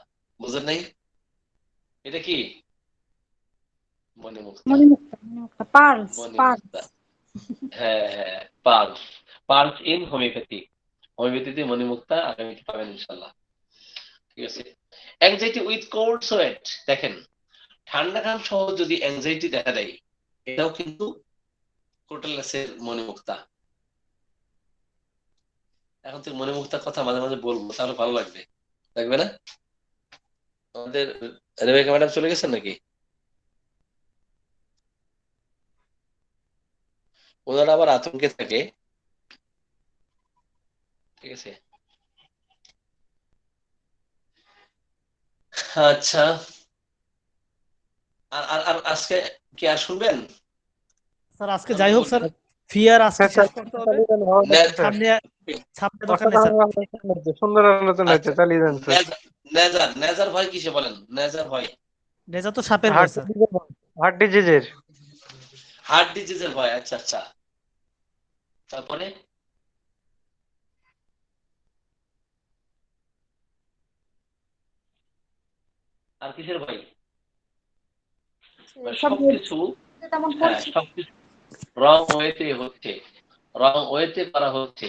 বুঝেন নাই? এটা কি? মণিমুক্তা, মণিমুক্তা পার্লস মণিমুক্তা। হ্যাঁ হ্যাঁ, পালস, পালস ইন হোমিওপ্যাথি। হোমিওপ্যাথিতে মণিমুক্তা আগামীতে পাবেন ইনশাল্লাহ। ঠিক আছে। অ্যাংজাইটি উইথ কোল্ড সোয়েট, দেখেন ঠান্ডা ঘাম সহ যদি অ্যাংজাইটি দেখা দেয়, এটাও কিন্তু ক্রোটালিনাসের মণিমুক্তা। এখন তুই মণিমুক্তার কথা মাঝে মাঝে বলবো, তাহলে ভালো লাগবে, লাগবে না? আমাদের রেবেকা ম্যাডাম চলে গেছেন নাকি? ওনারা আবার আতঙ্কে থাকে। ঠিক আছে, আচ্ছা। আর আর আর আজকে কি আর শুনবেন? স্যার আজকে যাই হোক স্যার, ফি আর আজকে শেষ করতে হবে। চালিয়ে দেন, ভালো লাগছে স্যার। সামনে সামনে দরকার নেই স্যার। অসাধারণ আলোচনা হচ্ছে, সুন্দর আলোচনা হচ্ছে, আচ্ছা, চালিয়ে দেন স্যার। নেজার নেজার ভয় কিসে বলেন? নেজার ভয়, নেজা তো সাপের ভয় হার্ট স্যার। ডিজিজের, হার্ট ডিজিজের। হার্ট ডিজিজের ভয়। আচ্ছা আচ্ছা, তারপরে আর কিসের ভয়? মানে সব সবকিছু, তেমন হ্যাঁ পরিচিত। সবকিছু রং ওয়েতে হচ্ছে, রং ওয়েতে করা হচ্ছে,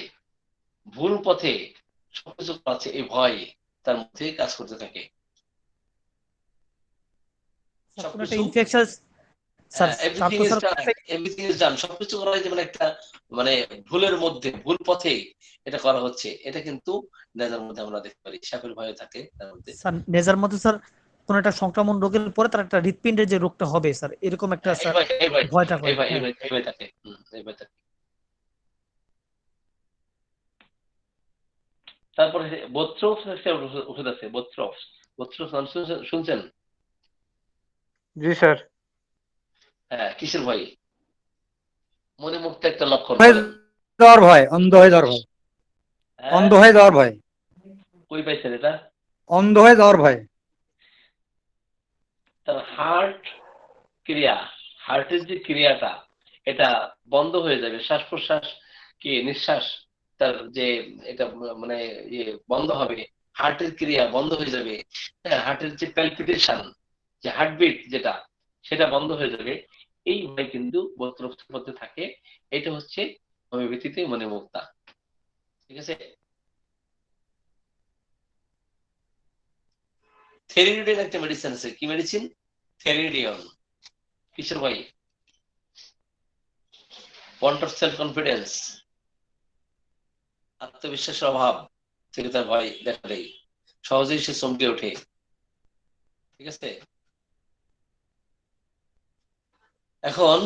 ভুল পথে সবকিছু পাচ্ছে, এই ভয় তার মধ্যে কাজ করতে থাকে। স্যার কোনো একটা সবকিছু, ইনফেকশন স্যার, তার এভরিথিং তো is sir done, everything is done, সবকিছু করা হয়েছে মানে একটা, মানে ভুলের মধ্যে, ভুল পথে এটা করা হচ্ছে, এটা কিন্তু নেজার মধ্যে আমরা দেখতে পারি। সাপের ভয় থাকে তার মধ্যে। স্যার নেজার মধ্যে স্যার কোন একটা সংক্রমণ রোগের পরে তার একটা হৃৎপিণ্ডের যে রোগটা হবে স্যার, এরকম একটা হ্যাঁ, এই স্যার ভয়, এই ভয়, ভয়টা এই করে। ভয়, এই হ্যাঁ ভয়, এই ভয় থাকে। এই ভয় থাকে। তারপরে বোথ্রোপস একটা ওষুধ আছে, বোথ্রোপস। বোথ্রোপস নাম শুনছেন? জি স্যার। হ্যাঁ, কিসের ভয়? মণিমুক্ত একটা লক্ষণ, হয়ে বলেন। যাওয়ার ভয়, অন্ধ হয়ে যাওয়ার ভয়, হ্যাঁ, অন্ধ হয়ে যাওয়ার ভয়, কই পাইছেন এটা? অন্ধ হয়ে যাওয়ার ভয়। তার হার্ট ক্রিয়া, হার্টের যে ক্রিয়াটা, এটা বন্ধ হয়ে যাবে, শ্বাস প্রশ্বাস কি নিঃশ্বাস, তার যে এটা মানে ইয়ে বন্ধ হবে, হার্টের ক্রিয়া বন্ধ হয়ে যাবে। হ্যাঁ, হার্টের যে প্যালপিটেশন, যে হার্টবিট যেটা, সেটা বন্ধ হয়ে যাবে। এই ভয় কিন্তু বোথ্রোপসের মধ্যে থাকে। এটা হচ্ছে হোমিওপ্যাথিতে মণিমুক্তা। ঠিক আছে। থেরিডিয়ন একটা মেডিসিন আছে, কি মেডিসিন? থেরিডিয়ন। কিসের ভয়? want of সেলফ কনফিডেন্স, আত্মবিশ্বাসের অভাব থেকে তার ভয় দেখা দেয়, সহজেই সে চমকে ওঠে। ঠিক আছে। এখন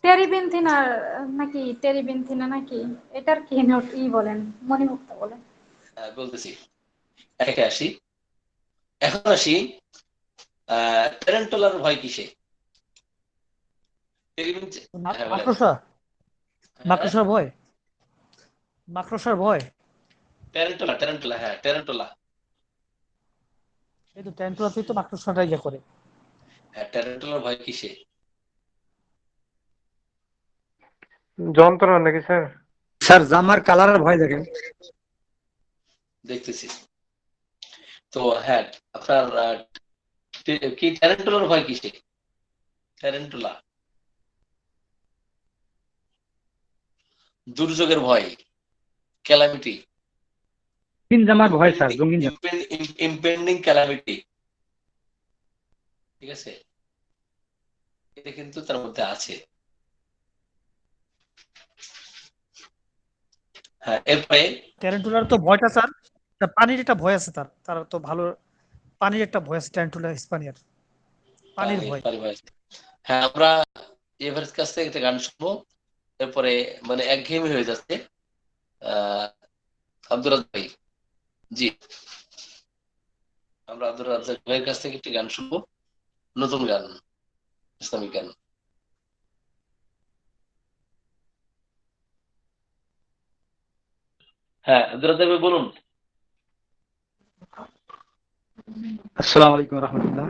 টেরিবেনথিনা নাকি, টেরিবেনথিনা নাকি, এটার কি নোট বলেন, মণিমুক্তা বলেন। বলতেছি, একে আসি। এখন আসি, ট্যারেন্টুলার ভয় কিসে? হ্যাঁ বলেন। মাকড়সা, হ্যাঁ, মাকড়সার ভয়, মাকড়সার ভয়। ট্যারেন্টুলা, ট্যারেন্টুলা, হ্যাঁ ট্যারেন্টুলা। এই তো ট্যান্টুরাতেই তো মাকড়সাটা ইয়ে করে। হ্যাঁ, ট্যারেন্টুলার ভয় কিসে? যন্ত্রণা নাকি স্যার? স্যার জামার কালারের ভয় দেখেন। দেখতেছি তো। হ্যাঁ, আপনার কি ট্যারেন্টুলার ভয় কিসে? ট্যারেন্টুলা দুর্যোগের ভয়, ক্যালামিটি, রঙিন জামার ভয় স্যার, রঙিন জামা। Impending calamity. ঠিক আছে, এটা কিন্তু তার মধ্যে আছে। হ্যাঁ, এরপরে ট্যারেন্টুলার তো ভয়টা স্যার, তার পানির একটা ভয় আছে, তার তার তো ভালো পানির একটা ভয় আছে ট্যারেন্টুলা স্পানিয়ার, পানির ভয়। পারিবারিক। হ্যাঁ, আমরা এভারেজ কাছ থেকে একটা গান শুনবো, এরপরে মানে একঘেয়েমি হয়ে যাচ্ছে। আহ আব্দুর রাজ্জাক ভাই, জি, আমরা আব্দুর রাজ্জাক ভাইয়ের কাছ থেকে একটি গান শুনবো, নতুন গান, ইসলামিক গান। হ্যাঁ, আব্দুর রাজ্জাক ভাই বলুন। আসসালামু আলাইকুম রহমতুল্লাহ।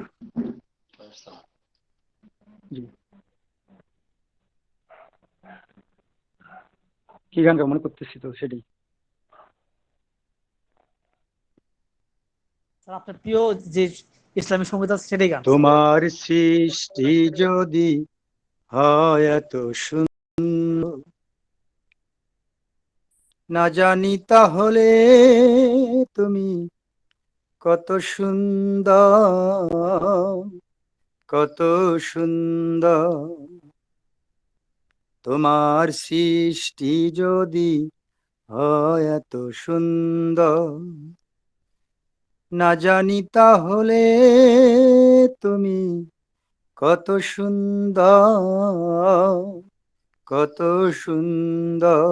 জি, কি গান মনে করতেছি তো সেটাই। স্যার আপনার প্রিয় যে ইসলামী সংগীত আছে সেটাই গান। তোমার সৃষ্টি যদি হয় এত সুন্দর, না জানি তাহলে তুমি কত সুন্দর, কত সুন্দর। তোমার সৃষ্টি যদি হয় এত সুন্দর, না জানি তাহলে তুমি কত সুন্দর, কত সুন্দর।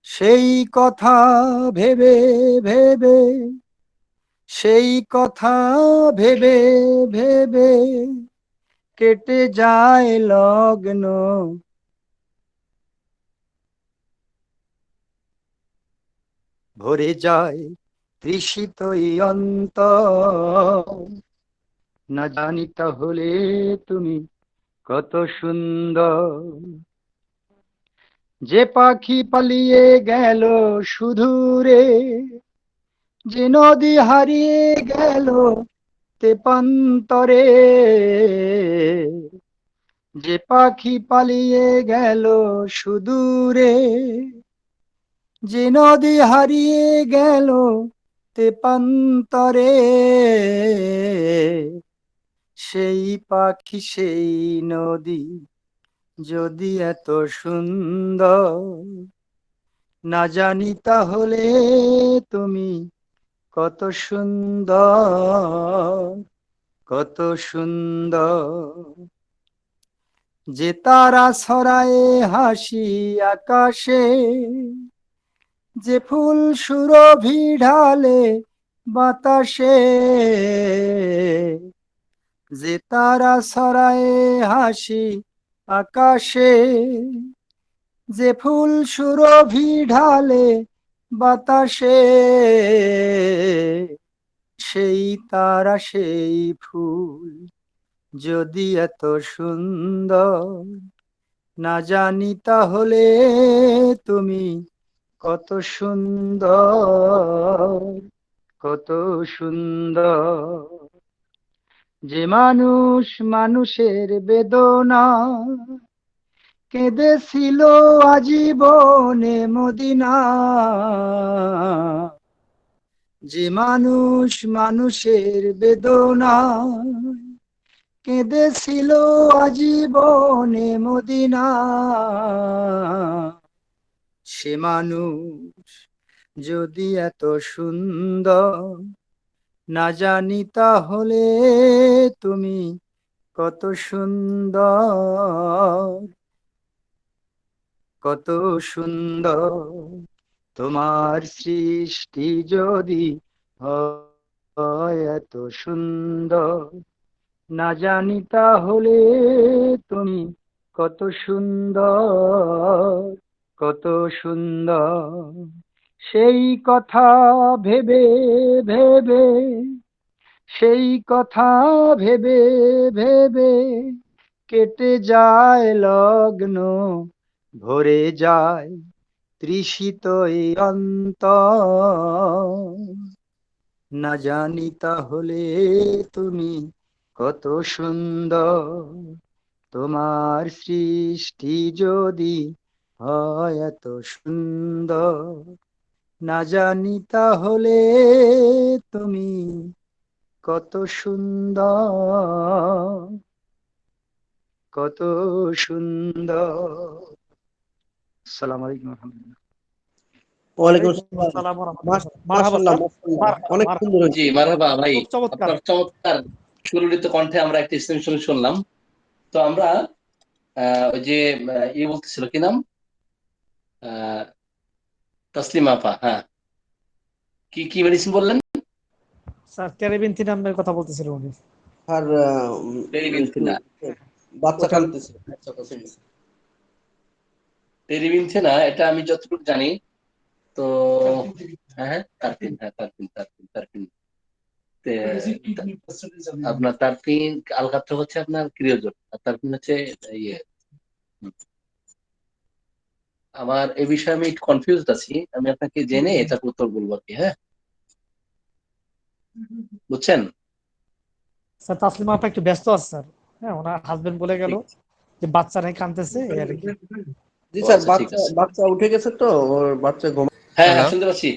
সেই কথা ভেবে ভেবে, সেই কথা ভেবে ভেবে কেটে যায় লগ্ন, ভরে যায় তৃষিতই অন্তর, না জানি তাহলে তুমি কত সুন্দর। যে পাখি পালিয়ে গেল সুদূরে, যে নদী হারিয়ে গেল তেপান্তরে, যে পাখি পালিয়ে গেল সুদূরে, যে নদী হারিয়ে গেল তেপান্তরে, সেই পাখি সেই নদী যদি এত সুন্দর, না জানি তাহলে তুমি কত সুন্দর, কত সুন্দর। যে তারা ছড়ায় হাসি আকাশে, যে ফুল সুরভি ঢালে বাতাসে, যে তারা ছড়ায় হাসি আকাশে, যে ফুল সুরভি ঢালে বাতাসে, সেই তারা সেই ফুল যদি এত সুন্দর, না জানি তাহলে তুমি কত সুন্দর, কত সুন্দর। যে মানুষ মানুষের বেদনা কেঁদেছিল আজীবনে মদিনা, যে মানুষ মানুষের বেদনা কেঁদেছিল আজীবনে মদিনা, সে মানুষ যদি এত সুন্দর, না জানি তাহলে তুমি কত সুন্দর, কত সুন্দর। তোমার সৃষ্টি যদি হয় এত সুন্দর, না জানি তাহলে তুমি কত সুন্দর, কত সুন্দর। সেই কথা ভেবে ভেবে, সেই কথা ভেবে ভেবে কেটে যায় লগ্ন, ভরে যায় তৃষিতই অন্তর, না জানি তাহলে তুমি কত সুন্দর। তোমার সৃষ্টি যদি হয় এত সুন্দর, না জানি তাহলে তুমি কত সুন্দর, কত সুন্দর। আসসালামু আলাইকুম রহমতুল্লাহ। ওয়ালাইকুম ওয়ালাইকুম আসসালাম। আসসালাম ওয়া রাহমাতুল্লাহ। মারহাবা মাশাআল্লাহ, স্যার, মাশাআল্লাহ, মারহাবা অনেক মারহাবা, সুন্দর জি হয়েছে। মারহাবা ভাই, খুব চমৎকার। আপনার চমৎকার সুললিত কণ্ঠে আমরা একটা ইসলামী সঙ্গীত শুনলাম। তো আমরা ওই যে ইয়ে বলতেছিল কি নাম, আহ তাসলিমা আপা, হ্যাঁ, কি কি মেডিসিন বললেন? স্যার টেরেবিনথিন নামের কথা বলতেছিল উনি। আর একটু টেরিবিনথিনা। বাচ্চা ওটা কাঁদতেছে, বাচ্চা কাঁদতেছে। টেরিবিনথিনা এটা আমি যতটুকু জানি, তো হ্যাঁ হ্যাঁ তারপিন, হ্যাঁ তারপিন তারপিন তারপিন। আপনার তারপিন আলকাত্রা হচ্ছে আপনার ক্রিয়োজোট, আর তারপিন হচ্ছে ইয়ে। হুম। আমার এই বিষয়ে আমি একটু কনফিউজড আছি, আমি আপনাকে জেনে এটার উত্তর বলবো আর কি। হ্যাঁ, বুঝছেন? স্যার তাসলিমা আপা একটু ব্যস্ত আছে স্যার। হ্যাঁ, ওনার হাজবেন্ড বলে গেল ঠিক যে বাচ্চা নাকি কাঁদতেছে এই আর কি। জি ও স্যার, আচ্ছা, ঠিক বাচ্চা আছে। বাচ্চা উঠে গেছে তো, ওর বাচ্চা হ্যাঁ, হ্যালো, হ্যাঁ, শুনতে পাচ্ছি।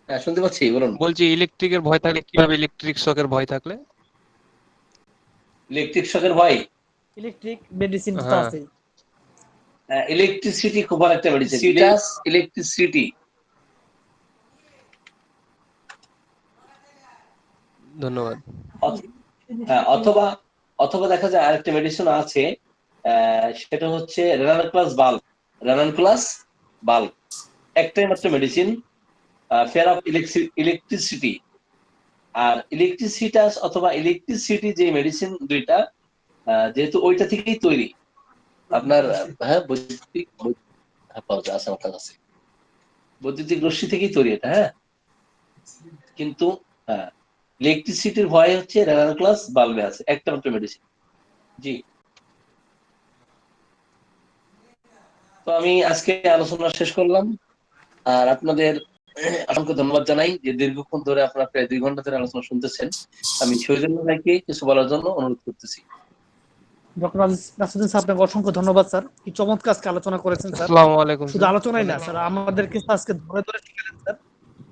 হ্যাঁ, শুনতে পাচ্ছি, বলুন। বলছি ইলেকট্রিকের ভয় থাকলে কিভাবে, ইলেকট্রিক শকের ভয় থাকলে? ইলেকট্রিক শকের ভয়? ইলেকট্রিক মেডিসিন তো হ্যাঁ, আছেই। ইলেকট্রিসিটি খুব ভালো একটা মেডিসিন। সিটাস ইলেকট্রিসিটি। ধন্যবাদ। হ্যাঁ, অথবা অথবা দেখা যায় আরেকটা মেডিসিন আছে, সেটা হচ্ছে রেনানক্লাস বাল্ব। রেনানক্লাস বাল্ব একটাই মাত্র মেডিসিন, ফেয়ার অফ ইলেকট্রিসিটি। আর ইলেকট্রিসিটাস অথবা ইলেকট্রিসিটি যে মেডিসিন দুইটা, যেহেতু ওইটা থেকেই তৈরি আপনার, হ্যাঁ বৈদ্যুতিক হ্যাঁ, পাওয়া যায়, আছে আমার কাছে। বৈদ্যুতিক রশ্মি থেকেই তৈরি এটা, হ্যাঁ। কিন্তু হ্যাঁ, ইলেকট্রিসিটির ভয় হচ্ছে রেনানক্লাস বাল্বে আছে, একটা মাত্র মেডিসিন। জি। তো আমি আজকে আলোচনা শেষ করলাম। আর আপনাদের অসংখ্য ধন্যবাদ জানাই যে দীর্ঘক্ষণ ধরে আপনারা প্রায় 2 ঘন্টা ধরে আলোচনা শুনতেছেন। আমি শহীদুল্লাহ ভাইকে কিছু বলার জন্য অনুরোধ করতেছি। ডক্টর নাসিরুদ্দিন স্যার, আপনাকে অসংখ্য ধন্যবাদ স্যার। কি চমৎকার আজকে আলোচনা করেছেন স্যার। আসসালামু আলাইকুম শুধু স্যার। আলোচনাই না স্যার, আমাদেরকে আজকে ধরে ধরে শিখালেন স্যার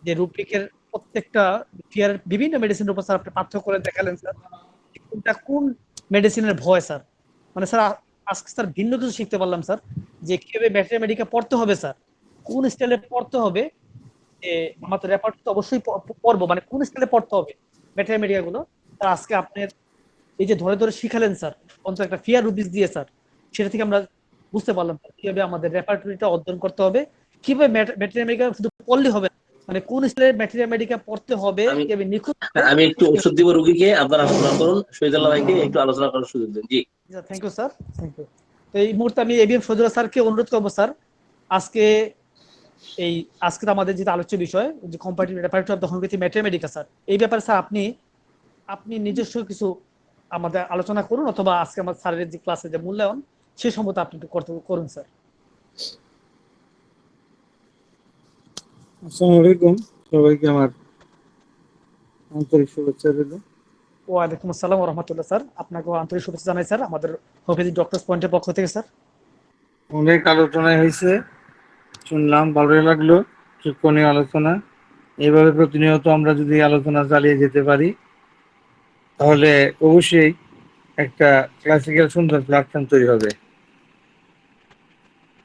যে রুব্রিকের প্রত্যেকটা ফিয়ার বিভিন্ন মেডিসিনের উপর স্যার আপনি পার্থক্য করে দেখালেন স্যার। কোনটা কোন মেডিসিনের ভয় স্যার। মানে স্যার আজকে স্যার ভিন্ন কিছু শিখতে পারলাম স্যার, যে কিভাবে ম্যাটেরিয়া মেডিকা পড়তে হবে স্যার, কোন স্টাইলে পড়তে হবে। আমার তো রেপার্ট তো অবশ্যই পড়বো, মানে কোন স্টাইলে পড়তে হবে ম্যাটেরিয়া মেডিকা গুলো স্যার। আজকে আপনার এই যে ধরে ধরে শিখালেন স্যার, অন্তত একটা ফিয়ার রুবিক দিয়ে স্যার, সেটা থেকে আমরা বুঝতে পারলাম কিভাবে আমাদের রেপার্টরিটা অর্জন করতে হবে, কিভাবে ম্যাটেরিয়া মেডিকা শুধু পড়লে হবে না, মানে কোন স্টাইলের ম্যাটেরিয়া মেডিকা পড়তে হবে, আমি কিভাবে নিখুঁত আমি একটু ওষুধ দিব রুগীকে, আপনারা আলোচনা করুন। শহীদুল্লাহ ভাইকে একটু আলোচনা করার সুযোগ দিন। জি। Thank you sir, thank you. তো এই মুহূর্তে আমি এবিএম শহীদুল্লাহ স্যারকে অনুরোধ করবো স্যার, আজকে এই আজকে আমাদের যেটা আলোচ্য বিষয় যে comparative repertory of the homoeopathy materia medica sir, এই ব্যাপারে স্যার আপনি আপনি নিজস্ব কিছু আমাদের আলোচনা করুন, অথবা আজকে আমার স্যারের যে ক্লাসে যে মূল্যায়ন সে সম্বন্ধে আপনি একটু করুন স্যার। আসসালামু আলাইকুম, সবাইকে আমার আন্তরিক শুভেচ্ছা রইল। ওয়ালাইকুম আসসালাম রহমতুল্লাহ স্যার, আপনাকেও আন্তরিক শুভেচ্ছা জানাই স্যার আমাদের হোমিওপ্যাথি ডক্টরস পয়েন্টের পক্ষ থেকে স্যার। অনেক আলোচনা হয়েছে, শুনলাম, ভালোই লাগলো, শিক্ষণীয় আলোচনা। এইভাবে প্রতিনিয়ত আমরা যদি আলোচনা চালিয়ে যেতে পারি তাহলে অবশ্যই একটা ক্লাসিক্যাল সুন্দর প্ল্যাটফর্ম তৈরি হবে,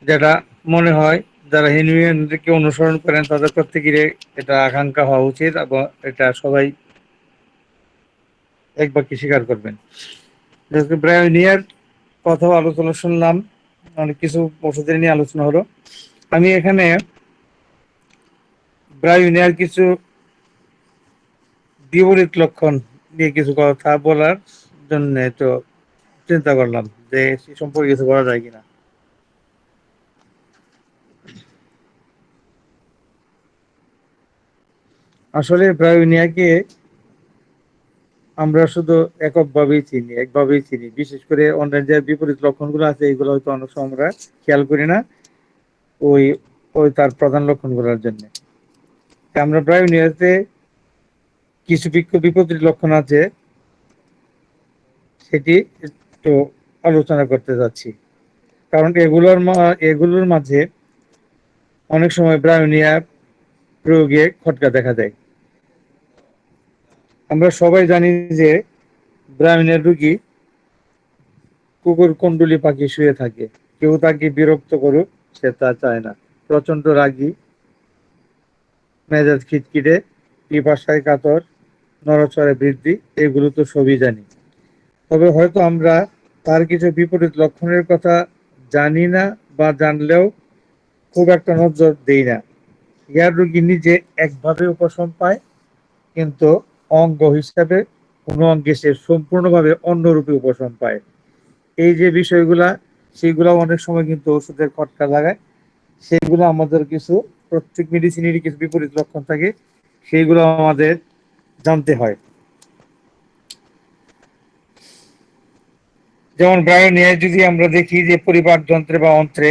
যেটা মনে হয় যারা হিউম্যানকে অনুসরণ করেন তাদের প্রত্যেকেরই এটা আকাঙ্ক্ষা হওয়া উচিত, এবং এটা সবাই এক বাক্যে স্বীকার করবেন। ব্রায়োনিয়ার কথা আলোচনা শুনলাম, অনেক কিছু ওষুধের নিয়ে আলোচনা হলো। আমি এখানে ব্রায়োনিয়ার কিছু বিপরীত লক্ষণ নিয়ে কিছু কথা বলার জন্য তো চিন্তা করলাম যে সে সম্পর্কে কিছু বলা যায় কিনা। আসলে ব্রায়োনিয়াকে আমরা শুধু একভাবেই চিনি, বিশেষ করে অন্যান্য যে বিপরীত লক্ষণগুলো আছে এগুলো হয়তো অনেক সময় আমরা খেয়াল করি না ওই ওই তার প্রধান লক্ষণগুলোর জন্য। আমরা ব্রায়োনিয়াতে কিছু বিপরীত লক্ষণ আছে, সেটি একটু আলোচনা করতে যাচ্ছি। কারণ এগুলোর মাঝে অনেক সময় ব্রায়োনিয়া প্রয়োগে খটকা দেখা দেয়। আমরা সবাই জানি যে ব্রায়োনিয়ার রোগী কুকুর কুণ্ডুলি পাখি শুয়ে থাকে, কেউ তাকে বিরক্ত করুক সে তা চায় না, প্রচন্ড রাগী, মেজাজ খিটখিটে, পিপাসায় কাতর, নড়াচড়া বৃদ্ধি, এগুলো তো সবই জানি। তবে হয়তো আমরা তার কিছু বিপরীত লক্ষণের কথা জানি না, বা জানলেও খুব একটা নজর দেই না। ইয়ার রোগী নিজে একভাবে উপশম পায়, কিন্তু অঙ্গ হিসাবে কোনো অঙ্গে সে সম্পূর্ণভাবে অন্যরূপে উপশম পায়। এই যে বিষয়গুলা, সেগুলো অনেক সময় কিন্তু ওষুধের খটকা লাগায়। সেগুলো আমাদের কিছু, প্রত্যেক মেডিসিনেরই কিছু বিপরীত লক্ষণ থাকে, সেইগুলো আমাদের জানতে হয়। যেমন ব্রায়োনিয়ায় যদি আমরা দেখি যে পরিপাক যন্ত্রে বা অন্ত্রে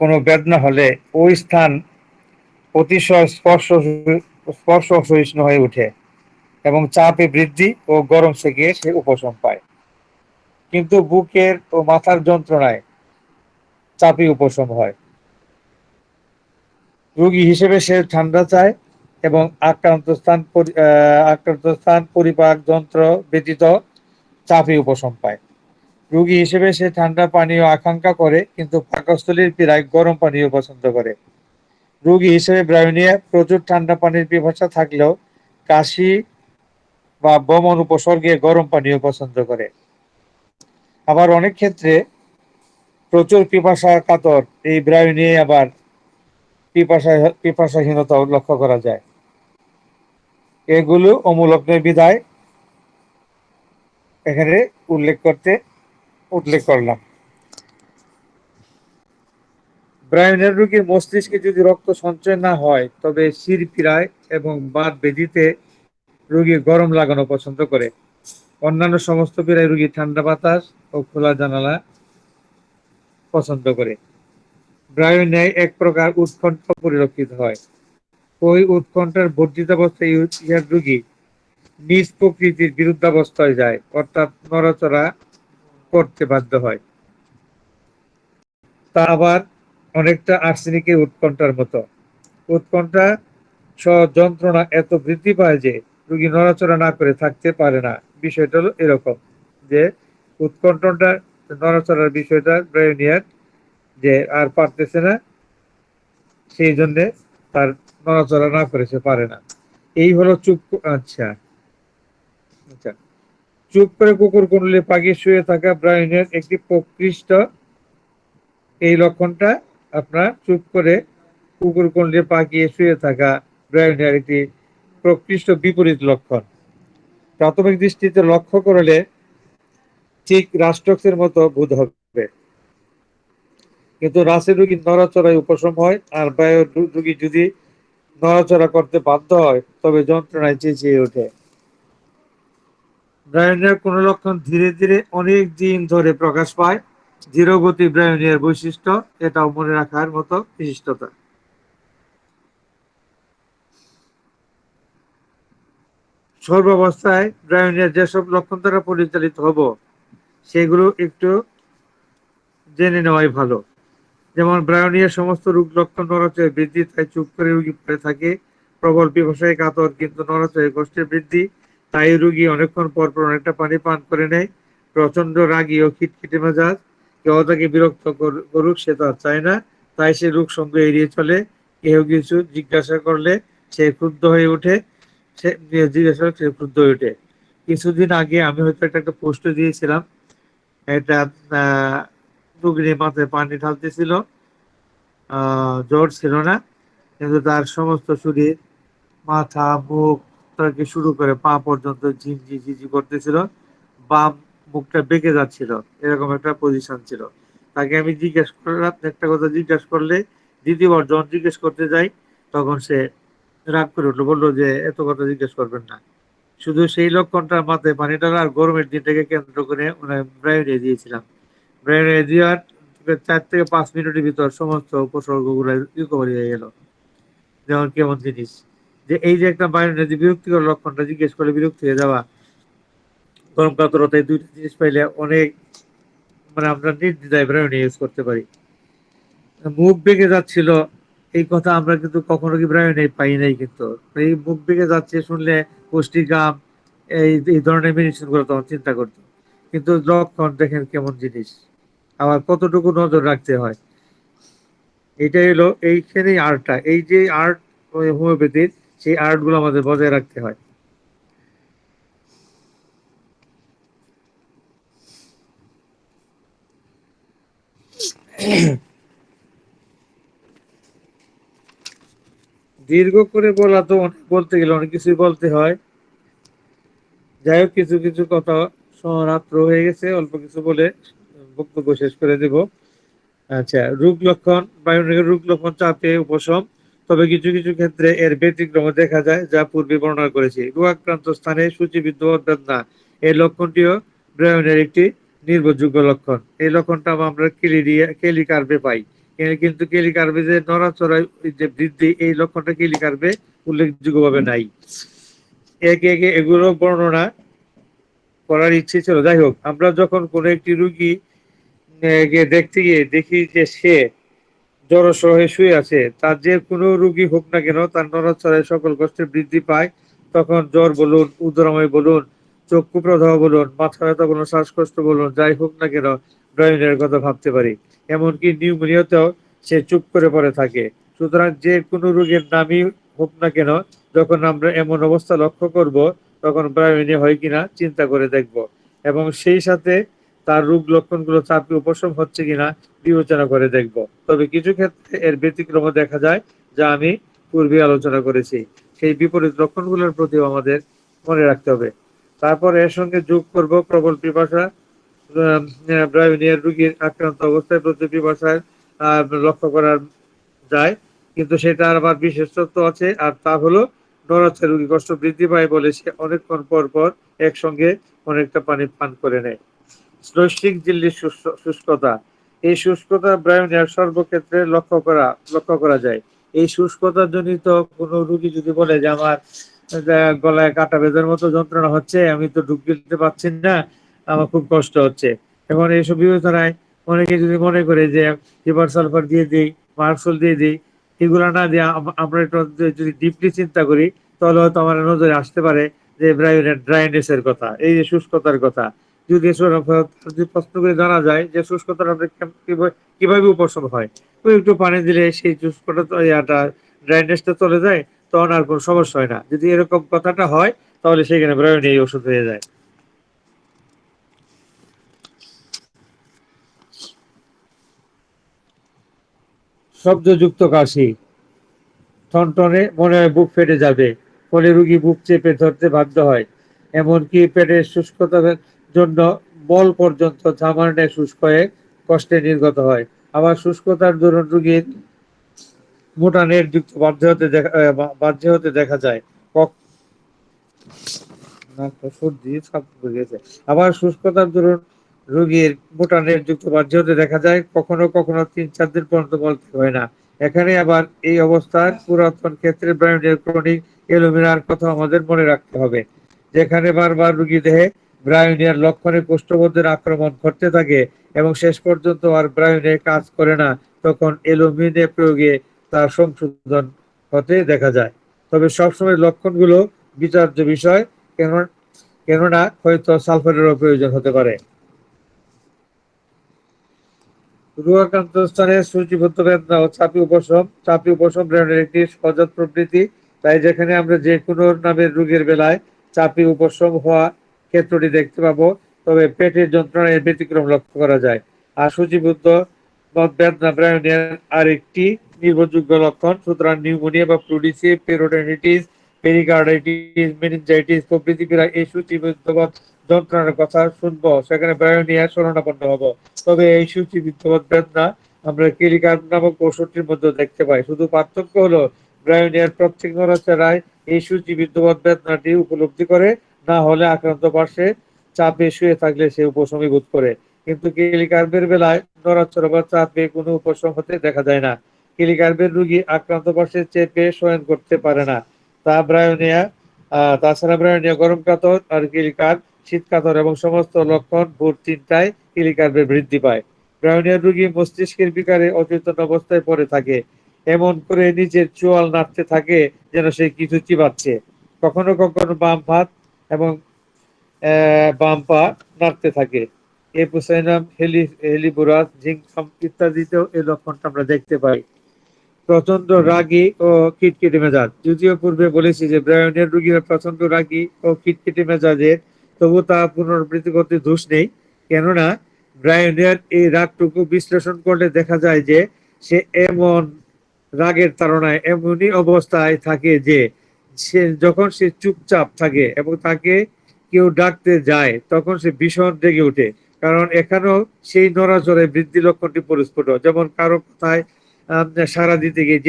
কোনো বেদনা হলে ওই স্থান অতিশয় স্পর্শ অসহিষ্ণু হয়ে ওঠে, এবং চাপে বৃদ্ধি ও গরম সেকে সে উপশম পায়। কিন্তু বুকের ও মাথার যন্ত্রণায় চাপে উপশম হয়। রোগী হিসেবে সে ঠান্ডা চায় এবং আক্রান্ত স্থান পরিপাক যন্ত্র ব্যতীত চাপে উপশম পায়। রোগী হিসেবে সে ঠান্ডা পানীয় আকাঙ্ক্ষা করে কিন্তু পাকস্থলীর পীড়ায় গরম পানীয় পছন্দ করে। রোগী হিসেবে ব্রায়োনিয়া প্রচুর ঠান্ডা পানির পিপাসা থাকলেও কাশি বা বমন উপসর্গে গরম পানীয় পছন্দ করে। আবার অনেক ক্ষেত্রে প্রচুর পিপাসা কাতর এই ব্রায়োনিয়ায় আবার পিপাসাহীনতাও লক্ষ্য করা যায়। এগুলো অমূলক নয় বিধায় এখানে উল্লেখ করলাম। ব্রায়োনিয়া রোগীর মস্তিষ্কে যদি রক্ত সঞ্চয় না হয় তবে শিরপীড়ায় এবং বাত বেদিতে রোগী গরম লাগানো পছন্দ করে। অন্যান্য সমস্ত পীড়ায় রোগী ঠান্ডা বাতাস ও খোলা জানালা পছন্দ করে। ব্রায়োনিয়ায় এক প্রকার উৎকণ্ঠা পরিলক্ষিত হয়। ওই উৎকণ্ঠার বর্ধিতাবস্থায় ইহার রোগী নিজ প্রকৃতির বিরুদ্ধাবস্থায় যায়, অর্থাৎ নড়াচড়া করতে বাধ্য হয়। তা আবার অনেকটা আর্সেনিকের উৎকণ্ঠার মতো। উৎকণ্ঠা যন্ত্রণা এত বৃদ্ধি পায় যে রোগী নড়াচড়া না করে থাকতে পারে না। বিষয়টা হলো এরকম যে উৎকণ্ঠা নড়াচড়ার বিষয়টা ব্রায়োনিয়ার যে আর পারতেছে না, সেই জন্য তার নড়াচড়া না করে সে পারে না। এই হলো চুপ। আচ্ছা আচ্ছা, চুপ করে কুকুর কুণ্ডলে পাকিয়ে শুয়ে থাকা ব্রায়োনিয়ার একটি প্রকৃষ্ট। এই লক্ষণটা আপনার চুপ করে কুকুর কুণ্ডলে পাকিয়ে শুয়ে থাকা ব্রায়োনিয়ার একটি প্রকৃষ্ট বিপরীত লক্ষণ। প্রাথমিক দৃষ্টিতে লক্ষ্য করলে ঠিক রাষ্ট্রক্সের মতো বোধ হবে, কিন্তু রাসের রোগী নড়াচড়ায় উপশম হয়, আর বায়ুর রোগী যদি নড়াচড়া করতে বাধ্য হয় তবে যন্ত্রণায় চেঁচিয়ে ওঠে। ব্রায়োনিয়ার কোন লক্ষণ ধীরে ধীরে অনেক দিন ধরে প্রকাশ পায়। ধীরগতি ব্রায়োনিয়ার বৈশিষ্ট্য, এটাও মনে রাখার মতো বিশিষ্টতা। সর্বাবস্থায় ব্রায়োনিয়ার যেসব লক্ষণ দ্বারা পরিচালিত হব সেগুলো একটু জেনে নেওয়াই ভালো। যেমন ব্রায়োনিয়ার সমস্ত রোগ লক্ষণ নড়াচড়ায় বৃদ্ধি, তাই চুপ করে রোগী পড়ে থাকে। প্রবল পিপাসায় কাতর কিন্তু নড়াচড়ায় কষ্টের বৃদ্ধি, তাই রোগী অনেকক্ষণ পর পর অনেকটা পানি পান করে নেয়। প্রচন্ড রাগী ও খিটখিটে মেজাজ, কেউ তাকে বিরক্ত করুক সে তা চায় না, তাই সে রোগ সঙ্গ এড়িয়ে চলে। কেউ কিছু জিজ্ঞাসা করলে সে ক্রুদ্ধ হয়ে ওঠে। কিছুদিন আগে আমি হয়তো একটা পোস্ট দিয়েছিলাম, এটা রোগীর মাথায় পানি ঢালতেছিল, জ্বর ছিল না, কিন্তু তার সমস্ত শরীর, মাথা, মুখ থেকে শুরু করে পা পর্যন্ত ঝিমঝি ঝিঝি করতেছিল, বাম মুখটা বেঁকে যাচ্ছিল, এরকম একটা পজিশন ছিল। তাকে আমি জিজ্ঞেস করলাম, একটা কথা জিজ্ঞেস করলে দ্বিতীয়বার যখন জিজ্ঞেস করতে যাই তখন সে রাগ করে উঠলো, বললো যে এত কথা জিজ্ঞেস করবেন না। শুধু সেই লক্ষণটার মাথায় পানি ঢালা আর গরমের দিনটাকে কেন্দ্র করে ব্রায়োনিয়া দিয়েছিলাম। ব্রায়োনিয়া দেওয়ার 4 থেকে 5 মিনিটের ভিতর সমস্ত উপসর্গগুলো রিকভারি হয়ে গেল। যেমন কেমন জিনিস যে এই যে একটা ব্রায়োনিয়া যে বিরক্তিকর লক্ষণটা জিজ্ঞেস করলে বিরক্তি হয়ে যাওয়া, গরম কাতরতা, এই দুইটা জিনিস পাইলে অনেক আমরা নির্দ্বিধায় ব্রায়োনিয়া ইউজ করতে পারি। মুখ বেঁকে যাচ্ছিল, এই কথা আমরা কিন্তু কখনো কি ব্রায়োনিয়া পাই নাই, কিন্তু এই মুখ বেঁকে যাচ্ছে শুনলে পুষ্টিকাম এই ধরনের মেডিসিন গুলো তখন চিন্তা করতো। কিন্তু লক্ষণ দেখেন কেমন জিনিস, আবার কতটুকু নজর রাখতে হয়। এটাই হলো এইখানেই আর্টটা, এই যে আর্ট হোমিওপ্যাথির, সেই আর্ট গুলো আমাদের বজায় রাখতে হয়। দীর্ঘ করে বলা তো বলতে গেলে অনেক কিছুই বলতে হয়। যাই হোক, কিছু কিছু কথা, রাত্র হয়ে গেছে, অল্প কিছু বলে বক্তব্য শেষ করে দেব। আচ্ছা, রোগ লক্ষণ, ব্রায়োনিয়ার রোগ লক্ষণ চাপে উপশম, তবে কিছু কিছু ক্ষেত্রে এর ব্যতিক্রম দেখা যায়, যা পূর্বে বর্ণনা করেছি। রোগাক্রান্ত স্থানে সূচিবদ্ধ বেদনা, এই লক্ষণটিও ব্রায়োনিয়ার একটি নির্ভরযোগ্য লক্ষণ। এই লক্ষণটা আমরা কেলি কার্ভে পাই, কিন্তু কেলি কার্ভে যে নড়াচড়ায় যে বৃদ্ধি, এই লক্ষণটা কেলি কার্ভে উল্লেখযোগ্যভাবে নাই। একে একে এগুলো বর্ণনা করার ইচ্ছে ছিল। যাই হোক, আমরা যখন কোনো একটি রুগী কে দেখতে গিয়ে দেখি যে সে জড়সড় হয়ে শুয়ে আছে, তার যে কোনো রুগী হোক না কেন তার নড়াচড়ায় সকল কষ্টের বৃদ্ধি পায়, তখন জ্বর বলুন, উদরাময় বলুন, চক্ষু প্রদাহ বলুন, মাথা ব্যথা বলুন, শ্বাসকষ্ট বলুন, যাই হোক না কেন ব্রায়োনিয়ার কথা ভাবতে পারি। এমনকি নিউমোনিয়াতেও সে চুপ করে পড়ে থাকে। সুতরাং যে কোনো রোগের নামই হোক না কেন, যখন আমরা এমন অবস্থা লক্ষ্য করব, তখন ব্রায়োনিয়া হয় কিনা চিন্তা করে দেখব এবং সেই সাথে তার রোগ লক্ষণগুলো চাপে উপশম হচ্ছে কিনা বিবেচনা করে দেখব। তবে কিছু ক্ষেত্রে এর ব্যতিক্রমও দেখা যায়, যা আমি পূর্বে আলোচনা করেছি। সেই বিপরীত লক্ষণগুলোর প্রতিও আমাদের মনে রাখতে হবে। তারপর এর সঙ্গে যোগ করব প্রবল পিপাসা। ব্রায়োনিয়ার রোগীর আক্রান্ত অবস্থায় প্রচুর পিপাসায় লক্ষ্য করা যায়, কিন্তু সেটা আবার বিশেষত্ব আছে, আর তা হলো নড়াচড়া রোগী কষ্ট বৃদ্ধি পায় বলে সে অনেকক্ষণ পর পর একসঙ্গে অনেকটা পানি পান করে নেয়। শ্লৈষ্মিক ঝিল্লির শুষ্কতা। এই শুষ্কতা ব্রায়োনিয়ার সর্বক্ষেত্রে লক্ষ্য করা যায়। এই শুষ্কতা জনিত কোনো রোগী যদি বলে যে আমার গলায় কাটা বেঁধার মতো যন্ত্রণা হচ্ছে, আমি তো ঢুক গিলতে পারছি না, আমার খুব কষ্ট হচ্ছে, এখন এইসব বিবেচনায় অনেকে যদি মনে করে যে লিভার সালফার দিয়ে দিই, মার্কসল দিয়ে দিই, এগুলা না দিয়ে আমরা একটু যদি ডিপলি চিন্তা করি, তাহলে হয়তো আমার নজরে আসতে পারে যে ব্রায়োনিয়ার ড্রাইনেসের কথা, এই যে শুষ্কতার কথা। যদি প্রশ্ন করে জানা যায় যে শুষ্কতার কিভাবে উপশম হয়, ওই একটু পানি দিলে সেই শুষ্কতা ড্রাইনেসটা চলে যায়, তখন আর কোনো সমস্যা হয় না। যদি এরকম কথাটা হয়, তাহলে সেখানে ব্রায়োনিয়া ওষুধ হয়ে যায়। শব্দযুক্ত কাশি। টনটনে মনে হয় বুক ফেটে যাবে, ফলে রোগী বুক চেপে ধরতে বাধ্য হয়। এমনকি পেটের শুষ্কতার জন্য বল পর্যন্ত ঝামার ন্যায় শুষ্ক হয়ে কষ্টে নির্গত হয়। আবার শুষ্কতার দরুন রোগীর মোটা নেট যুক্ত বাধ্য হতে দেখা যায়। আবার শুষ্কতার দরুন রোগীর মোটা নেট যুক্ত বাধ্য হতে দেখা যায়, কখনো কখনো 3-4 দিন পর্যন্ত বলতে হয় না। এখানে আবার এই অবস্থার পুরাতন ক্ষেত্রে ব্রায়োনিয়ার ক্রনিক এলোমেরার কথা আমাদের মনে রাখতে হবে। যেখানে বারবার রোগী দেহে ব্রায়োনিয়ার লক্ষণে কোষ্ঠবদ্ধের আক্রমণ ঘটতে থাকে এবং শেষ পর্যন্ত আর ব্রায়োনিয়া কাজ করে না, তখন এলোমিনে প্রয়োগে তার সংশোধন হতে দেখা যায়। তবে সবসময় লক্ষণগুলো বিচার্য বিষয়, কেননা হয়তো সালফারেরও প্রয়োজন হতে পারে। রোগাক্রান্ত স্থানে সূচিবদ্ধ বেদনা ও চাপি উপশম ব্রায়োনিয়ার একটি সহজাত প্রবৃত্তি। তাই যেখানে আমরা যে কোনো নামের রোগের বেলায় চাপি উপশম হওয়া ক্ষেত্রটি দেখতে পাবো, তবে পেটের যন্ত্রণায় ব্যতিক্রম লক্ষ্য করা যায়। আর সূচিবদ্ধ বেদনা ব্রায়োনিয়ার আরেকটি নির্ভরযোগ্য লক্ষণ। সুতরাং নিউমোনিয়া বা প্লুরিসি, পেরিটোনিটিস, পেরিকার্ডাইটিস, মেনিনজাইটিস প্রভৃতি প্রায় এই সূচিবদ্ধ যন্ত্রণার কথা শুনবো, সেখানে ব্রায়োনিয়া শরণাপন্ন হব। তবে এই সূচিবদ্ধ বেদনা আমরা কেলিকার্ব নামক ওষুধটির মধ্যে দেখতে পাই। শুধু পার্থক্য হলো ব্রায়োনিয়ার প্রত্যেক নড়াচড়ায় এই সূচিবদ্ধ বেদনাটি উপলব্ধি করে, না হলে আক্রান্ত পার্শ্বে চাপে শুয়ে থাকলে সে উপশমী বোধ করে। কিন্তু কেলিকার্বের বেলায় নড়াচড়া বা চাপে কোনো উপশম হতে দেখা যায় না। কেলিকার্বের রোগী আক্রান্ত পার্শ্বে চেপে শয়ন করতে পারে না। তাছাড়া ব্রায়োনিয়া গরম কাতর আর কেলিকার্ব শীত কাতর এবং সমস্ত লক্ষণ ভোর 3টায় কেলিকার্বের বৃদ্ধি পায়। ব্রায়োনিয়ার রোগী মস্তিষ্কের বিকারে অচেতন অবস্থায় পড়ে থাকে, এমন করে নিজের চোয়াল নাড়তে থাকে যেন সে কিছু চিবাচ্ছে। কখনো কখনো বাম হাত এবং বাম পা নাড়তে থাকে। এপুসাইনাম, হেলিবোরাস, জিঙ্কাম ইত্যাদিতেও এই লক্ষণটা আমরা দেখতে পাই। প্রচন্ড রাগী ও খিটখিটে মেজাজ। যদিও পূর্বে বলেছি যে ব্রায়োনিয়ার রোগীরা প্রচন্ড রাগী ও খিটখিটে মেজাজের, তবু তা পুনরাবৃত্তি করতে দোষ নেই, কেননা ব্রায়োনিয়ার এই রাগটুকু বিশ্লেষণ করলে দেখা যায় যে সে এমন রাগের তাড়নায় এমনই অবস্থায় থাকে যে যখন সে চুপচাপ থাকে এবং তাকে কেউ ডাকতে যায়, তখন সে ভীষণ রেগে ওঠে। কারণ এখানেও সেই নড়াচড়ায় বৃদ্ধি লক্ষণটি পরিস্ফুট। যেমন কারো কথায় সাড়া দিতে গিয়ে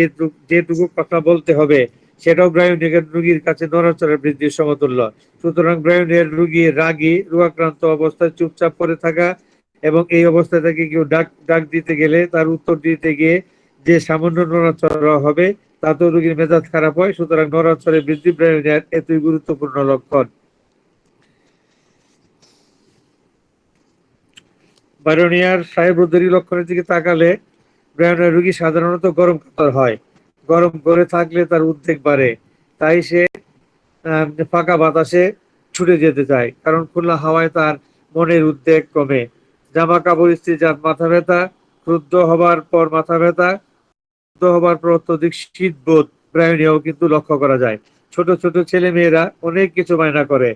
যেটুকু কথা বলতে হবে, সেটাও ব্রায়োনিয়ার রোগীর কাছে নড়াচড়া বৃদ্ধির সমতুল্য। সুতরাং ব্রায়োনিয়ার রোগী রাগী, রোগাক্রান্ত অবস্থায় চুপচাপ করে থাকা এবং এই অবস্থা থেকে কেউ ডাক দিতে গেলে তার উত্তর দিতে গিয়ে যে সামান্য নড়াচড়া হবে, তাতেও রোগীর মেজাজ খারাপ হয়। সুতরাং নড়াচড়ে বৃদ্ধি ব্রায়োনিয়ার এতই গুরুত্বপূর্ণ লক্ষণ। ব্রায়োনিয়ার স্নায়ুবদ্ধি লক্ষণের দিকে তাকালে ব্রায়োনিয়ার রোগী সাধারণত গরম কাতর হয়। গরম ঘরে থাকলে তার উদ্বেগ বাড়ে, তাই সে ফাঁকা বাতাসে ছুটে যেতে চায়, কারণ খোলা হাওয়ায় তার মনের উদ্বেগ কমে। জামা কাপড় ইস্ত্রি যান মাথা ব্যথা, ক্রুদ্ধ হবার পর মাথা ব্যথা, ক্রুদ্ধ হবার পর অত্যধিক শীতবোধ ব্রায়োনিয়াও কিন্তু লক্ষ্য করা যায়। ছোট ছোট ছেলে মেয়েরা অনেক কিছু বায়না করে,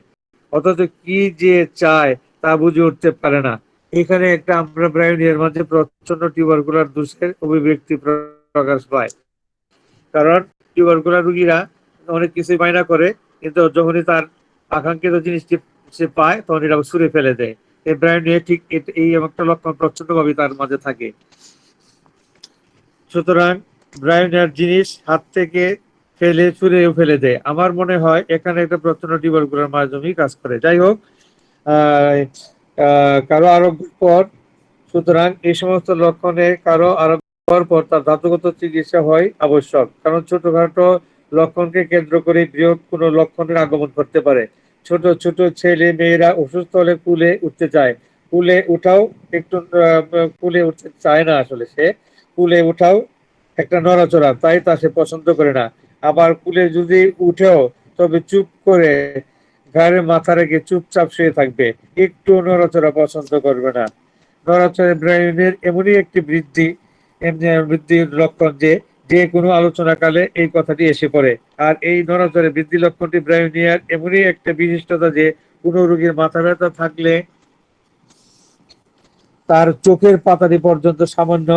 অথচ কি যে চায় তা বুঝে উঠতে পারে না। এখানে একটা আমরা ব্রায়োনিয়ার মাঝে প্রচন্ড টিউবারকুলার দোষের অভিব্যক্তি প্রকাশ পায়। কারণ টিউবারকুলার রোগীরা অনেক কিছুই বায়না করে, কিন্তু যখনই তার আকাঙ্ক্ষিত জিনিসটি সে পায় তখন এটা ছুঁড়ে ফেলে দেয়। এই ব্রায়োনিয়া ঠিক এই একটা লক্ষণ প্রচন্ডভাবে তার মাঝে থাকে। সুতরাং ব্রায়োনিয়ার জিনিস হাত থেকে ফেলে ছুঁড়েও ফেলে দেয়। আমার মনে হয় এখানে একটা প্রচন্ড টিউবারকুলার মাধ্যমেই কাজ করে। যাই হোক, কারো আরোগ্যের পর, সুতরাং এই সমস্ত লক্ষণে কারো আরোগ্য হওয়ার পর তার ধাতুগত চিকিৎসা হয় আবশ্যক, কারণ ছোটখাটো লক্ষণকে কেন্দ্র করে বৃহৎ কোনো লক্ষণের আগমন করতে পারে। ছোট ছোট ছেলে মেয়েরা অসুস্থ হলে কুলে উঠতে চায়, কুলে উঠাও একটু কুলে উঠতে চায় না, আসলে সে কুলে উঠাও একটা নড়াচড়া, তাই তা সে পছন্দ করে না। আবার কুলে যদি উঠেও তবে চুপ করে ঘাড়ে মাথা রেখে চুপচাপ শুয়ে থাকবে, একটু নড়াচড়া পছন্দ করবে না। নড়াচড়া ব্রায়োনিয়ার এমনই একটি বৃদ্ধির লক্ষণ যে যে কোনো আলোচনাকালে এই কথাটি এসে পড়ে। আর এই নড়াচড়ে বৃদ্ধি লক্ষণটি ব্রায়োনিয়ার এমনই একটা বিশিষ্টতা যে কোনো রোগীর মাথা ব্যথা থাকলে তার চোখের পাতাটি পর্যন্ত সামান্য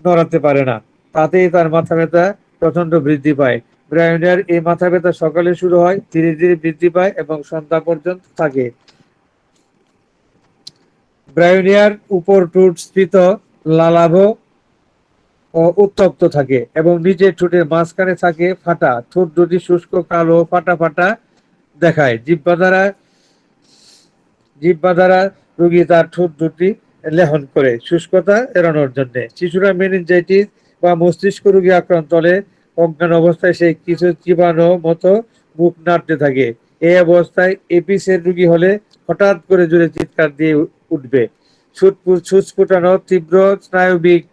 নড়াতে পারে না, তাতেই তার মাথা ব্যথা প্রচন্ড বৃদ্ধি পায়। ব্রায়োনিয়ার এই মাথা ব্যথা সকালে শুরু হয়, ধীরে ধীরে বৃদ্ধি পায় এবং সন্ধ্যা পর্যন্ত থাকে। ব্রায়োনিয়ার উপর ঠোঁট স্ফীত, লালাভ ও উত্তপ্ত থাকে এবং নিচের ঠোঁটের মাঝখানে থাকে ফাটা। ঠোঁট দুটি শুষ্ক কালো ফাটা ফাটা দেখায়। জিহ্বা দ্বারা রোগী তার ঠোঁট দুটি লেহন করে শুষ্কতা এড়ানোর জন্য। শিশুরা মেনিনজাইটিস বা মস্তিষ্ক রোগে আক্রান্ত হলে অজ্ঞান অবস্থায় সে কিছু চিবানো মতো মুখ নাড়তে থাকে। এই অবস্থায় এপিসের রোগী হলে হঠাৎ করে জোরে চিৎকার দিয়ে উঠবে। ছুটফুটানো তীব্র স্নায়বিক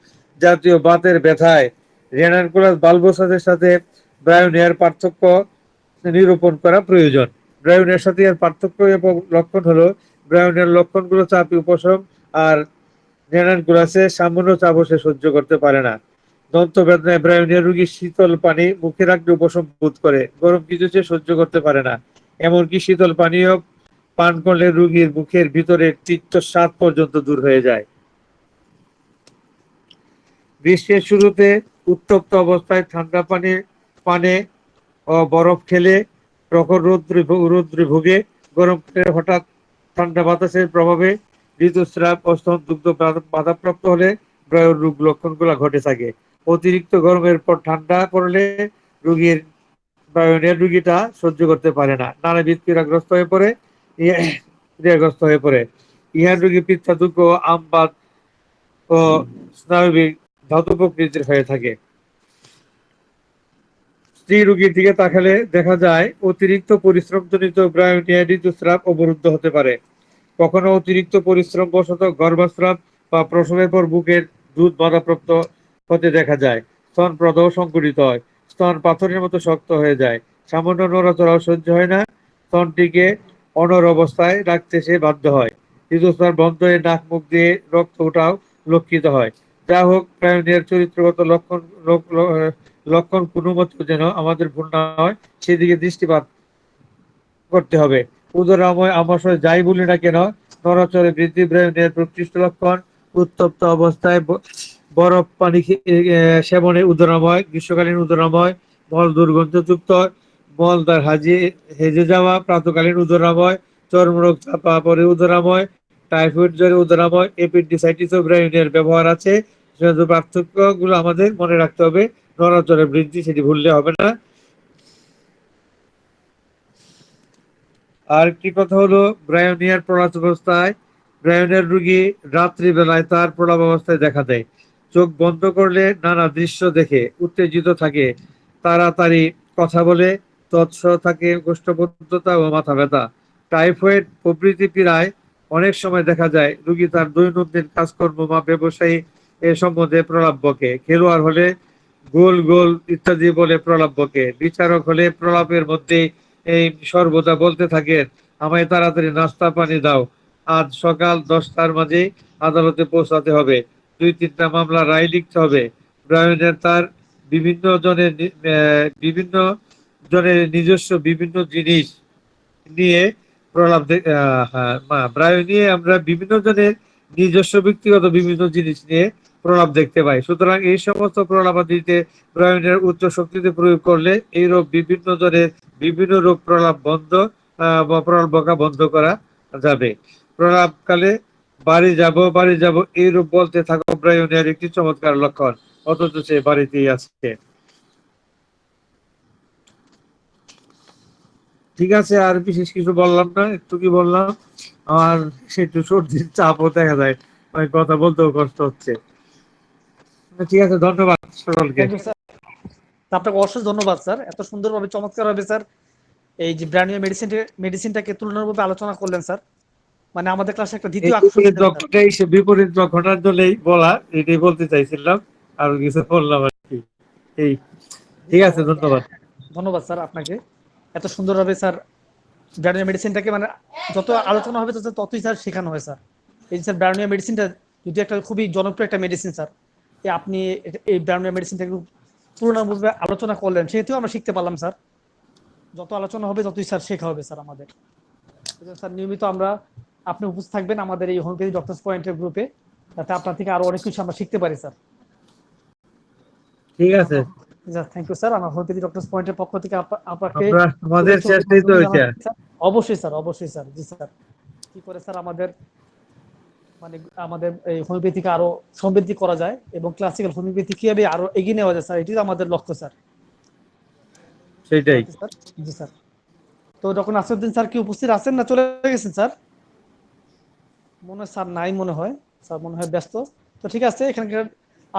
জাতীয় বাতের ব্যথায় রেনানকুলাস বালবোসাসের সাথে ব্রায়োনিয়ার পার্থক্য নিরূপণ করা প্রয়োজন। ব্রায়োনিয়ার সাথে এর পার্থক্য এবং লক্ষণ হলো, ব্রায়োনিয়ার লক্ষণগুলো চাপে উপশম, আর রেনানকুলাসে সামান্য চাপও সে সহ্য করতে পারে না। দন্ত বেদনায় ব্রায়োনিয়ার রোগী শীতল পানি মুখে রাখলে উপশম বোধ করে, গরম কিছু সে সহ্য করতে পারে না। এমনকি শীতল পানীয় পান করলে রোগীর মুখের ভিতরে তিক্ত স্বাদ পর্যন্ত দূর হয়ে যায়। গ্রীষ্মের শুরুতে উত্তপ্ত অবস্থায় ঠান্ডা পানে ও বরফ খেলে প্রখর রৌদ্রে ভুগে, গরমকালে হঠাৎ ঠান্ডা বাতাসের প্রভাবে ঋতুস্রাব ও স্তনদুগ্ধ বাধাপ্রাপ্ত হলে ব্রায়োর রোগ লক্ষণগুলো ঘটে থাকে। অতিরিক্ত গরমের পর ঠান্ডা পড়লে ব্রায়োনিয়ার রোগীটা সহ্য করতে পারে না, নানাবিধ পীড়াগ্রস্ত হয়ে পড়ে। ইহার রোগী পিত্তাদুঃখ, আমবাত ও স্নায়বিক ধাতু প্রকৃতির হয়ে থাকে। স্ত্রী রোগীর দিকে তাকালে দেখা যায় অতিরিক্ত পরিশ্রমজনিত ব্রায়োনিয়া ঋতুস্রাব অবরুদ্ধ হতে পারে। কখনো অতিরিক্ত পরিশ্রম বশত গর্ভস্রাব বা প্রসবের পর বুকের দুধ বাধাপ্রাপ্ত হতে দেখা যায়। স্তন প্রদাহ সংকুচিত হয়, স্তন পাথরের মতো শক্ত হয়ে যায়, সামান্য নড়াচড়াও সহ্য হয় না, স্তনটিকে অনড় অবস্থায় রাখতে সে বাধ্য হয়। ঋতুস্রাব বন্ধ হয়ে নাক মুখ দিয়ে রক্ত ওঠাও লক্ষিত হয়। যা হোক, ব্রায়োনিয়ার চরিত্রগত লক্ষণ কোনো মতো যেন আমাদের ভুল না হয় সেদিকে দৃষ্টিপাত করতে হবে। উদরাময় আমাশয় যাই বলি না কেন, নড়াচড়ে বৃদ্ধি ব্রায়োনিয়ার প্রকৃষ্ট লক্ষণ। উত্তপ্ত অবস্থায় বরফ পানি সেবনে উদরাময়, গ্রীষ্মকালীন উদরাময়, মল দুর্গন্ধযুক্ত, মলদ্বার হেজে যাওয়া, প্রাতকালীন উদরাময়, চর্মরোগ চাপা পড়ে উদরাময়, টাইফয়েড জ্বরে উদরাময়, এপেন্ডিসাইটিস ও ব্রায়োনিয়ার ব্যবহার আছে। পার্থক্য গুলো আমাদের মনে রাখতে হবে। নড়াচড়ে বৃদ্ধি সেটি ভুললে হবে না। আর একটি কথা হলো, ব্রায়োনিয়ার প্রলাপ অবস্থায় ব্রায়োনিয়ার রোগী রাত্রিবেলায় তার প্রলাপ অবস্থায় দেখা দেয়। চোখ বন্ধ করলে নানা দৃশ্য দেখে উত্তেজিত থাকে, তাড়াতাড়ি কথা বলে, তৎস থাকে কোষ্ঠবদ্ধতা ও মাথা ব্যথা, টাইফয়েড প্রভৃতি পীড়ায় অনেক সময় দেখা যায় রোগী তার দৈনন্দিন কাজকর্ম বা ব্যবসায়ী এ সম্বন্ধে প্রলাপ বকে, খেলোয়াড় হলে গোল গোল ইত্যাদি বলে প্রলাপ বকে, বিচারক হলে প্রলাপের মধ্যে এই সর্বদা বলতে থাকেন, আমায় তাড়াতাড়ি নাস্তা পানি দাও, আজ সকাল 10টার মাঝে আদালতে পৌঁছাতে হবে, 2-3টা মামলা রায় লিখতে হবে। ব্রায়নের তার বিভিন্ন জনের নিজস্ব বিভিন্ন জিনিস নিয়ে ব্রায়ন নিয়ে আমরা বিভিন্ন জনের নিজস্ব ব্যক্তিগত বিভিন্ন জিনিস নিয়ে প্রলাপ দেখতে পাই। সুতরাং এই সমস্ত প্রলাপাদিতে ব্রায়নের উচ্চ শক্তিতে প্রয়োগ করলে এইরূপ বিভিন্ন জনের বিভিন্ন রূপ প্রলাপ বা প্রলাপ বকা বন্ধ করা যাবে। প্রলাপকালে বাড়ি যাব এইরূপ বলতে থাকো ব্রায়নের একটি চমৎকার লক্ষণ, অথচ সে বাড়িতেই আছে। ঠিক আছে, আর বিশেষ কিছু বললাম না, একটু কি বললাম, আমার একটু সর্দির চাপও দেখা যায়, আমি কথা বলতেও কষ্ট হচ্ছে। ঠিক আছে, ধন্যবাদ সকলকে। থ্যাংক ইউ স্যার, আপনাকে অশেষ ধন্যবাদ স্যার, এত সুন্দরভাবে চমৎকারভাবে স্যার এই যে ব্র্যান্ড নিউ মেডিসিনটাকে তুলনামূলক আলোচনা করলেন স্যার, মানে আমাদের ক্লাসে একটা দ্বিতীয় আকর্ষণ ছিল স্যার। বিপরীত লক্ষণের জন্যই বলা, এটাই বলতে চাইছিলাম, আর কিছু বললাম আর কি। এই ঠিক আছে, ধন্যবাদ। ধন্যবাদ স্যার আপনাকে, এত সুন্দরভাবে স্যার ব্র্যান্ড নিউ মেডিসিনটাকে মানে যত আলোচনা হবে ততই স্যার শেখানো হয় স্যার। এই যে স্যার ব্র্যান্ড নিউ মেডিসিনটা যদি একটা খুবই জনপ্রিয় একটা মেডিসিন স্যার, আপনি এই ব্র্যান্ড নিউ মেডিসিনটাকে তুলনামূলকভাবে আলোচনা করলেন, সেহেতু আমরা শিখতে পারলাম স্যার। যত আলোচনা হবে ততই স্যার শেখা হবে স্যার আমাদের। স্যার নিয়মিত আপনি উপস্থিত থাকবেন আমাদের এই হোমিওপ্যাথি ডক্টরস পয়েন্টের গ্রুপে, যাতে আপনার থেকে আরো অনেক কিছু আমরা শিখতে পারি স্যার। ঠিক আছে, থ্যাংক ইউ স্যার, আমার হোমিওপ্যাথি ডক্টরস পয়েন্টের পক্ষ থেকে আপনাকে আমাদের চেষ্টাই তো হইছে। অবশ্যই স্যার, জি স্যার, কি করে স্যার আমাদের এই হোমিওপ্যাথিকে আরো সমৃদ্ধি করা যায় এবং ক্লাসিক্যাল হোমিওপ্যাথি কিভাবে আরো এগিয়ে নেওয়া যায় স্যার, এটি আমাদের লক্ষ্য স্যার। সেটাই। জি স্যার। তো ডক্টর নাসিরউদ্দিন স্যার কি উপস্থিত আছেন না চলে গেছেন স্যার? মনে হয় স্যার নাই, মনে হয় স্যার মনে হয় ব্যস্ত। তো ঠিক আছে, এখানকার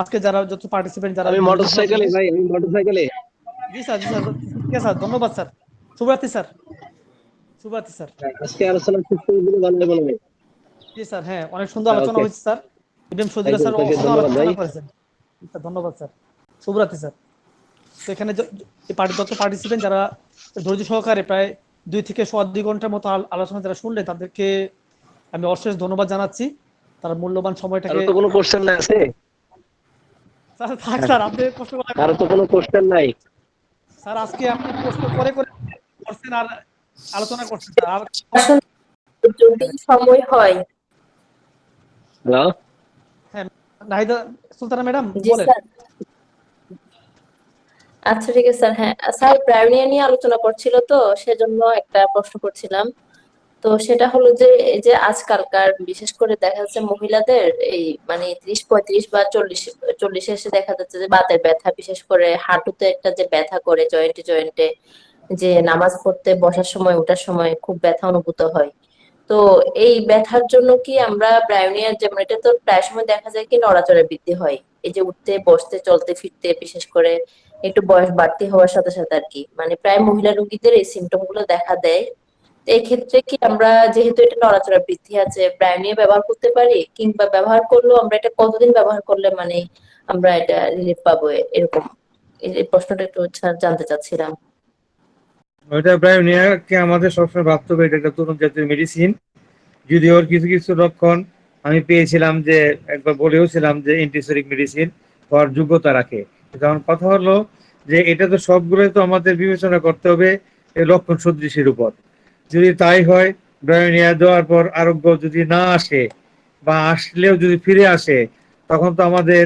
আজকে যারা যত পার্টিসিপেন্ট যারা আমি মোটরসাইকেলে ভাই, আমি মোটরসাইকেলে। জি স্যার, ঠিক আছে স্যার, ধন্যবাদ স্যার, শুভরাত্রি স্যার, শুভরাত্রি স্যার। আজকে আলোচনা খুব সুন্দর ভালো বলবে। জি স্যার, হ্যাঁ অনেক সুন্দর আলোচনা হয়েছে স্যার, ইব্রাহিম সজিলা স্যার আলোচনা করেছেন। ধন্যবাদ স্যার, শুভরাত্রি স্যার। তো এখানে যত পার্টিসিপেন্ট যারা ধৈর্য সহকারে প্রায় 2 থেকে 2.5 ঘন্টার মতো আলোচনা যারা শুনলেন, তাদেরকে আমি অশেষ ধন্যবাদ জানাচ্ছি, তার মূল্যবান সময়টাকে। আর তো কোনো কোশ্চেন নাই আছে স্যার থাক স্যার, আপনি প্রশ্ন করেন। আর তো কোনো কোশ্চেন নাই স্যার, আজকে আপনি প্রশ্ন করে করছেন আর আলোচনা করছেন স্যার, আর যদি সময় হয়। হ্যালো, হ্যাঁ নাহিদা সুলতানা ম্যাডাম জি বলেন। স্যার, আচ্ছা ঠিক আছে স্যার। হ্যাঁ স্যার, ব্রায়োনিয়া নিয়ে আলোচনা করছিল তো সেজন্য একটা প্রশ্ন করছিলাম। তো সেটা হলো যে এই যে আজকালকার বিশেষ করে দেখা যাচ্ছে মহিলাদের এই মানে 30-35 বা 40 এসে দেখা যাচ্ছে যে বাতের ব্যথা, বিশেষ করে হাঁটুতে একটা যে ব্যথা করে জয়েন্টে, যে নামাজ পড়তে বসার সময় ওঠার সময় খুব ব্যথা অনুভূত হয়। তো এই ব্যথার জন্য কি আমরা ব্রায়োনিয়ার, যেমন এটা তো প্রায় সময় দেখা যায় কি নড়াচড়া বৃদ্ধি হয়, এই যে উঠতে বসতে চলতে ফিরতে, বিশেষ করে একটু বয়স বাড়তি হওয়ার সাথে সাথে আর কি, মানে প্রায় মহিলা রোগীদের এই সিমটম গুলো দেখা দেয়। এই ক্ষেত্রে কি আমরা, যেহেতু এটা নড়াচড়া বৃদ্ধি আছে, ব্রায়োনিয়া ব্যবহার করতে পারি, কিংবা ব্যবহার করলেও আমরা এটা কতদিন ব্যবহার করলে মানে আমরা এটা রিলিফ পাবো, এরকম এই প্রশ্নটা একটু জানতে চাচ্ছিলাম। ওইটা ব্রায়োনিয়াকে আমাদের সবসময় ভাবতে হবে এটা একটা তরুণ জাতীয় মেডিসিন, যদি ওর কিছু কিছু লক্ষণ আমি পেয়েছিলাম, যে একবার বলেওছিলাম যে অ্যান্টিসেরিক মেডিসিন হওয়ার যোগ্যতা রাখে। কারণ কথা হলো যে এটা তো সবগুলোই তো আমাদের বিবেচনা করতে হবে এই লক্ষণ সদৃশের উপর। যদি তাই হয়, ব্রায়োনিয়া দেওয়ার পর আরোগ্য যদি না আসে বা আসলেও যদি ফিরে আসে, তখন তো আমাদের